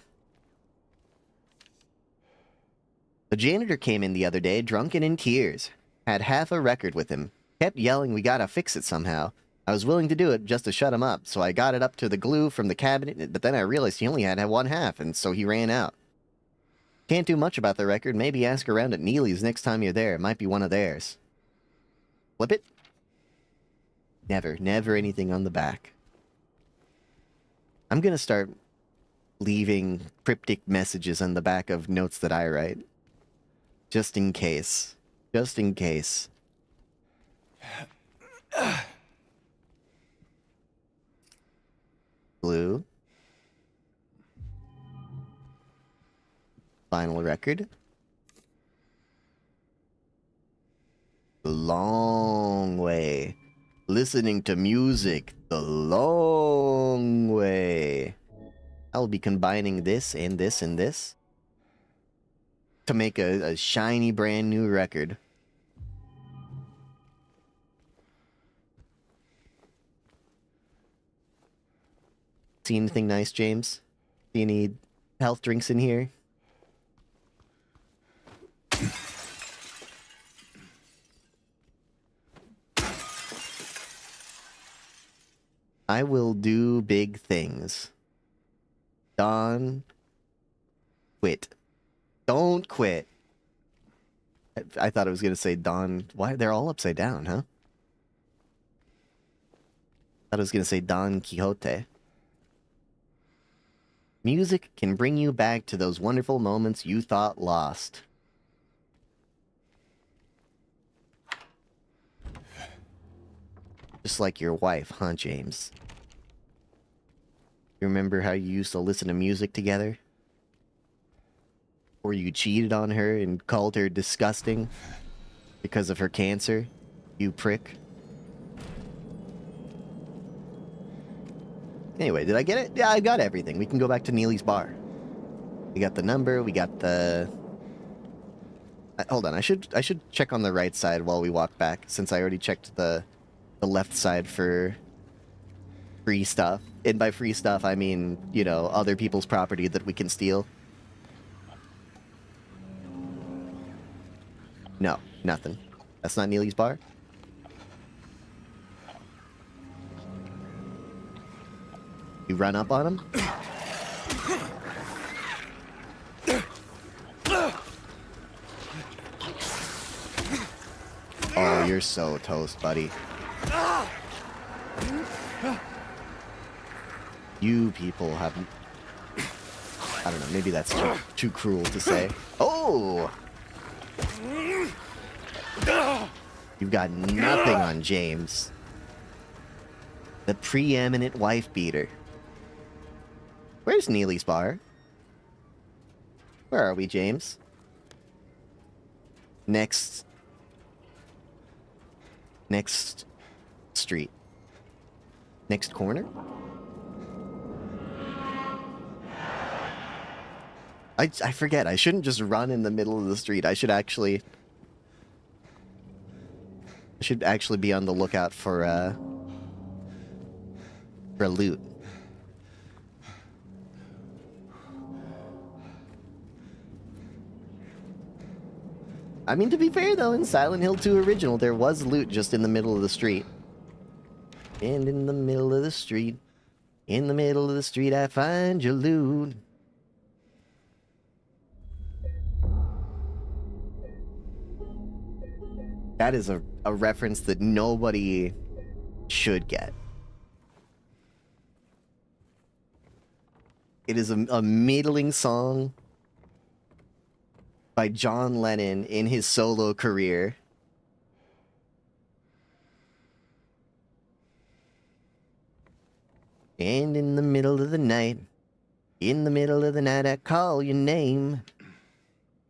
The janitor came in the other day, drunken in tears. Had half a record with him. Kept yelling we gotta fix it somehow. I was willing to do it just to shut him up, so I got it up to the glue from the cabinet, but then I realized he only had one half, and so he ran out. Can't do much about the record. Maybe ask around at Neely's next time you're there. It might be one of theirs. Flip it? Never anything on the back. I'm gonna start leaving cryptic messages on the back of notes that I write. Just in case. Just in case. Blue. Final record. The long way. Listening to music the long way. I'll be combining this and this and this to make a shiny brand new record. See anything nice, James? See any health drinks in here? I will do big things. Don, quit. Don't quit. I thought I was going to say Don. Why? They're all upside down, huh? I thought I was going to say Don Quixote. Music can bring you back to those wonderful moments you thought lost. Just like your wife, huh, James? You remember how you used to listen to music together? Or you cheated on her and called her disgusting because of her cancer? You prick. Anyway, did I get it? Yeah, I got everything. We can go back to Neely's bar. We got the number, we got the... hold on, I should check on the right side while we walk back, since I already checked the left side for free stuff. And by free stuff, I mean, you know, other people's property that we can steal. No, nothing. That's not Neely's bar? You run up on him? Oh, you're so toast, buddy. You people have... I don't know, maybe that's too cruel to say. Oh! You've got nothing on James. The preeminent wife beater. Where's Neely's bar? Where are we, James? Next street. Next corner? I forget. I shouldn't just run in the middle of the street. I should actually be on the lookout for loot. I mean, to be fair, though, in Silent Hill 2 Original, there was loot just in the middle of the street. And in the middle of the street, I find your loot. That is a reference that nobody should get. It is a middling song by John Lennon in his solo career. And in the middle of the night, I call your name.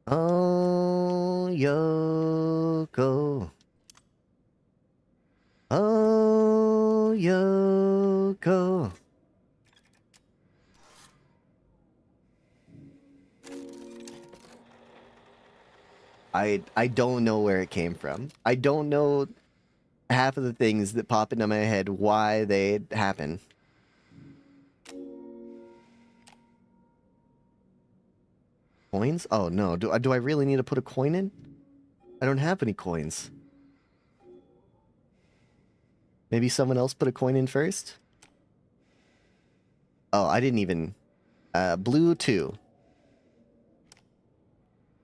Oh, Yoko. Oh, Yoko. I don't know where it came from. I don't know half of the things that pop into my head, why they happen. Coins? Oh no, do I really need to put a coin in? I don't have any coins. Maybe someone else put a coin in first? Oh, I didn't even... blue 2.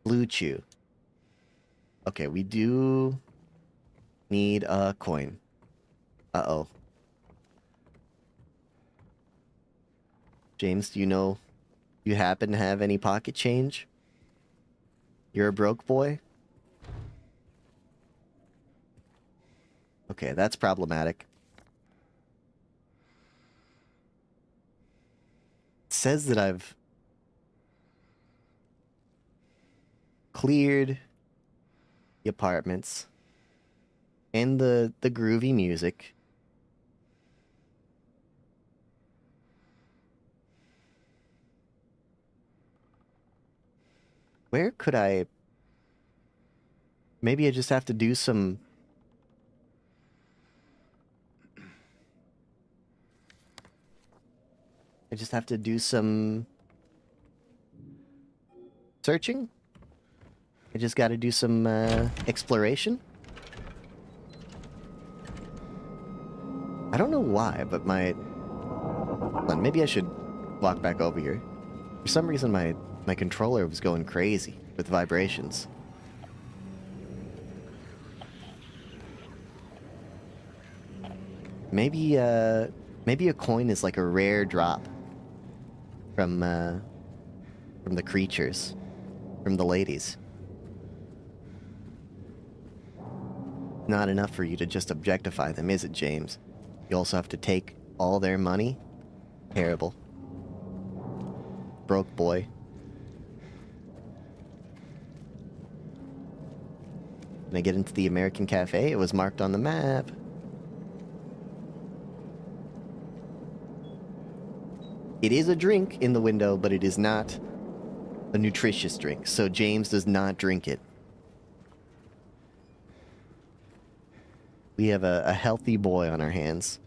Blue chew. Okay, we do need a coin. Uh-oh. James, do you happen to have any pocket change? You're a broke boy? Okay, that's problematic. It says that I've cleared the apartments and the groovy music. Where could I... Maybe I just have to do some... I just have to do some... searching? I just gotta do some, exploration? I don't know why, but my... Hold on, maybe I should walk back over here. For some reason, my controller was going crazy with vibrations. Maybe a coin is like a rare drop from the creatures, from the ladies. Not enough for you to just objectify them, is it, James? You also have to take all their money? Terrible. Broke boy. When I get into the American Cafe, it was marked on the map. It is a drink in the window, but it is not a nutritious drink, so James does not drink it. We have a healthy boy on our hands.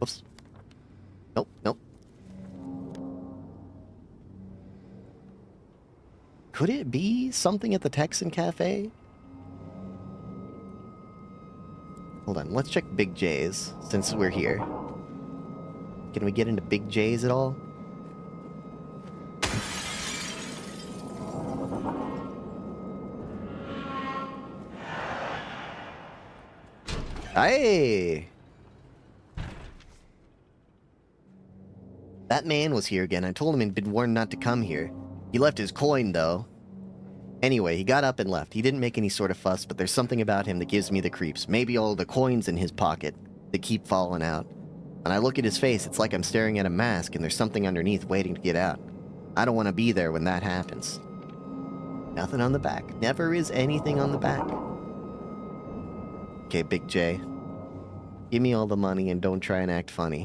Oops. Nope, nope. Could it be something at the Texan Cafe? Hold on, let's check Big J's, since we're here. Can we get into Big J's at all? Hey! That man was here again. I told him he'd been warned not to come here. He left his coin, though. Anyway, he got up and left. He didn't make any sort of fuss, but there's something about him that gives me the creeps. Maybe all the coins in his pocket that keep falling out. When I look at his face, it's like I'm staring at a mask and there's something underneath waiting to get out. I don't want to be there when that happens. Nothing on the back. Never is anything on the back. Okay, Big J. Give me all the money and don't try and act funny.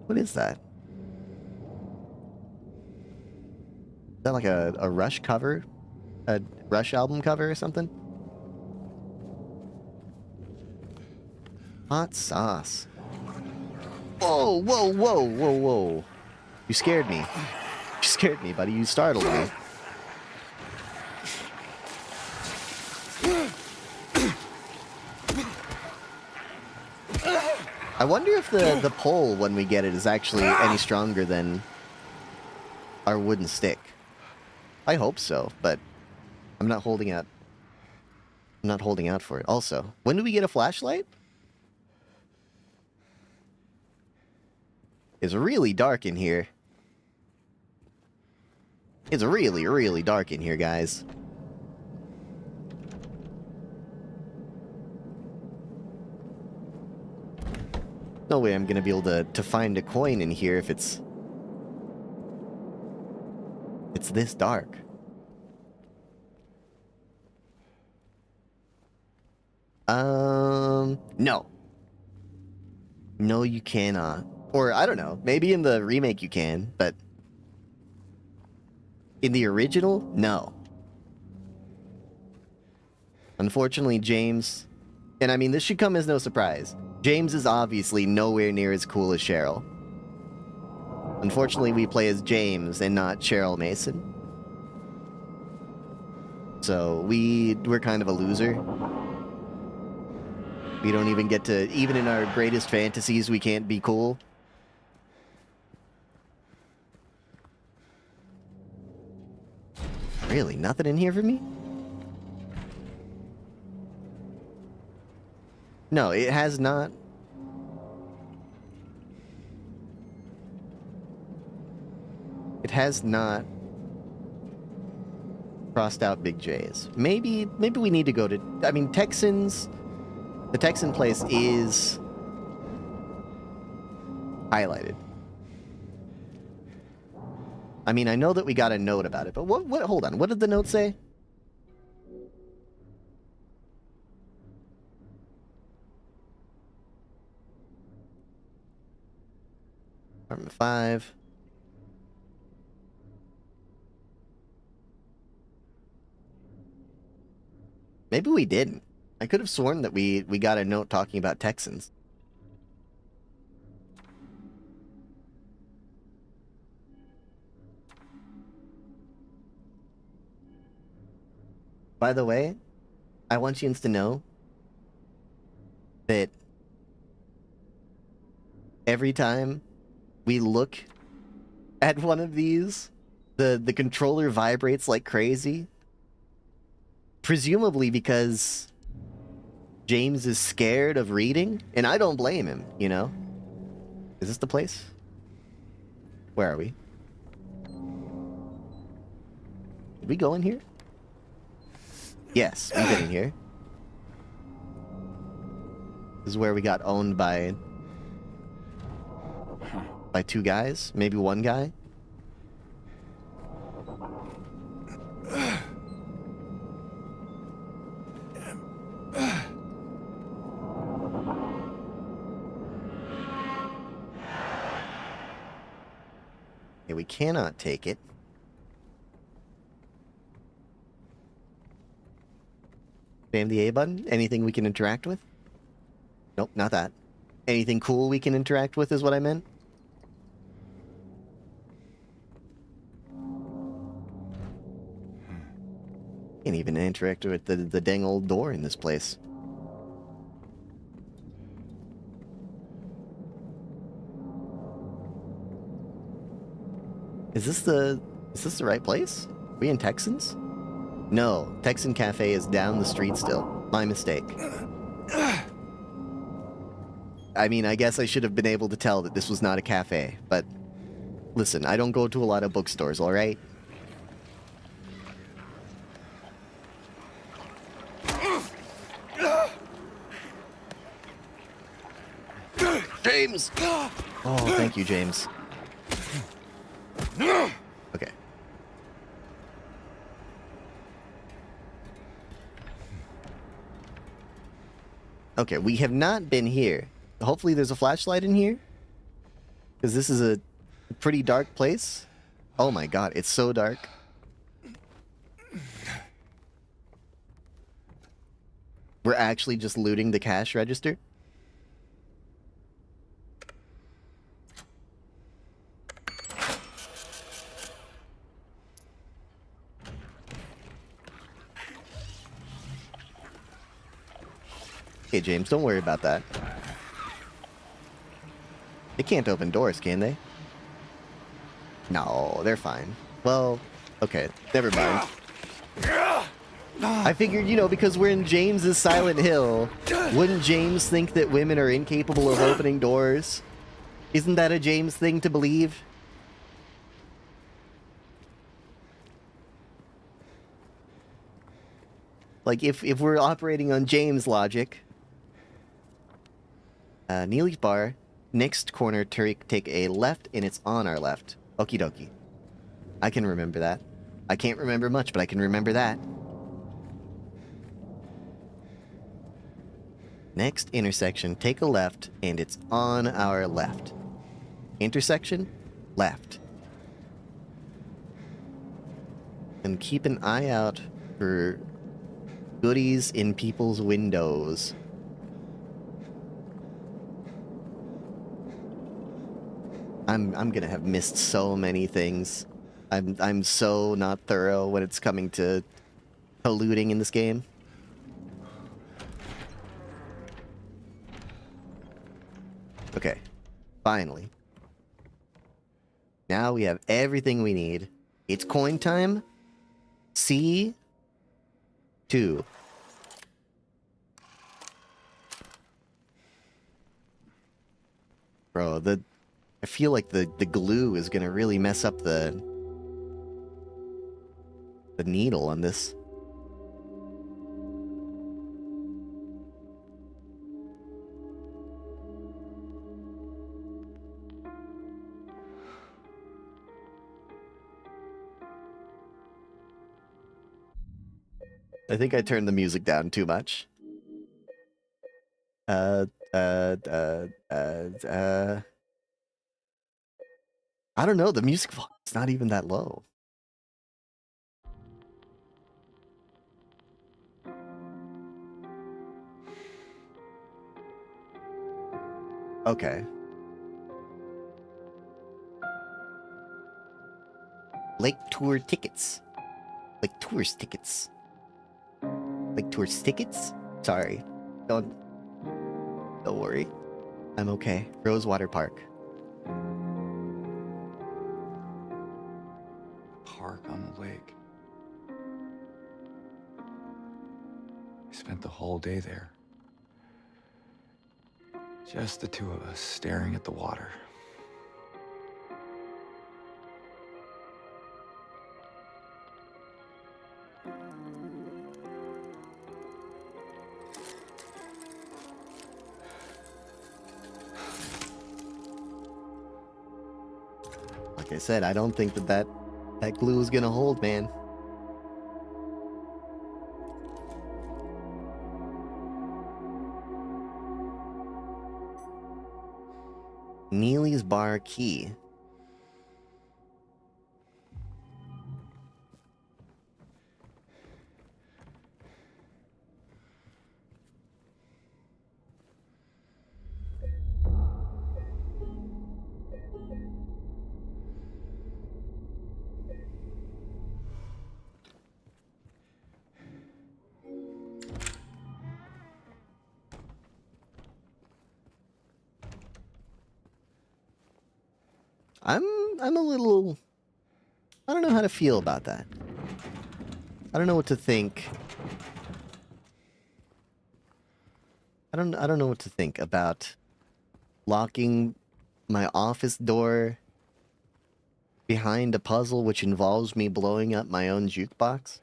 What is that? Is that like a Rush cover? A Rush album cover or something? Hot sauce. Whoa, whoa, whoa, whoa, whoa. You scared me. You scared me, buddy. You startled me. I wonder if the pole, when we get it, is actually any stronger than our wooden stick. I hope so, but I'm not holding out. I'm not holding out for it. Also, when do we get a flashlight? It's really dark in here. It's really, really dark in here, guys. No way I'm gonna be able to find a coin in here if it's this dark. No. No, you cannot. Or, I don't know, maybe in the remake you can, but in the original, no. Unfortunately, James And I mean, this should come as no surprise. James is obviously nowhere near as cool as Cheryl. Unfortunately, we play as James and not Cheryl Mason. So we're kind of a loser. We don't even get to, even in our greatest fantasies, we can't be cool. Really, nothing in here for me? No, it has not. It has not crossed out Big J's. Maybe we need to go to, I mean, Texans, the Texan place is highlighted. I mean, I know that we got a note about it, but hold on, what did the note say? Apartment 5. Maybe we didn't. I could have sworn that we got a note talking about Texans. By the way, I want you to know that every time we look at one of these, the controller vibrates like crazy. Presumably because James is scared of reading, and I don't blame him, you know? Is this the place? Where are we? Did we go in here? Yes, we've been in here. This is where we got owned by two guys, maybe one guy. Okay, we cannot take it. Spam the A button. Anything we can interact with? Nope, not that. Anything cool we can interact with is what I meant. Can't even interact with the dang old door in this place. Is this the right place? Are we in Texans? No, Texan Cafe is down the street still. My mistake. I mean, I guess I should have been able to tell that this was not a cafe, but listen, I don't go to a lot of bookstores, alright? James! Oh, thank you, James. Okay. Okay, we have not been here. Hopefully there's a flashlight in here. Because this is a pretty dark place. Oh my god, it's so dark. We're actually just looting the cash register. Okay, James, don't worry about that. They can't open doors, can they? No, they're fine. Well, okay, never mind. I figured, you know, because we're in James's Silent Hill, wouldn't James think that women are incapable of opening doors? Isn't that a James thing to believe? Like, if we're operating on James logic... Neely's Bar, next corner, take a left, and it's on our left. Okie dokie. I can remember that. I can't remember much, but I can remember that. Next intersection, take a left, and it's on our left. Intersection, left. And keep an eye out for goodies in people's windows. I'm gonna have missed so many things. I'm so not thorough when it's coming to looting in this game. Okay, finally. Now we have everything we need. It's coin time. C2. Bro, I feel like the glue is gonna really mess up the needle on this. I think I turned the music down too much. I don't know, the music volume's not even that low. Okay. Lake tour tickets. Like tourist tickets. Like tourist tickets? Sorry. Don't worry. I'm okay. Rosewater Park. Park on the lake. We spent the whole day there. Just the two of us staring at the water. Like I said, I don't think that glue is gonna hold, man. Neely's Bar Key. I'm a little... I don't know how to feel about that. I don't know what to think. I don't know what to think about locking my office door behind a puzzle which involves me blowing up my own jukebox.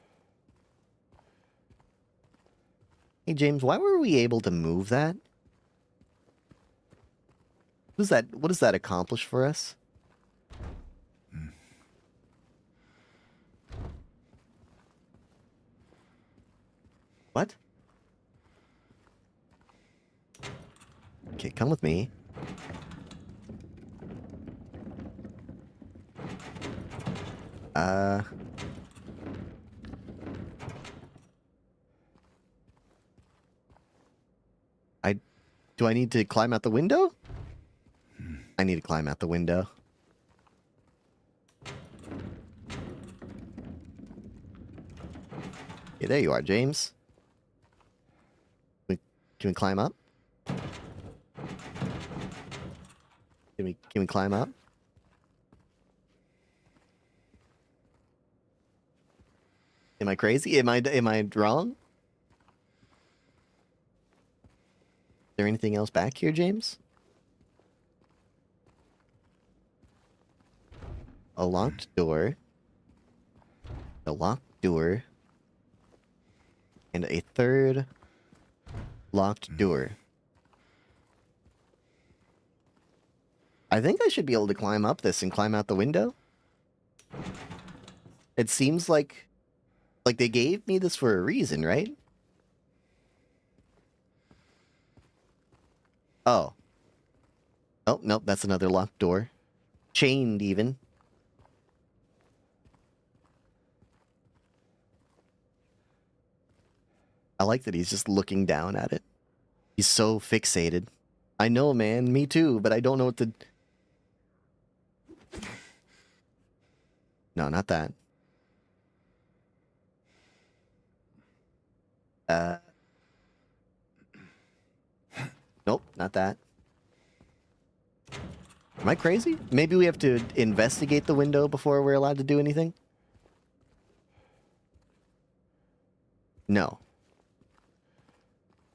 Hey James, why were we able to move that? What does that accomplish for us? What? Okay, come with me. Do I need to climb out the window? I need to climb out the window. Yeah, there you are, James. Can we climb up? Can we climb up? Am I crazy? Am I wrong? Is there anything else back here, James? A locked door. A locked door. And a third locked door. I think I should be able to climb up this and climb out the window. It seems like they gave me this for a reason, right? Oh. Oh, nope, that's another locked door. Chained, even. I like that he's just looking down at it. He's so fixated. I know, man. Me too, but I don't know what to... No, not that. Nope, not that. Am I crazy? Maybe we have to investigate the window before we're allowed to do anything? No.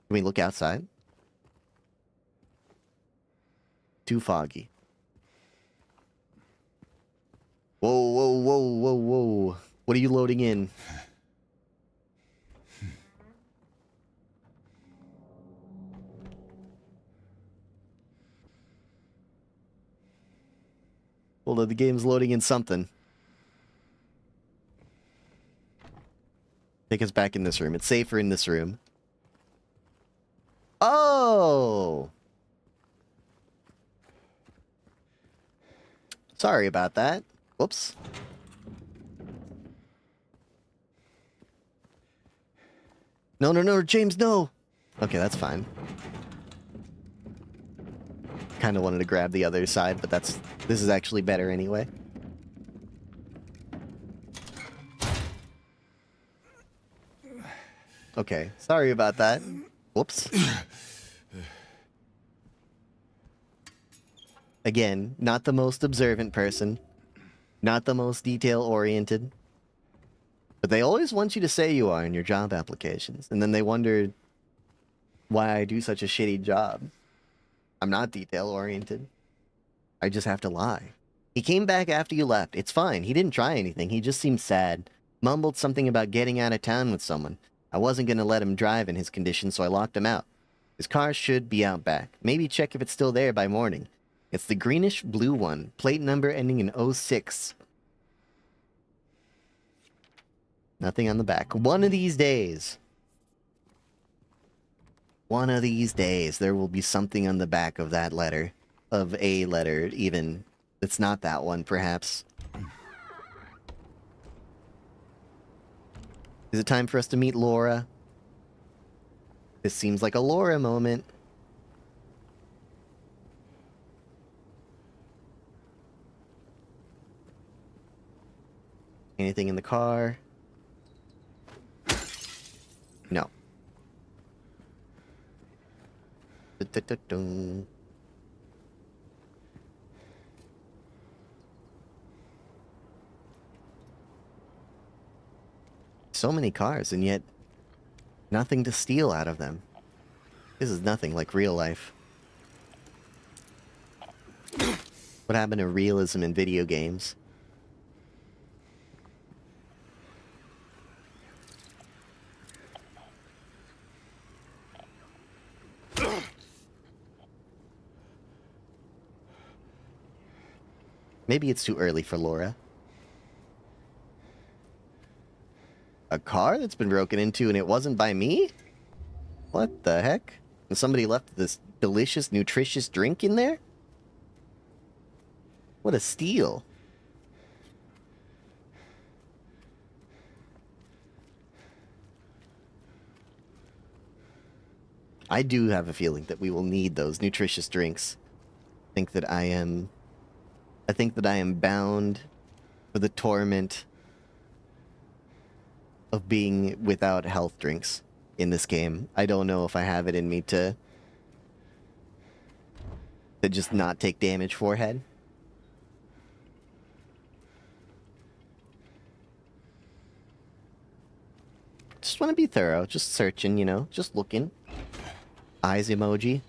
Can we look outside? Too foggy. Whoa, whoa, whoa, whoa, whoa. What are you loading in? Well, the game's loading in something. Take us back in this room. It's safer in this room. Oh! Sorry about that. Whoops. No, no, no, James, no! Okay, that's fine. Kind of wanted to grab the other side, but this is actually better anyway. Okay, sorry about that. Whoops. Again, not the most observant person. Not the most detail-oriented. But they always want you to say you are in your job applications. And then they wonder why I do such a shitty job. I'm not detail-oriented. I just have to lie. He came back after you left. It's fine. He didn't try anything. He just seemed sad. Mumbled something about getting out of town with someone. I wasn't going to let him drive in his condition, so I locked him out. His car should be out back. Maybe check if it's still there by morning. It's the greenish-blue one. Plate number ending in 06. Nothing on the back. One of these days, there will be something on the back of that letter. Of a letter, even. It's not that one, perhaps. Is it time for us to meet Laura? This seems like a Laura moment. Anything in the car? No. Dun-dun-dun-dun. So many cars, and yet nothing to steal out of them. This is nothing like real life. What happened to realism in video games? Maybe it's too early for Laura. A car that's been broken into and it wasn't by me? What the heck? And somebody left this delicious, nutritious drink in there? What a steal. I do have a feeling that we will need those nutritious drinks. I think that I am bound for the torment of being without health drinks in this game. I don't know if I have it in me to just not take damage forehead. Just want to be thorough, just searching, you know, just looking. Eyes emoji.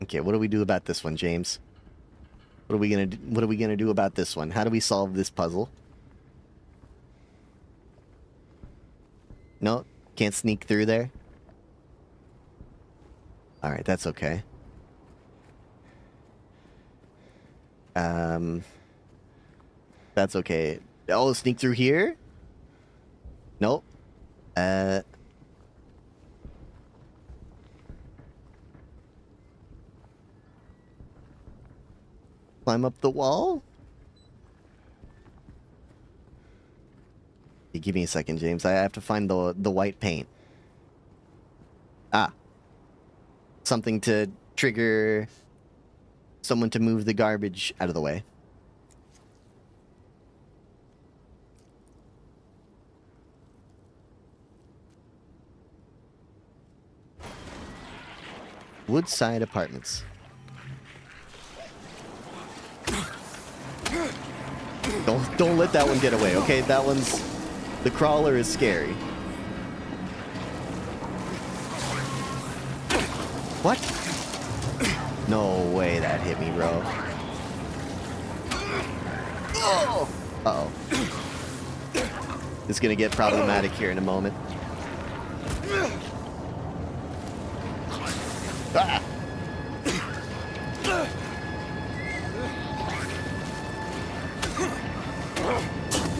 Okay, what do we do about this one, James? What are we gonna do about this one? How do we solve this puzzle? No, can't sneak through there. All right, that's okay. That's okay. Oh, sneak through here? Nope. Climb up the wall? Hey, give me a second, James. I have to find the white paint. Ah. Something to trigger someone to move the garbage out of the way. Woodside Apartments. Don't let that one get away, okay? That one's... The crawler is scary. What? No way that hit me, bro. Oh! Uh-oh. It's gonna get problematic here in a moment. Ah!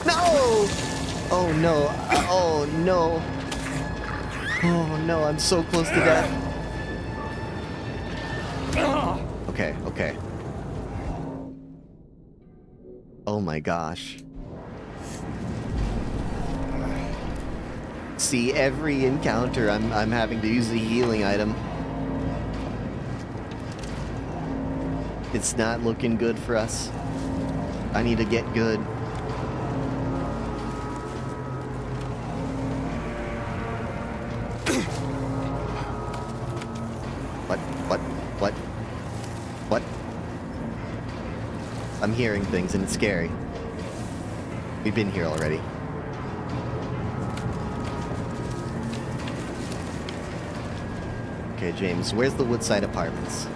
No! Oh no. Oh no. Oh no, I'm so close to death. Okay, okay. Oh my gosh. See, every encounter I'm having to use a healing item. It's not looking good for us. I need to get good. What? I'm hearing things and it's scary. We've been here already. Okay, James, where's the Woodside Apartments?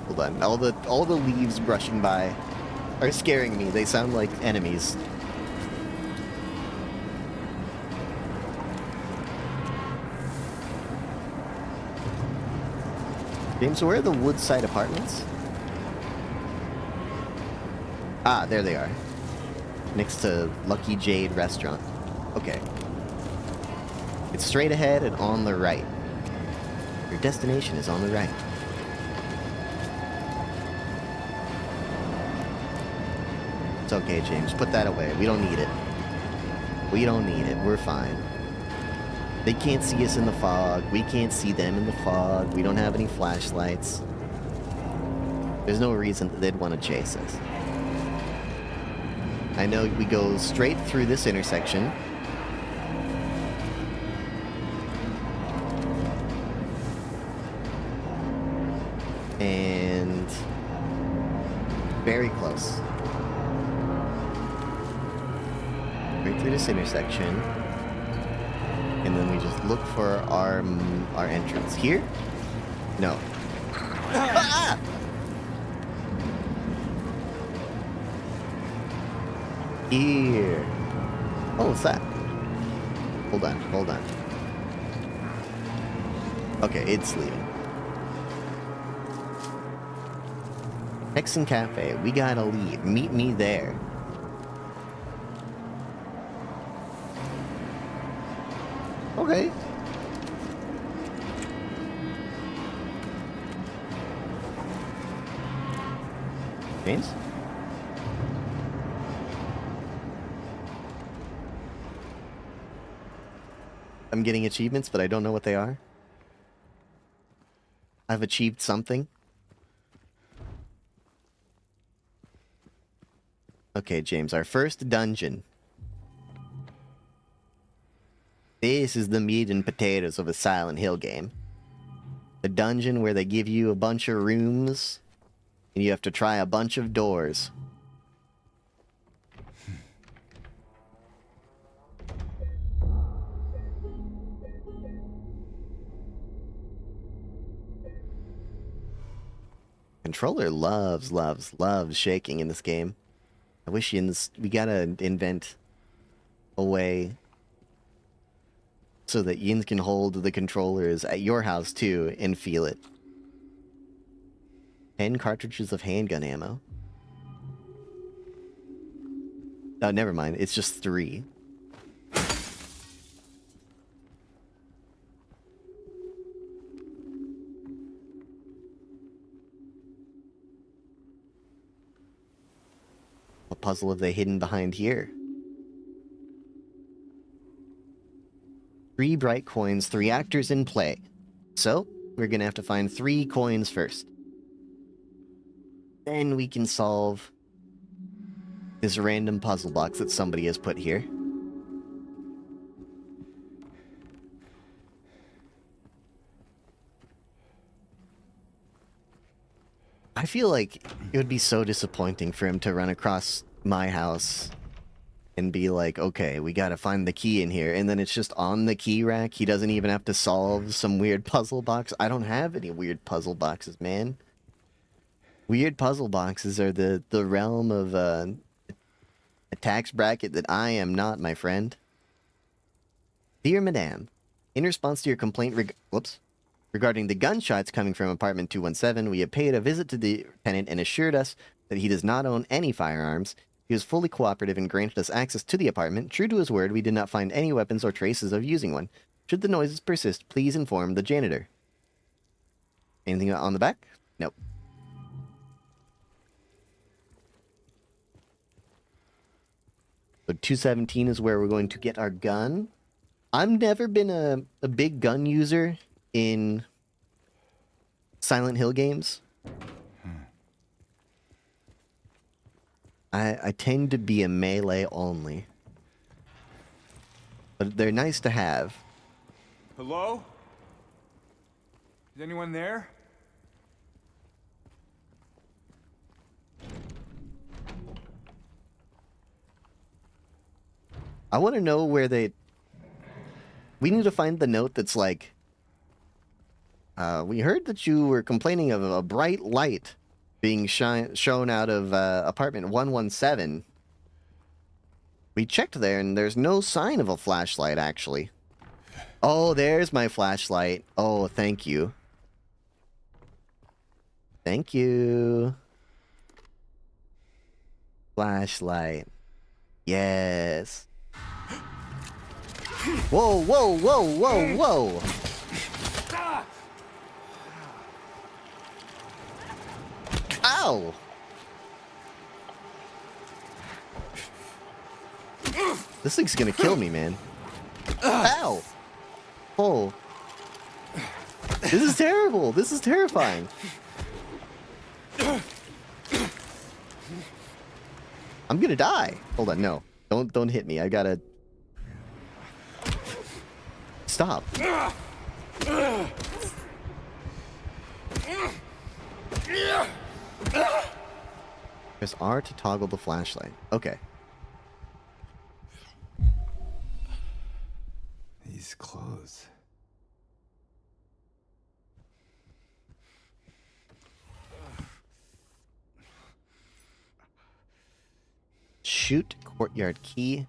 Hold on. All the leaves brushing by are scaring me. They sound like enemies. James, where are the Woodside Apartments? Ah, there they are. Next to Lucky Jade Restaurant. Okay. It's straight ahead and on the right. Your destination is on the right. It's okay, James. Put that away. We don't need it. We don't need it. We're fine. They can't see us in the fog. We can't see them in the fog. We don't have any flashlights. There's no reason that they'd want to chase us. I know we go straight through this intersection. And very close. Right through this intersection. And then we just look for our entrance. Here? No. Ah! Here. Oh, what's that? Hold on, hold on. Okay, it's leaving. Texan Cafe, we gotta leave. Meet me there. Okay. James? I'm getting achievements, but I don't know what they are. I've achieved something. Okay, James, our first dungeon. This is the meat and potatoes of a Silent Hill game. A dungeon where they give you a bunch of rooms, and you have to try a bunch of doors. Controller loves shaking in this game. I wish we gotta invent a way so that Yins can hold the controllers at your house too and feel it. 10 cartridges of handgun ammo. Oh, never mind. It's just 3. puzzle have they hidden behind here? 3 bright coins, 3 actors in play. So, we're gonna have to find 3 coins first. Then we can solve this random puzzle box that somebody has put here. I feel like it would be so disappointing for him to run across my house and be like, okay, we gotta find the key in here, and then it's just on the key rack. He doesn't even have to solve some weird puzzle box. I don't have any weird puzzle boxes, man. Weird puzzle boxes are the realm of a tax bracket that I am not, my friend. Dear Madame, in response to your complaint regarding the gunshots coming from apartment 217, we have paid a visit to the tenant and assured us that he does not own any firearms. He was fully cooperative and granted us access to the apartment. True to his word, we did not find any weapons or traces of using one. Should the noises persist, please inform the janitor. Anything on the back? Nope. So 217 is where we're going to get our gun. I've never been a big gun user in Silent Hill games. I tend to be a melee only. But they're nice to have. Hello? Is anyone there? I want to know where they... We need to find the note that's like... we heard that you were complaining of a bright light being shown out of apartment 117. We checked there and there's no sign of a flashlight, actually. Oh, there's my flashlight. Oh, thank you. Thank you. Flashlight. Yes. Whoa, whoa, whoa, whoa, whoa! Ow! This thing's gonna kill me, man. Ow! Oh. This is terrible! This is terrifying! I'm gonna die! Hold on, no. Don't hit me. I gotta... Stop. Press R to toggle the flashlight. Okay. These clothes. Shoot courtyard key.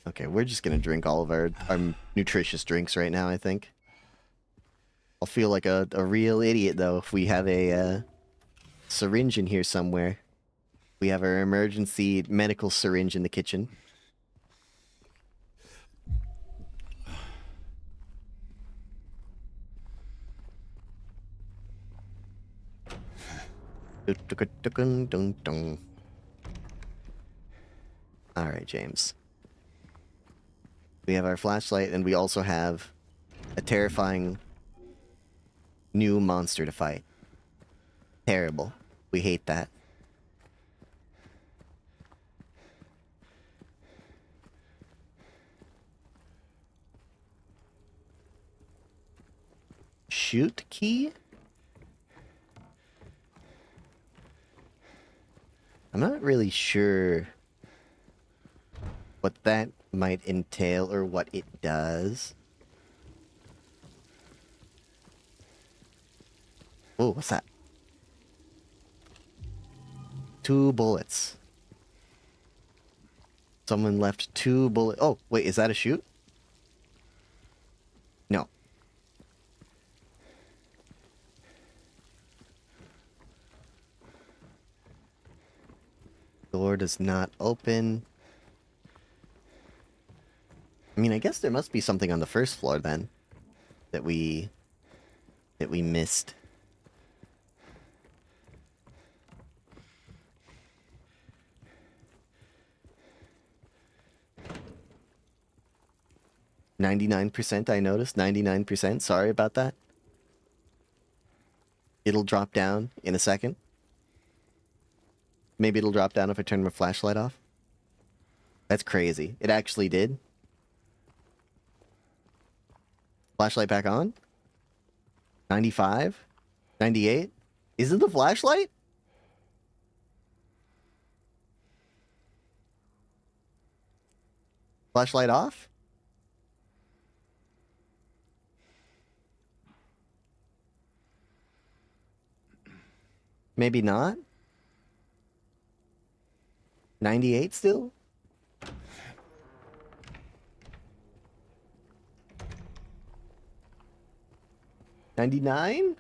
Okay, we're just gonna drink all of our nutritious drinks right now, I think. I'll feel like a real idiot, though, if we have a syringe in here somewhere. We have our emergency medical syringe in the kitchen. Alright, James. We have our flashlight, and we also have a terrifying new monster to fight. Terrible. We hate that. Shoot key? I'm not really sure what that might entail or what it does. Oh, what's that? 2 bullets. Someone left 2 bullets. Oh, wait, is that a shoot? No. Door does not open. I mean, I guess there must be something on the first floor then that we missed. 99% I noticed. 99%. Sorry about that. It'll drop down in a second. Maybe it'll drop down if I turn my flashlight off. That's crazy. It actually did. Flashlight back on? 95? 98? Is it the flashlight? Flashlight off? Maybe not? 98 still? $99?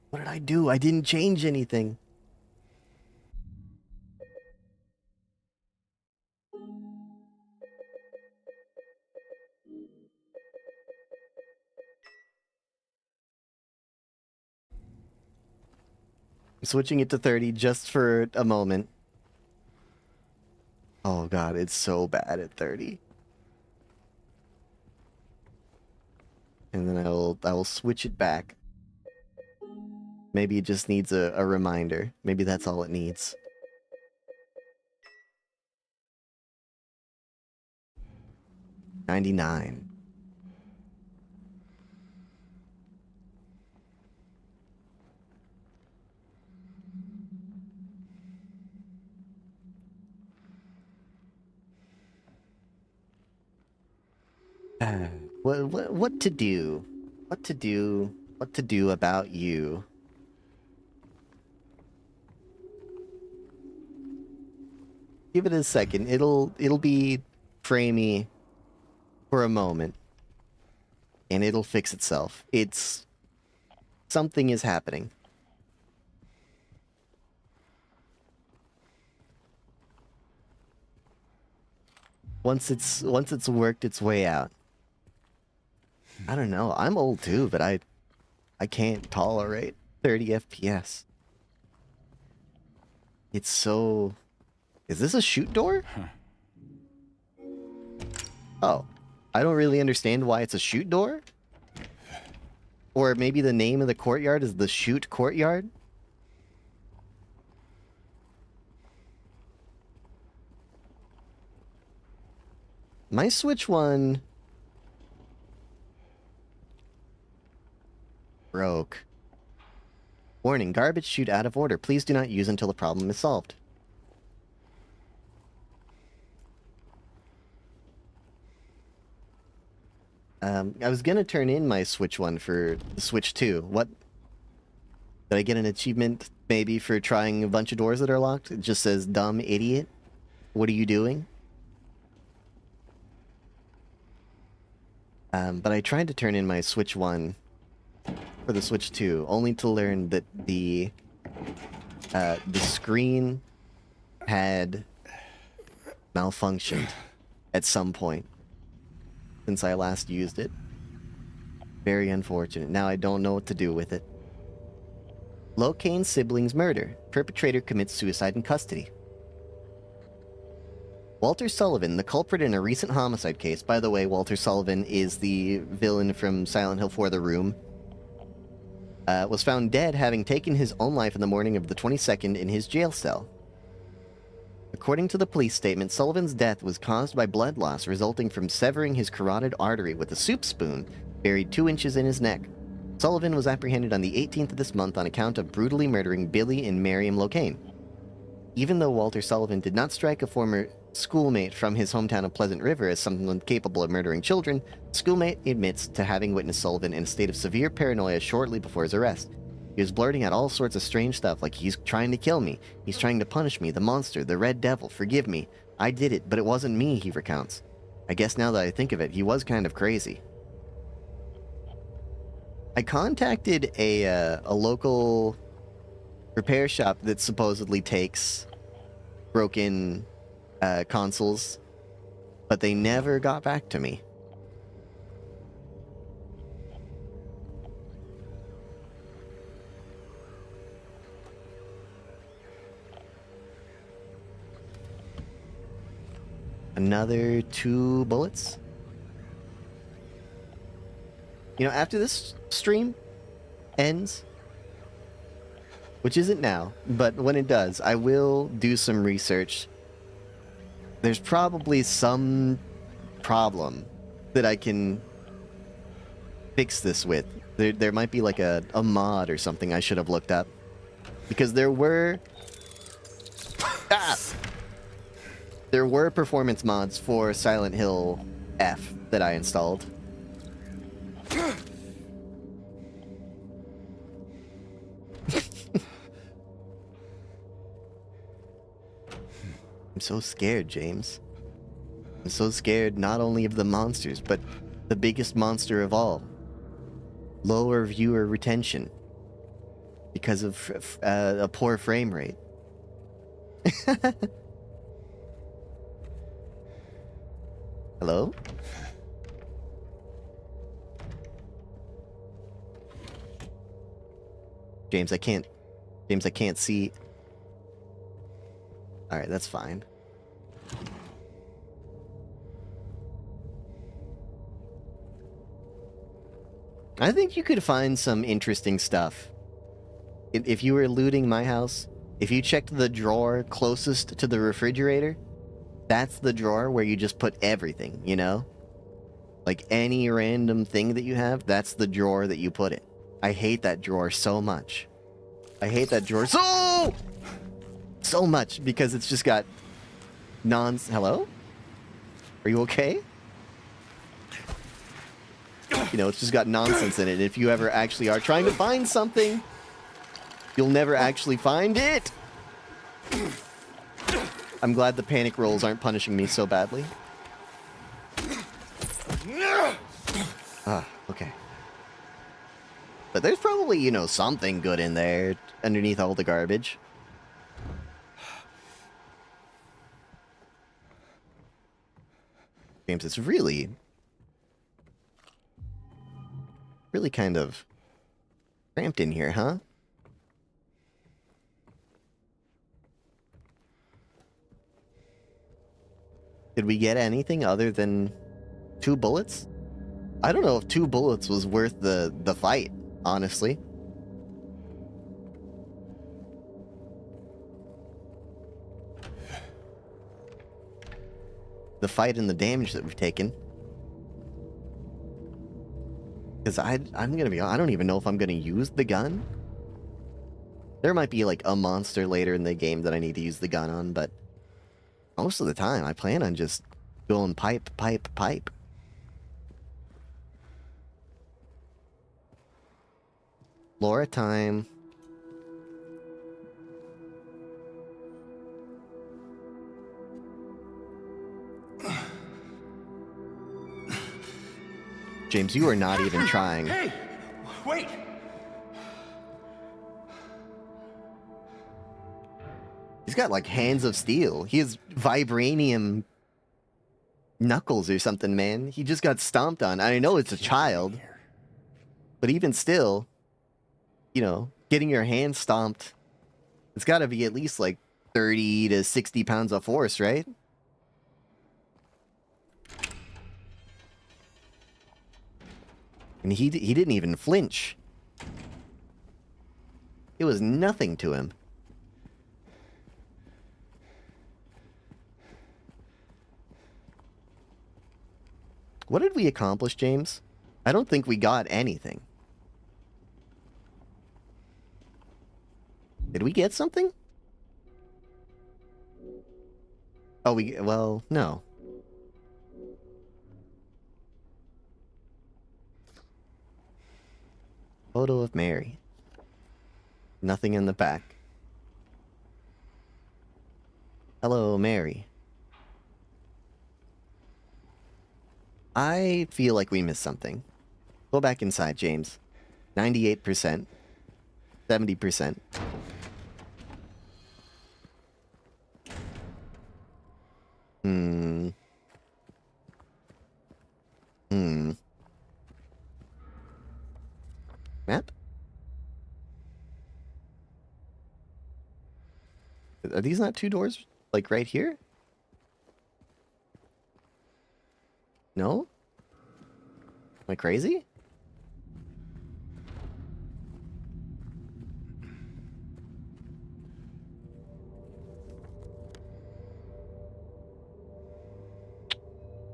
What did I do? I didn't change anything. I'm switching it to 30 just for a moment. Oh god, it's so bad at 30. And then I will switch it back. Maybe it just needs a reminder. Maybe that's all it needs. $99. What to do? What to do? What to do about you? Give it a second. It'll be framey for a moment. And it'll fix itself. Something is happening. Once it's worked its way out. I don't know. I'm old too, but I can't tolerate 30 FPS. It's so... Is this a shoot door? Oh. I don't really understand why it's a shoot door? Or maybe the name of the courtyard is the shoot courtyard? My Switch one... broke. Warning, garbage chute out of order. Please do not use until the problem is solved. I was gonna turn in my Switch one for the Switch 2. What? Did I get an achievement, maybe, for trying a bunch of doors that are locked? It just says, dumb idiot. What are you doing? But I tried to turn in my Switch 1 for the Switch 2, only to learn that the screen had malfunctioned at some point since I last used it. Very unfortunate. Now I don't know what to do with it. Locane siblings murder. Perpetrator commits suicide in custody. Walter Sullivan, the culprit in a recent homicide case. By the way, Walter Sullivan is the villain from Silent Hill 4: The Room. Was found dead, having taken his own life in the morning of the 22nd in his jail cell. According to the police statement, Sullivan's death was caused by blood loss resulting from severing his carotid artery with a soup spoon buried 2 inches in his neck. Sullivan was apprehended on the 18th of this month on account of brutally murdering Billy and Miriam Locane. Even though Walter Sullivan did not strike a former schoolmate from his hometown of Pleasant River as someone capable of murdering children, schoolmate admits to having witnessed Sullivan in a state of severe paranoia shortly before his arrest. He was blurting out all sorts of strange stuff, like he's trying to kill me, he's trying to punish me, the monster, the red devil, forgive me. I did it, but it wasn't me, he recounts. I guess now that I think of it, he was kind of crazy. I contacted a local repair shop that supposedly takes broken consoles, but they never got back to me. Another 2 bullets. You know, after this stream ends, which isn't now, but when it does, I will do some research. There's probably some problem that I can fix this with. There might be like a mod or something I should have looked up. Because there were... There were performance mods for Silent Hill F that I installed. I'm so scared, James. I'm so scared not only of the monsters, but the biggest monster of all. Lower viewer retention. Because of a poor frame rate. Hello? James, I can't see. Alright, that's fine. I think you could find some interesting stuff. If you were looting my house, if you checked the drawer closest to the refrigerator, that's the drawer where you just put everything, you know? Like any random thing that you have, that's the drawer that you put it. I hate that drawer so much. I hate that drawer so much because it's just got Hello? Are you okay? You know, it's just got nonsense in it. If you ever actually are trying to find something, you'll never actually find it. I'm glad the panic rolls aren't punishing me so badly. Ah, okay. But there's probably, you know, something good in there underneath all the garbage. James, it's really kind of cramped in here, huh? Did we get anything other than 2 bullets? I don't know if 2 bullets was worth the fight, honestly. The fight and the damage that we've taken. Because I'm gonna be honest, I don't even know if I'm gonna use the gun. There might be like a monster later in the game that I need to use the gun on, but most of the time I plan on just going pipe. Laura time. James, you are not even trying. Hey! Wait! He's got like hands of steel. He has vibranium knuckles or something, man. He just got stomped on. I know it's a child, but even still, you know, getting your hand stomped, it's got to be at least like 30 to 60 pounds of force, right? And he didn't even flinch. It was nothing to him. What did we accomplish, James? I don't think we got anything. Did we get something? Oh, well, no. Photo of Mary. Nothing in the back. Hello, Mary. I feel like we missed something. Go back inside, James. 98%. 70%. Map? Are these not 2 doors, like, right here? No? Am I crazy?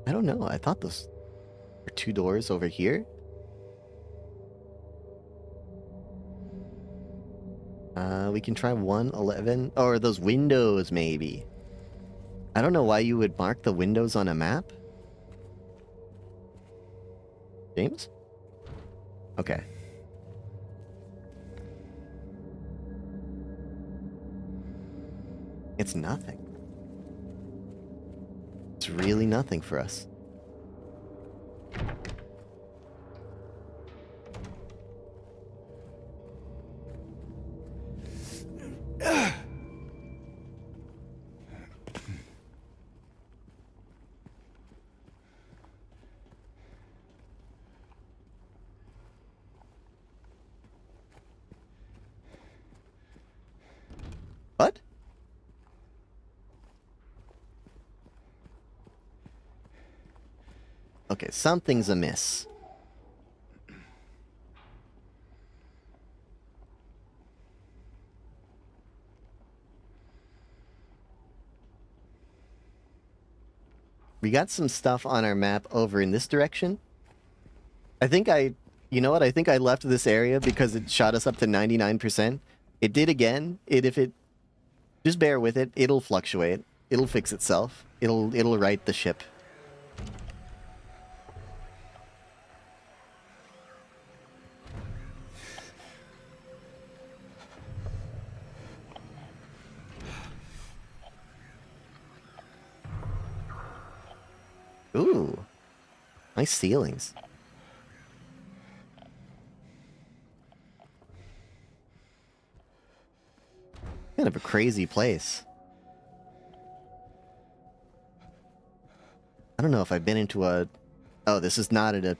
I don't know. I thought those were 2 doors over here. We can try 111. Or those windows, maybe. I don't know why you would mark the windows on a map. James? Okay. It's nothing. It's really nothing for us. What? Okay, something's amiss. We got some stuff on our map over in this direction. You know what? I think I left this area because it shot us up to 99%. It did again. Just bear with it. It'll fluctuate. It'll fix itself. It'll right the ship. Ooh. Nice ceilings. Kind of a crazy place. I don't know if I've been into a... Oh, this is not a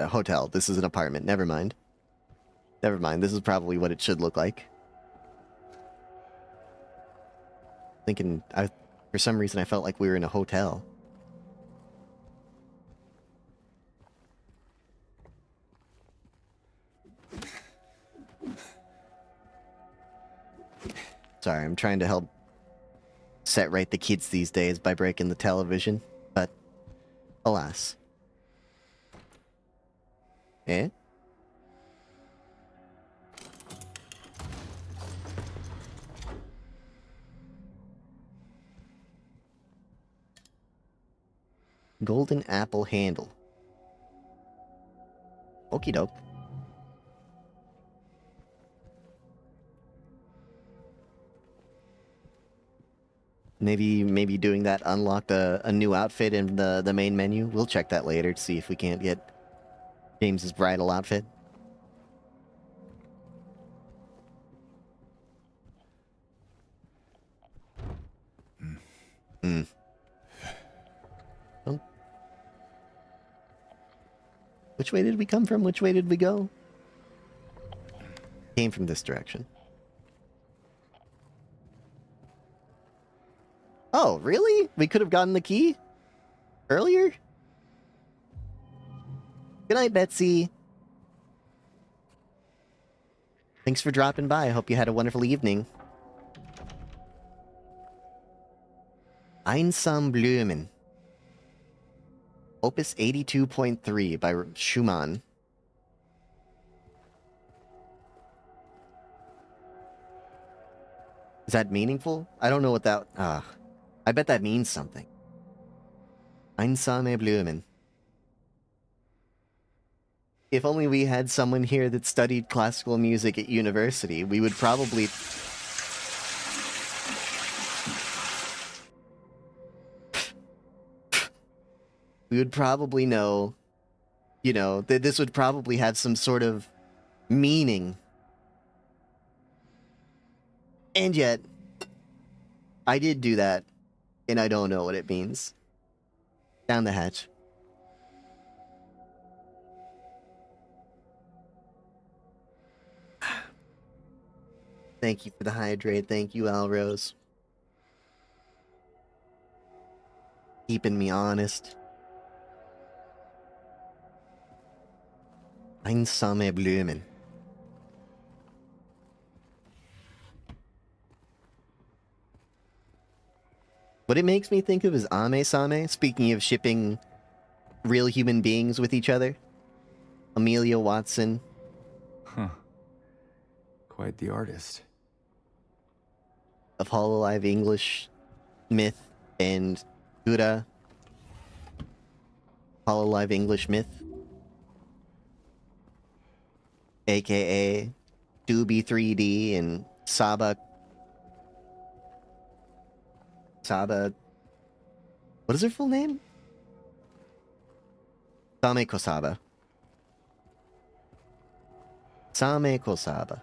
hotel. This is an apartment. Never mind. Never mind. This is probably what it should look like. For some reason, I felt like we were in a hotel. Sorry, I'm trying to help set right the kids these days by breaking the television, but alas. Eh? Golden apple handle. Okie doke. Maybe doing that unlocked a new outfit in the main menu. We'll check that later to see if we can't get James's bridal outfit. Hmm. Well, which way did we come from? Which way did we go? Came from this direction. Oh, really? We could have gotten the key earlier? Good night, Betsy. Thanks for dropping by. I hope you had a wonderful evening. Einsam Blumen. Opus 82.3 by Schumann. Is that meaningful? I don't know what that... I bet that means something. Einsame Blumen. If only we had someone here that studied classical music at university, we would probably... we would probably know, you know, that this would probably have some sort of meaning. And yet, I did do that, and I don't know what it means. Down the hatch. Thank you for the hydrate. Thank you, Alrose. Keeping me honest. Einsame Blumen. What it makes me think of is Ame-same, speaking of shipping real human beings with each other. Amelia Watson. Huh. Quite the artist. Of Hololive English myth and Gura. Hololive English myth. AKA Doobie 3D and Saba. What is her full name? Same Kosaba. Same Kosaba.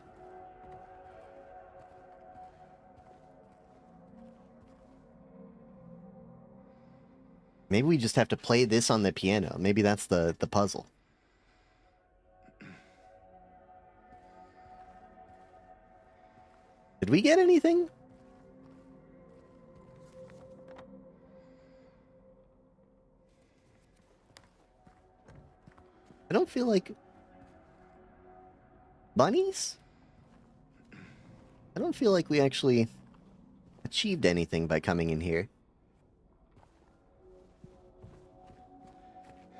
Maybe we just have to play this on the piano. Maybe that's the puzzle. Did we get anything? I don't feel like... Bunnies? I don't feel like we actually achieved anything by coming in here.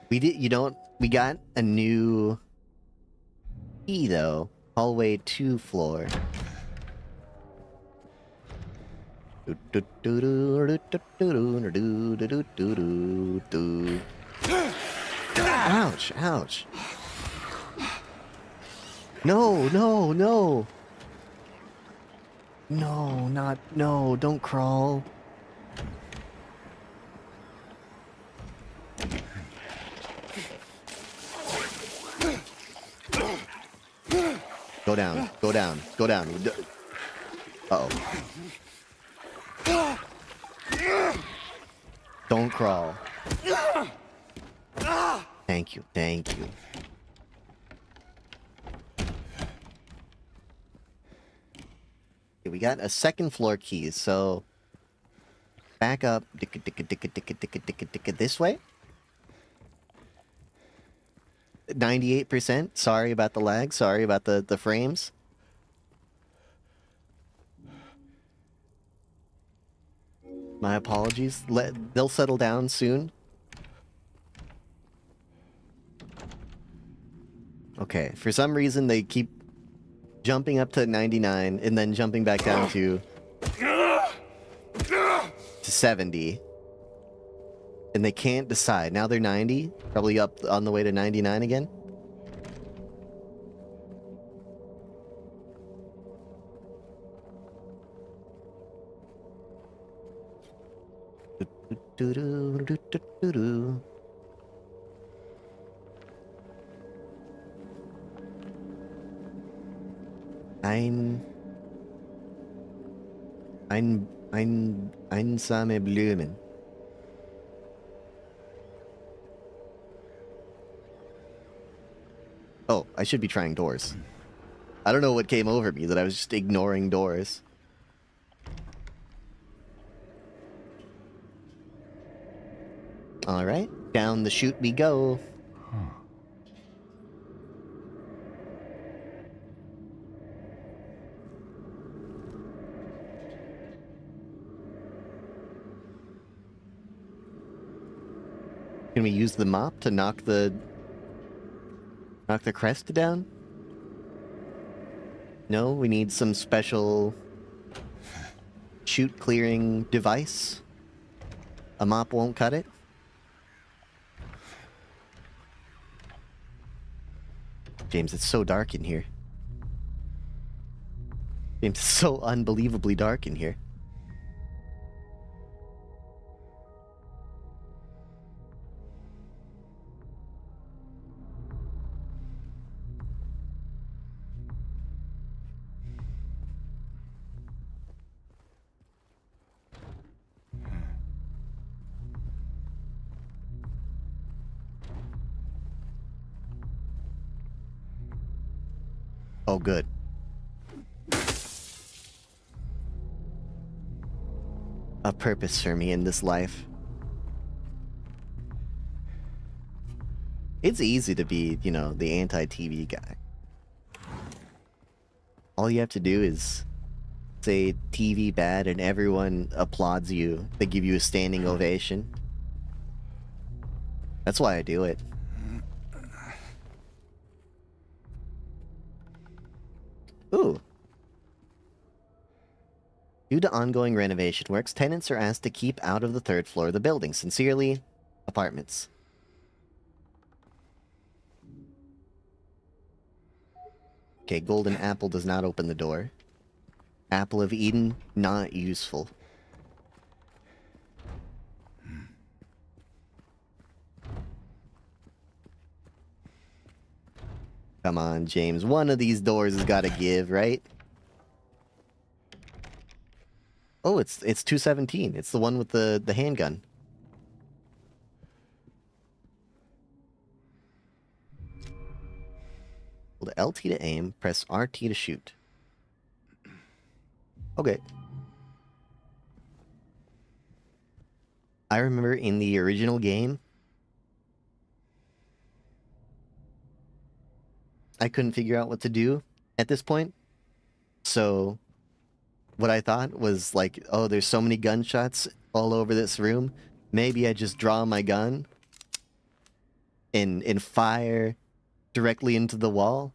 We did, we got a new key though. Hallway 2 floor. Ouch, ouch. No, no, no. No, don't crawl. Go down, go down, go down. Uh-oh. Don't crawl. Thank you, thank you. Okay, we got a second floor key, so back up this way. 98%. Sorry about the lag. Sorry about the frames. My apologies. They'll settle down soon. Okay, for some reason they keep jumping up to 99 and then jumping back down to 70. And they can't decide. Now they're 90, probably up on the way to 99 again. Einsame Blumen. Oh, I should be trying doors. I don't know what came over me, that I was just ignoring doors. Alright, down the chute we go. Can we use the mop to knock the crest down? No, we need some special chute clearing device. A mop won't cut it. James, it's so dark in here. James, it's so unbelievably dark in here. Oh, good. A purpose for me in this life. It's easy to be, you know, the anti-TV guy. All you have to do is say TV bad and everyone applauds you. They give you a standing ovation. That's why I do it. Ooh. Due to ongoing renovation works, tenants are asked to keep out of the 3rd floor of the building. Sincerely, Apartments. Okay, Golden Apple does not open the door. Apple of Eden, not useful. Come on, James. One of these doors has got to give, right? Oh, it's 217. It's the one with the handgun. Hold LT to aim, press RT to shoot. Okay. I remember in the original game, I couldn't figure out what to do at this point. So what I thought was like, oh, there's so many gunshots all over this room. Maybe I just draw my gun and fire directly into the wall.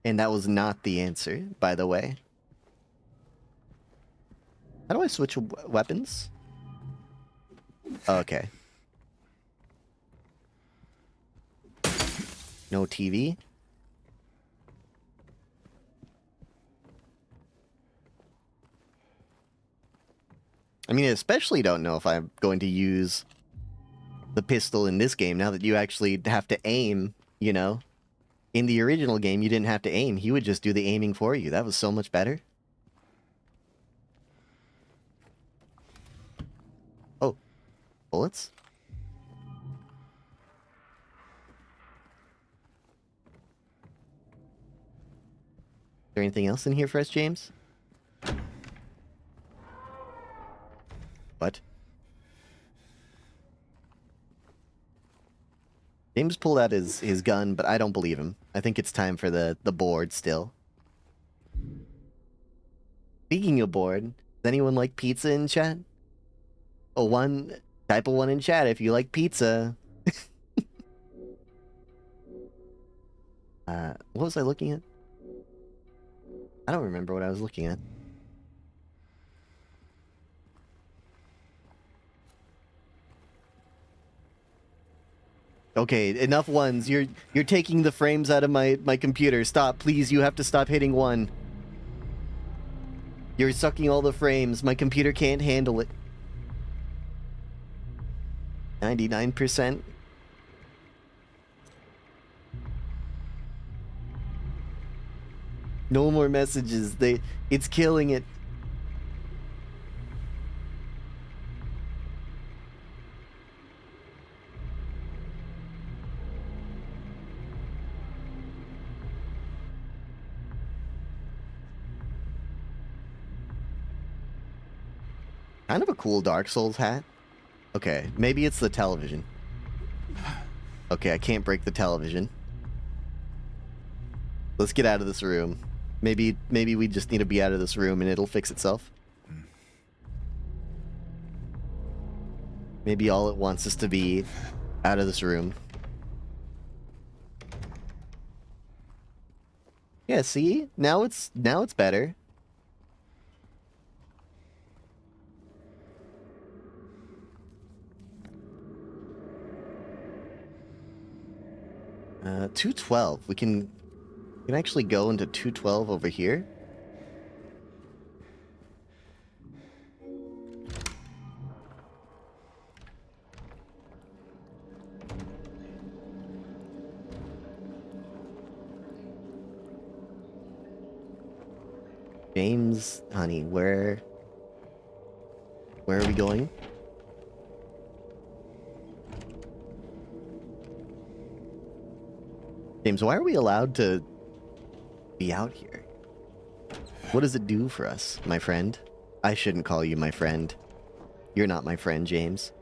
And that was not the answer, by the way. How do I switch weapons? Okay. No TV. I mean, I especially don't know if I'm going to use the pistol in this game now that you actually have to aim, you know? In the original game, you didn't have to aim. He would just do the aiming for you. That was so much better. Oh. Bullets? Is there anything else in here for us, James? What? James pulled out his gun, but I don't believe him. I think it's time for the board still. Speaking of board, does anyone like pizza in chat? Oh, type of one in chat if you like pizza. What was I looking at? I don't remember what I was looking at. Okay, enough ones. You're taking the frames out of my computer. Stop, please. You have to stop hitting one. You're sucking all the frames. My computer can't handle it. 99%. No more messages. It's killing it. Kind of a cool Dark Souls hat. Okay, maybe it's the television. Okay, I can't break the television. Let's get out of this room. Maybe we just need to be out of this room and it'll fix itself. Maybe all it wants is to be out of this room. Yeah, see? Now it's better. Uh, 212. We can actually go into 212 over here. James, honey, where are we going? James, why are we allowed to be out here? What does it do for us, my friend? I shouldn't call you my friend. You're not my friend, James.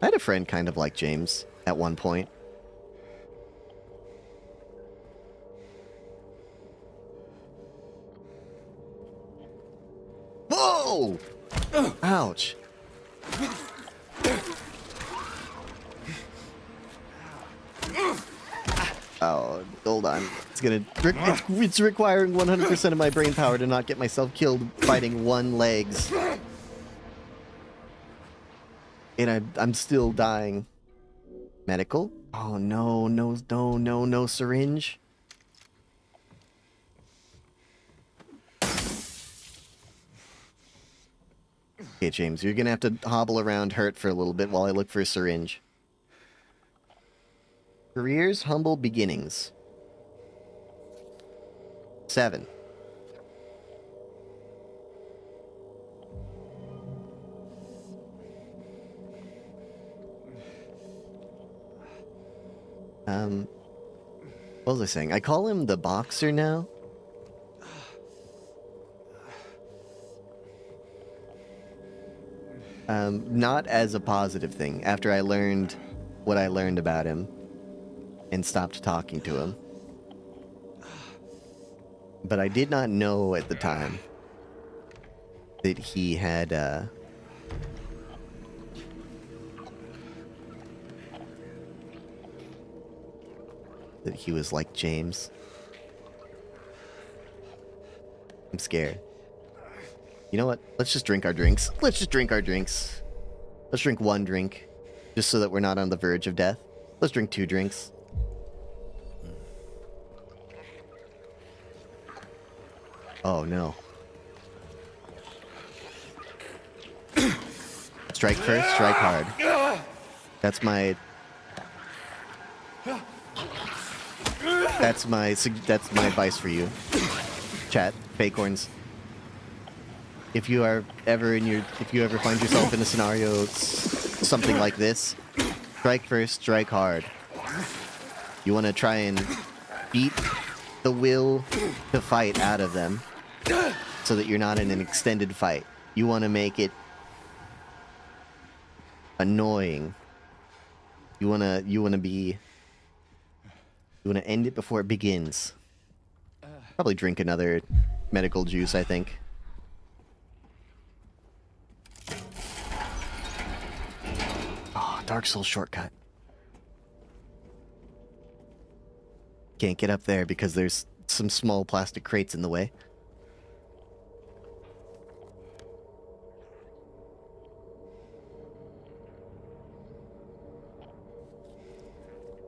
I had a friend kind of like James at one point. Whoa! Ouch. Oh, hold on. It's requiring 100% of my brain power to not get myself killed fighting one legs. And I'm still dying. Medical? Oh no, no syringe. Okay, James, you're gonna have to hobble around hurt for a little bit while I look for a syringe. Careers, humble beginnings. 7. What was I saying? I call him the boxer now. Not as a positive thing, after I learned what I learned about him and stopped talking to him. But I did not know at the time that he had, that he was like James. I'm scared. You know what? Let's just drink our drinks. Let's just drink our drinks. Let's drink one drink, just so that we're not on the verge of death. Let's drink 2 drinks. Oh no. Strike first, strike hard. That's my advice for you. Chat, Facorns. If you ever find yourself in a scenario something like this, strike first, strike hard. You want to try and beat the will to fight out of them so that you're not in an extended fight. You want to make it annoying. You want to end it before it begins. Probably drink another medical juice, I think. Dark Souls shortcut. Can't get up there because there's some small plastic crates in the way.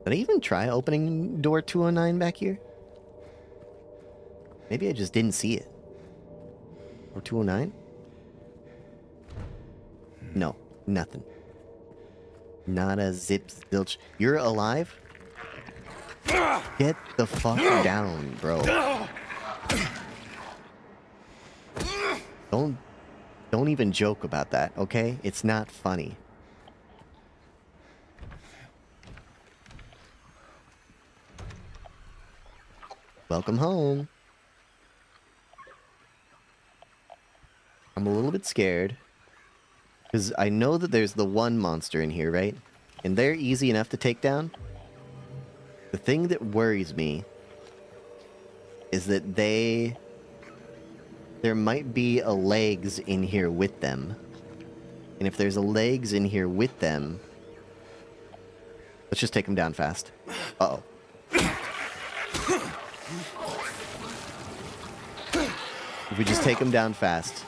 Did I even try opening door 209 back here? Maybe I just didn't see it. Or 209? No, nothing. Not a zip zilch. You're alive? Get the fuck down, bro. Don't even joke about that, okay? It's not funny. Welcome home. I'm a little bit scared. Because I know that there's the one monster in here, right? And they're easy enough to take down. The thing that worries me is that there might be a legs in here with them. And if there's a legs in here with them, let's just take them down fast. Uh-oh. If we just take them down fast,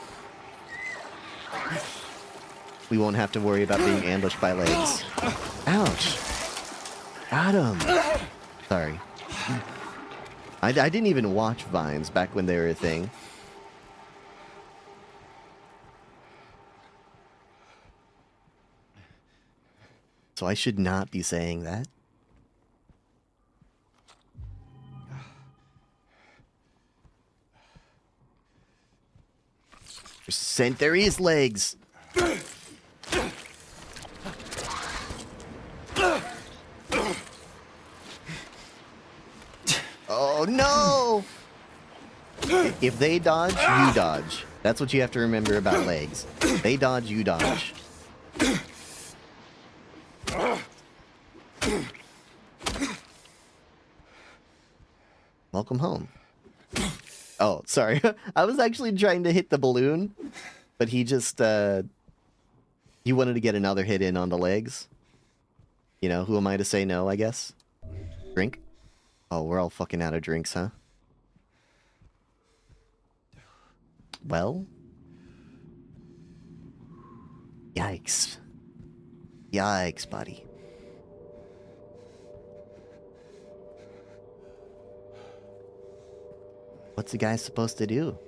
we won't have to worry about being ambushed by legs. Ouch! Got him! Sorry. I didn't even watch Vines back when they were a thing. So I should not be saying that. There is legs! Oh no! If they dodge, you dodge. That's what you have to remember about legs. They dodge, you dodge. Welcome home. Oh, sorry. I was actually trying to hit the balloon, but he just, he wanted to get another hit in on the legs. You know, who am I to say no, I guess? Drink? Oh, we're all fucking out of drinks, huh? Well? Yikes. Yikes, buddy. What's the guy supposed to do?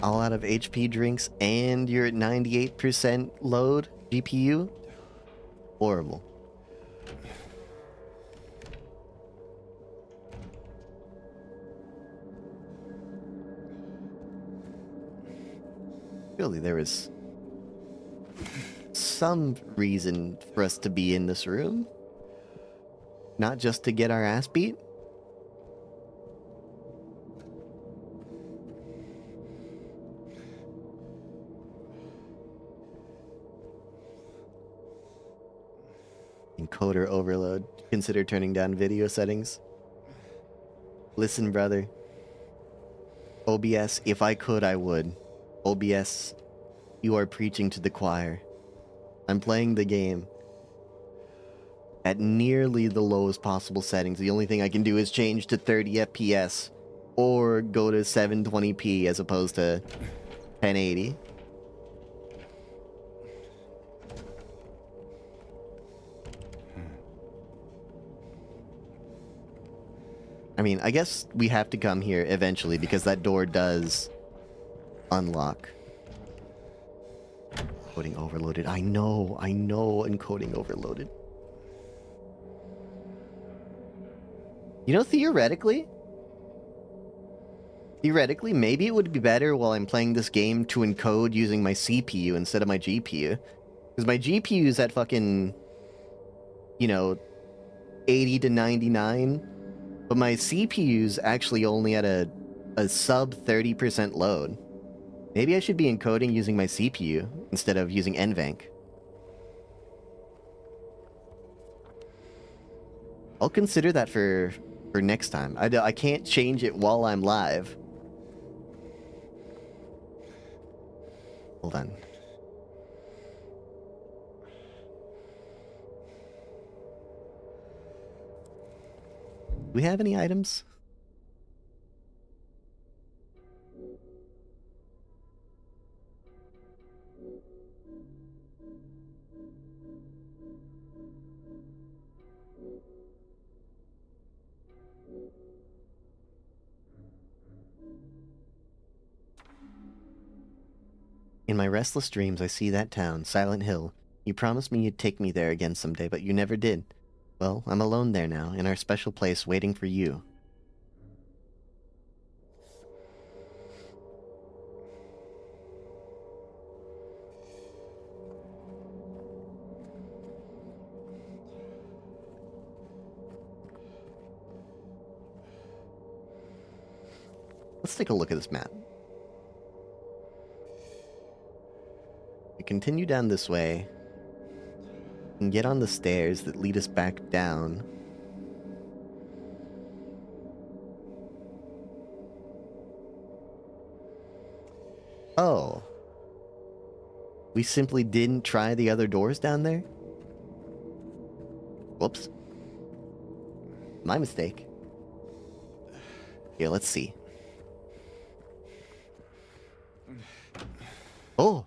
All out of HP drinks and you're at 98% load GPU? Horrible. Surely there was some reason for us to be in this room. Not just to get our ass beat. Encoder overload. Consider turning down video settings. Listen, brother. OBS, if I could, I would. OBS, you are preaching to the choir. I'm playing the game at nearly the lowest possible settings. The only thing I can do is change to 30 FPS or go to 720p as opposed to 1080. I mean, I guess we have to come here eventually because that door does unlock. Encoding overloaded. I know, encoding overloaded. You know, theoretically, maybe it would be better while I'm playing this game to encode using my CPU instead of my GPU. Because my GPU is at fucking, you know, 80 to 99. But my CPU's actually only at a sub 30% load. Maybe I should be encoding using my CPU instead of using NVENC. I'll consider that for next time. I can't change it while I'm live. Hold on. Do we have any items? In my restless dreams, I see that town, Silent Hill. You promised me you'd take me there again someday, but you never did. Well, I'm alone there now, in our special place, waiting for you. Let's take a look at this map. We continue down this way and get on the stairs that lead us back down. Oh. We simply didn't try the other doors down there? Whoops. My mistake. Here, let's see. Oh!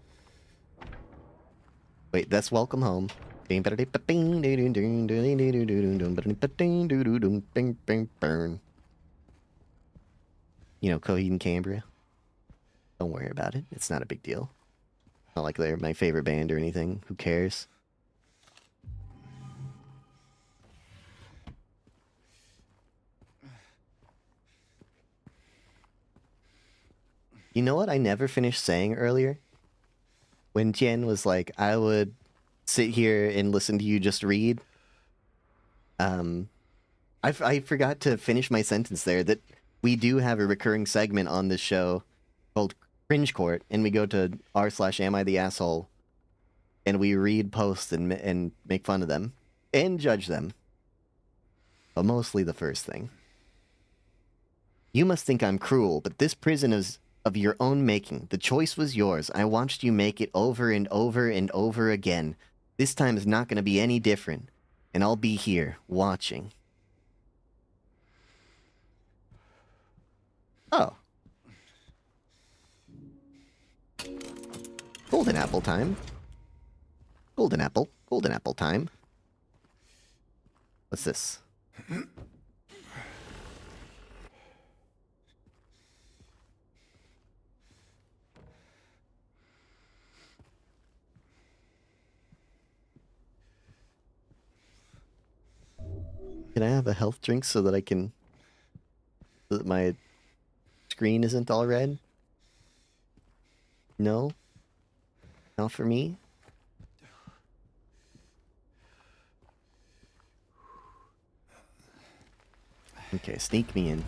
Wait, that's welcome home. You know, Coheed and Cambria. Don't worry about it. It's not a big deal. Not like they're my favorite band or anything. Who cares? You know what I never finished saying earlier? When Tien was like, I would sit here and listen to you just read. I forgot to finish my sentence there, that we do have a recurring segment on this show called Cringe Court, and we go to r/am I the asshole, and we read posts and make fun of them and judge them. But mostly the first thing. You must think I'm cruel, but this prison is of your own making. The choice was yours. I watched you make it over and over and over again. This time is not going to be any different, and I'll be here, watching. Oh. Golden apple time. Golden apple time. What's this? Can I have a health drink so that I can... so that my screen isn't all red? No? Not for me? Okay, sneak me in.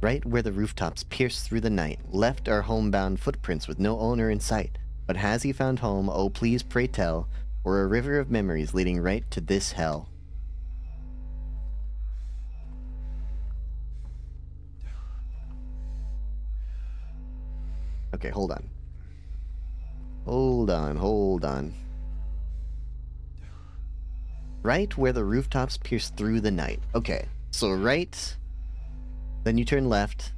Right where the rooftops pierce through the night, left are homebound footprints with no owner in sight. But has he found home, oh please pray tell, or a river of memories leading right to this hell? Okay, hold on. Hold on. Right where the rooftops pierce through the night. Okay, so right, then you turn left.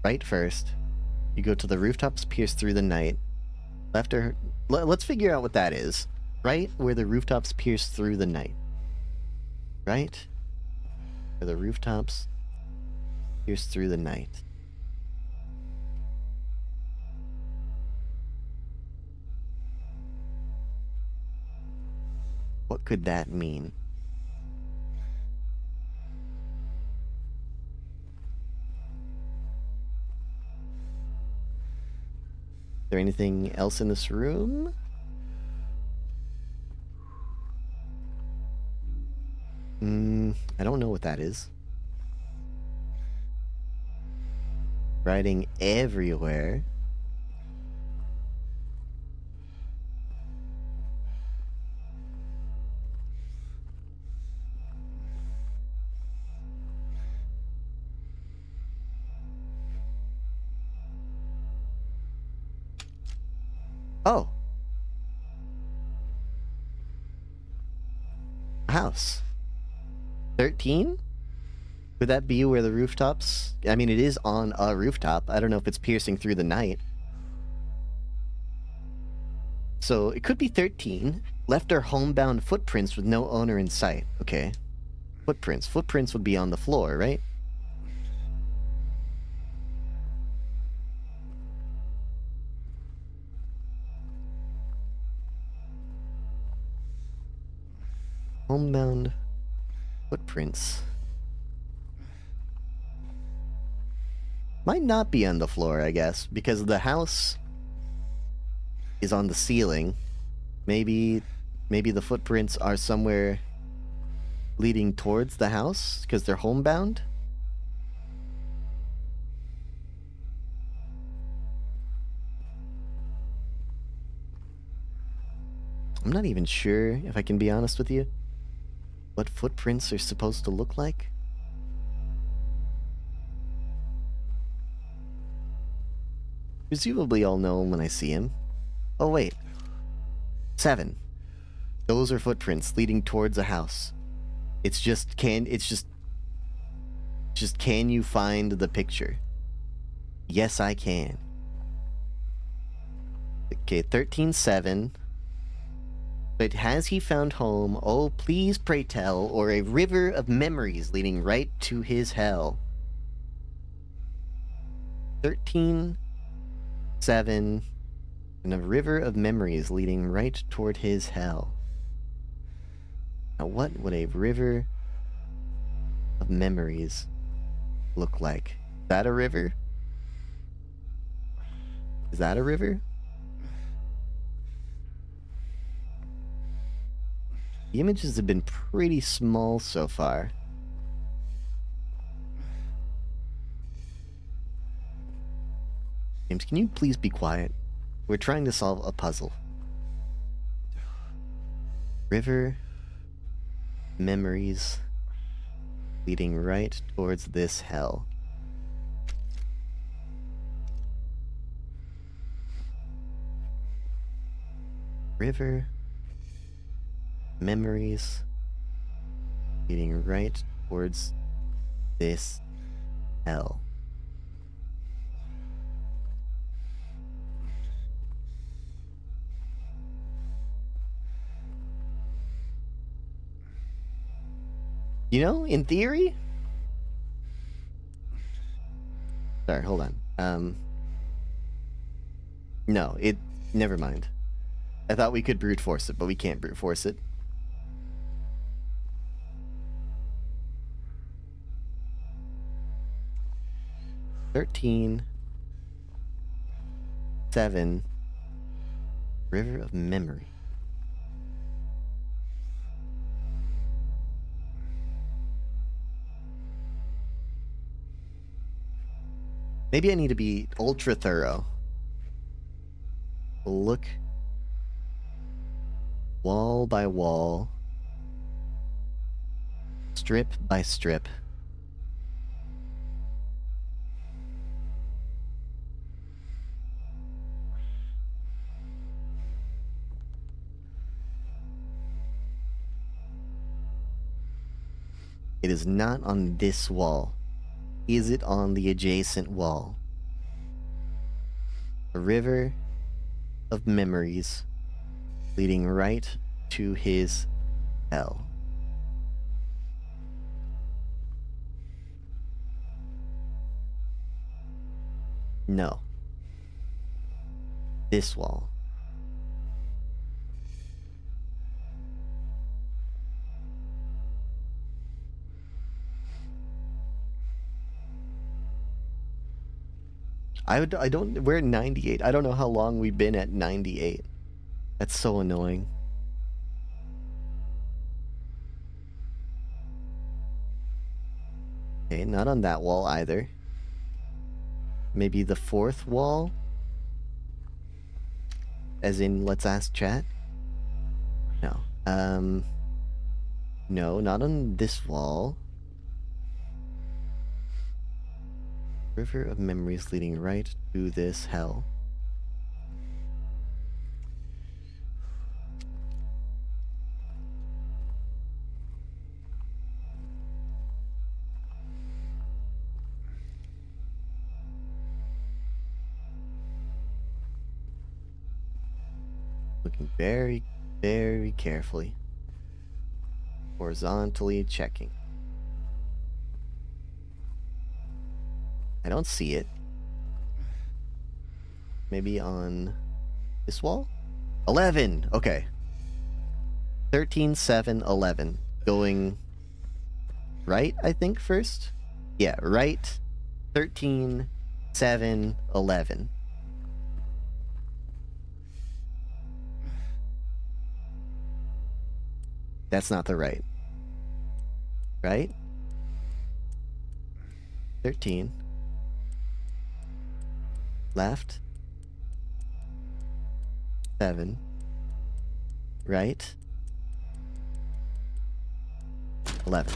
Right first. You go to the rooftops pierce through the night. Left or... let's figure out what that is. Right where the rooftops pierce through the night. Right where the rooftops pierce through the night. What could that mean? Is there anything else in this room? I don't know what that is. Writing everywhere. Oh. House. 13? Would that be where the rooftops... I mean, it is on a rooftop. I don't know if it's piercing through the night. So, it could be 13. Left are homebound footprints with no owner in sight. Okay. Footprints. Footprints would be on the floor, right? Homebound footprints. Might not be on the floor, I guess, because the house is on the ceiling. Maybe the footprints are somewhere leading towards the house because they're homebound. I'm not even sure, if I can be honest with you, what footprints are supposed to look like. Presumably I'll know when I see him. Oh wait. 7. Those are footprints leading towards a house. It's just can you find the picture? Yes, I can. Okay, 13-7. But has he found home? Oh, please pray tell, or a river of memories leading right to his hell. 13-7, and a river of memories leading right toward his hell. Now, what would a river of memories look like? Is that a river? Is that a river? The images have been pretty small so far. James, can you please be quiet? We're trying to solve a puzzle. River, memories, leading right towards this hell. River, memories, leading right towards this hell. You know, in theory... Sorry, hold on. No, never mind. I thought we could brute force it, but we can't brute force it. "13, 7, River of Memory." Maybe I need to be ultra thorough. Look wall by wall, strip by strip. It is not on this wall. Is it on the adjacent wall? A river of memories leading right to his hell. No. This wall. We're at 98. I don't know how long we've been at 98. That's so annoying. Okay, not on that wall either. Maybe the fourth wall? As in, let's ask chat? No. No, not on this wall. River of memories leading right to this hell. Looking very, very carefully. Horizontally checking. I don't see it. Maybe on this wall? 11! Okay. 13, 7, 11. Going right, I think, first? Yeah, right. 13, 7, 11. That's not the right. Right? 13. Left. 7. Right. 11.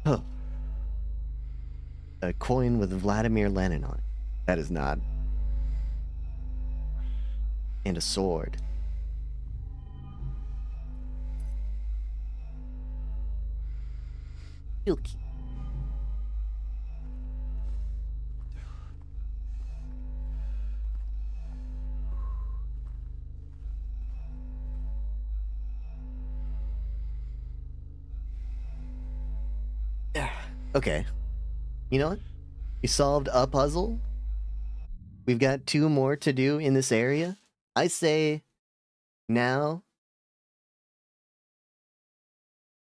Oh. A coin with Vladimir Lenin on it. That is not. And a sword. Silky. Okay. You know what? We solved a puzzle. We've got 2 more to do in this area. I say now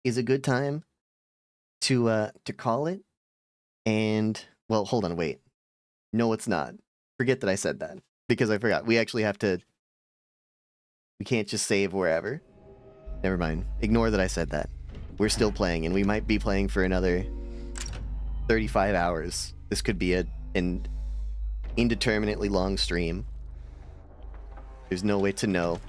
is a good time to call it. And, well, hold on, wait. No, it's not. Forget that I said that, because I forgot. We actually have to We can't just save wherever. Never mind. Ignore that I said that. We're still playing, and we might be playing for another 35 hours. This could be an indeterminately long stream. There's no way to know.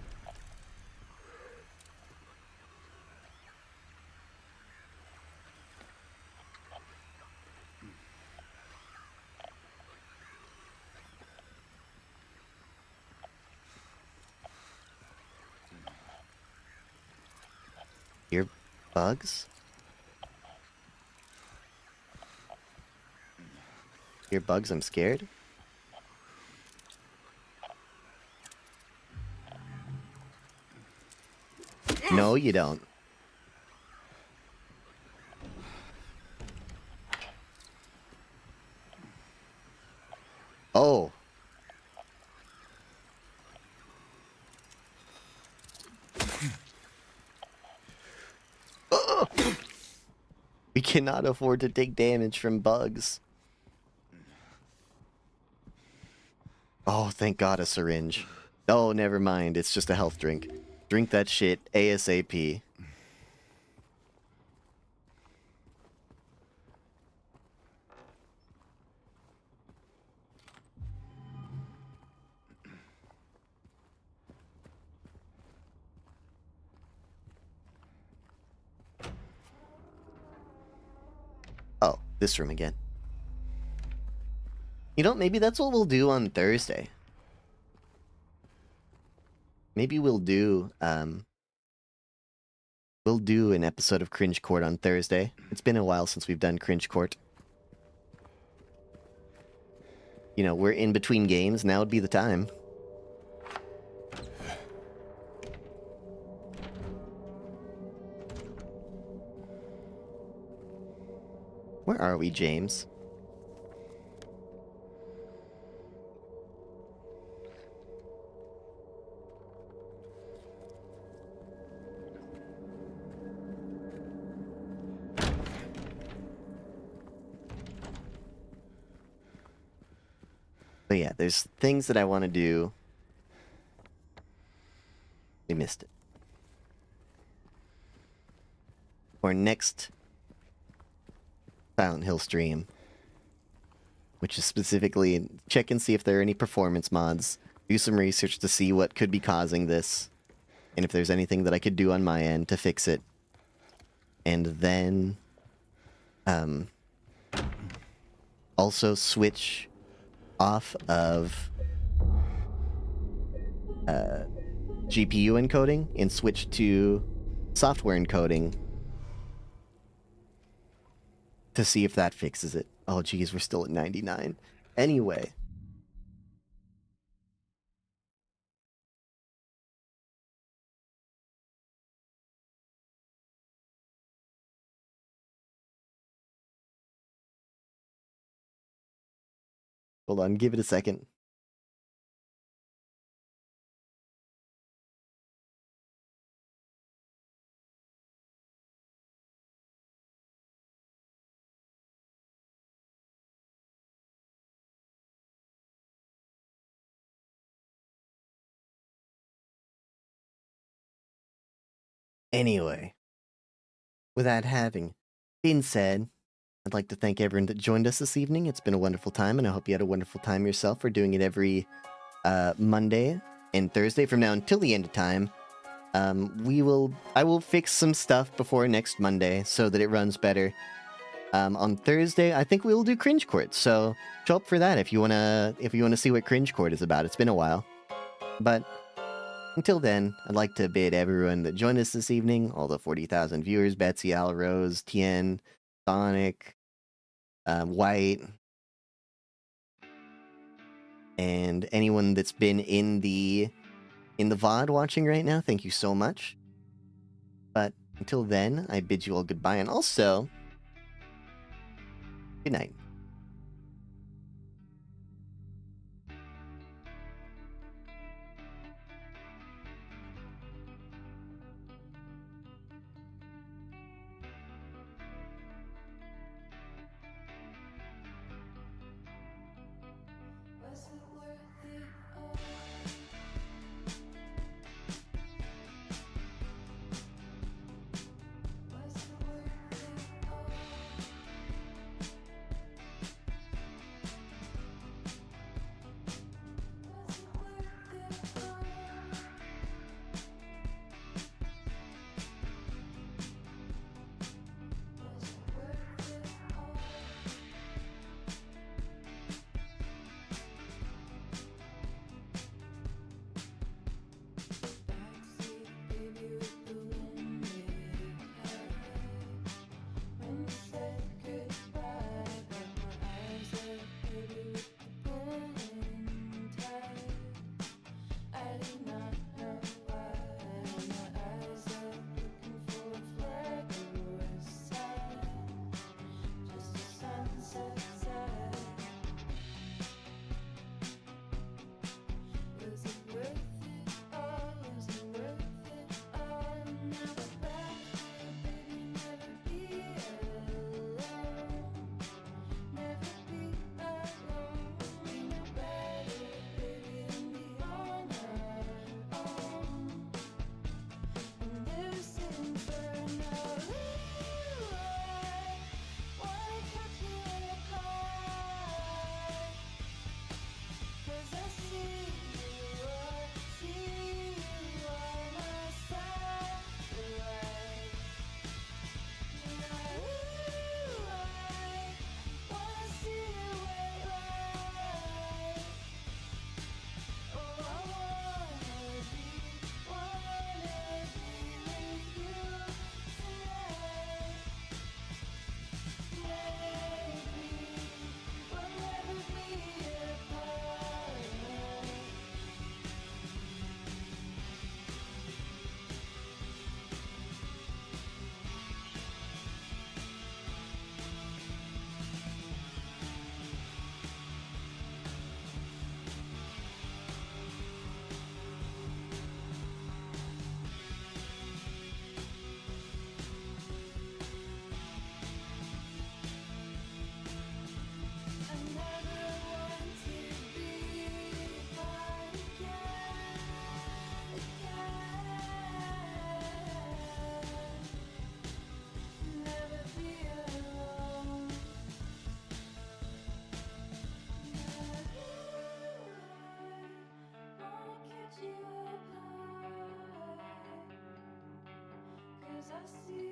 Hear bugs? Hear bugs, I'm scared. No, you don't. Oh. We cannot afford to take damage from bugs. Oh, thank God, a syringe. Oh, never mind. It's just a health drink. Drink that shit ASAP. Oh, this room again. You know, maybe that's what we'll do on Thursday. Maybe we'll do an episode of Cringe Court on Thursday. It's been a while since we've done Cringe Court. You know, we're in between games, now would be the time. Where are we, James? But yeah, there's things that I want to do. We missed it. For next Silent Hill stream, which is specifically check and see if there are any performance mods, do some research to see what could be causing this, and if there's anything that I could do on my end to fix it. And then also switch off of GPU encoding and switch to software encoding to see if that fixes it. Oh geez, we're still at 99. Anyway. Hold on, give it a second. Anyway, with that having been said, I'd like to thank everyone that joined us this evening. It's been a wonderful time, and I hope you had a wonderful time yourself. We're doing it every Monday and Thursday from now until the end of time. I will fix some stuff before next Monday so that it runs better. On Thursday, I think we will do Cringe Court, so show up for that if you wanna see what Cringe Court is about. It's been a while, but until then, I'd like to bid everyone that joined us this evening, all the 40,000 viewers, Betsy, Al, Rose, Tien, Sonic, White, and anyone that's been in the VOD watching right now, thank you so much. But until then, I bid you all goodbye, and also, good night. Was it worth it all? I see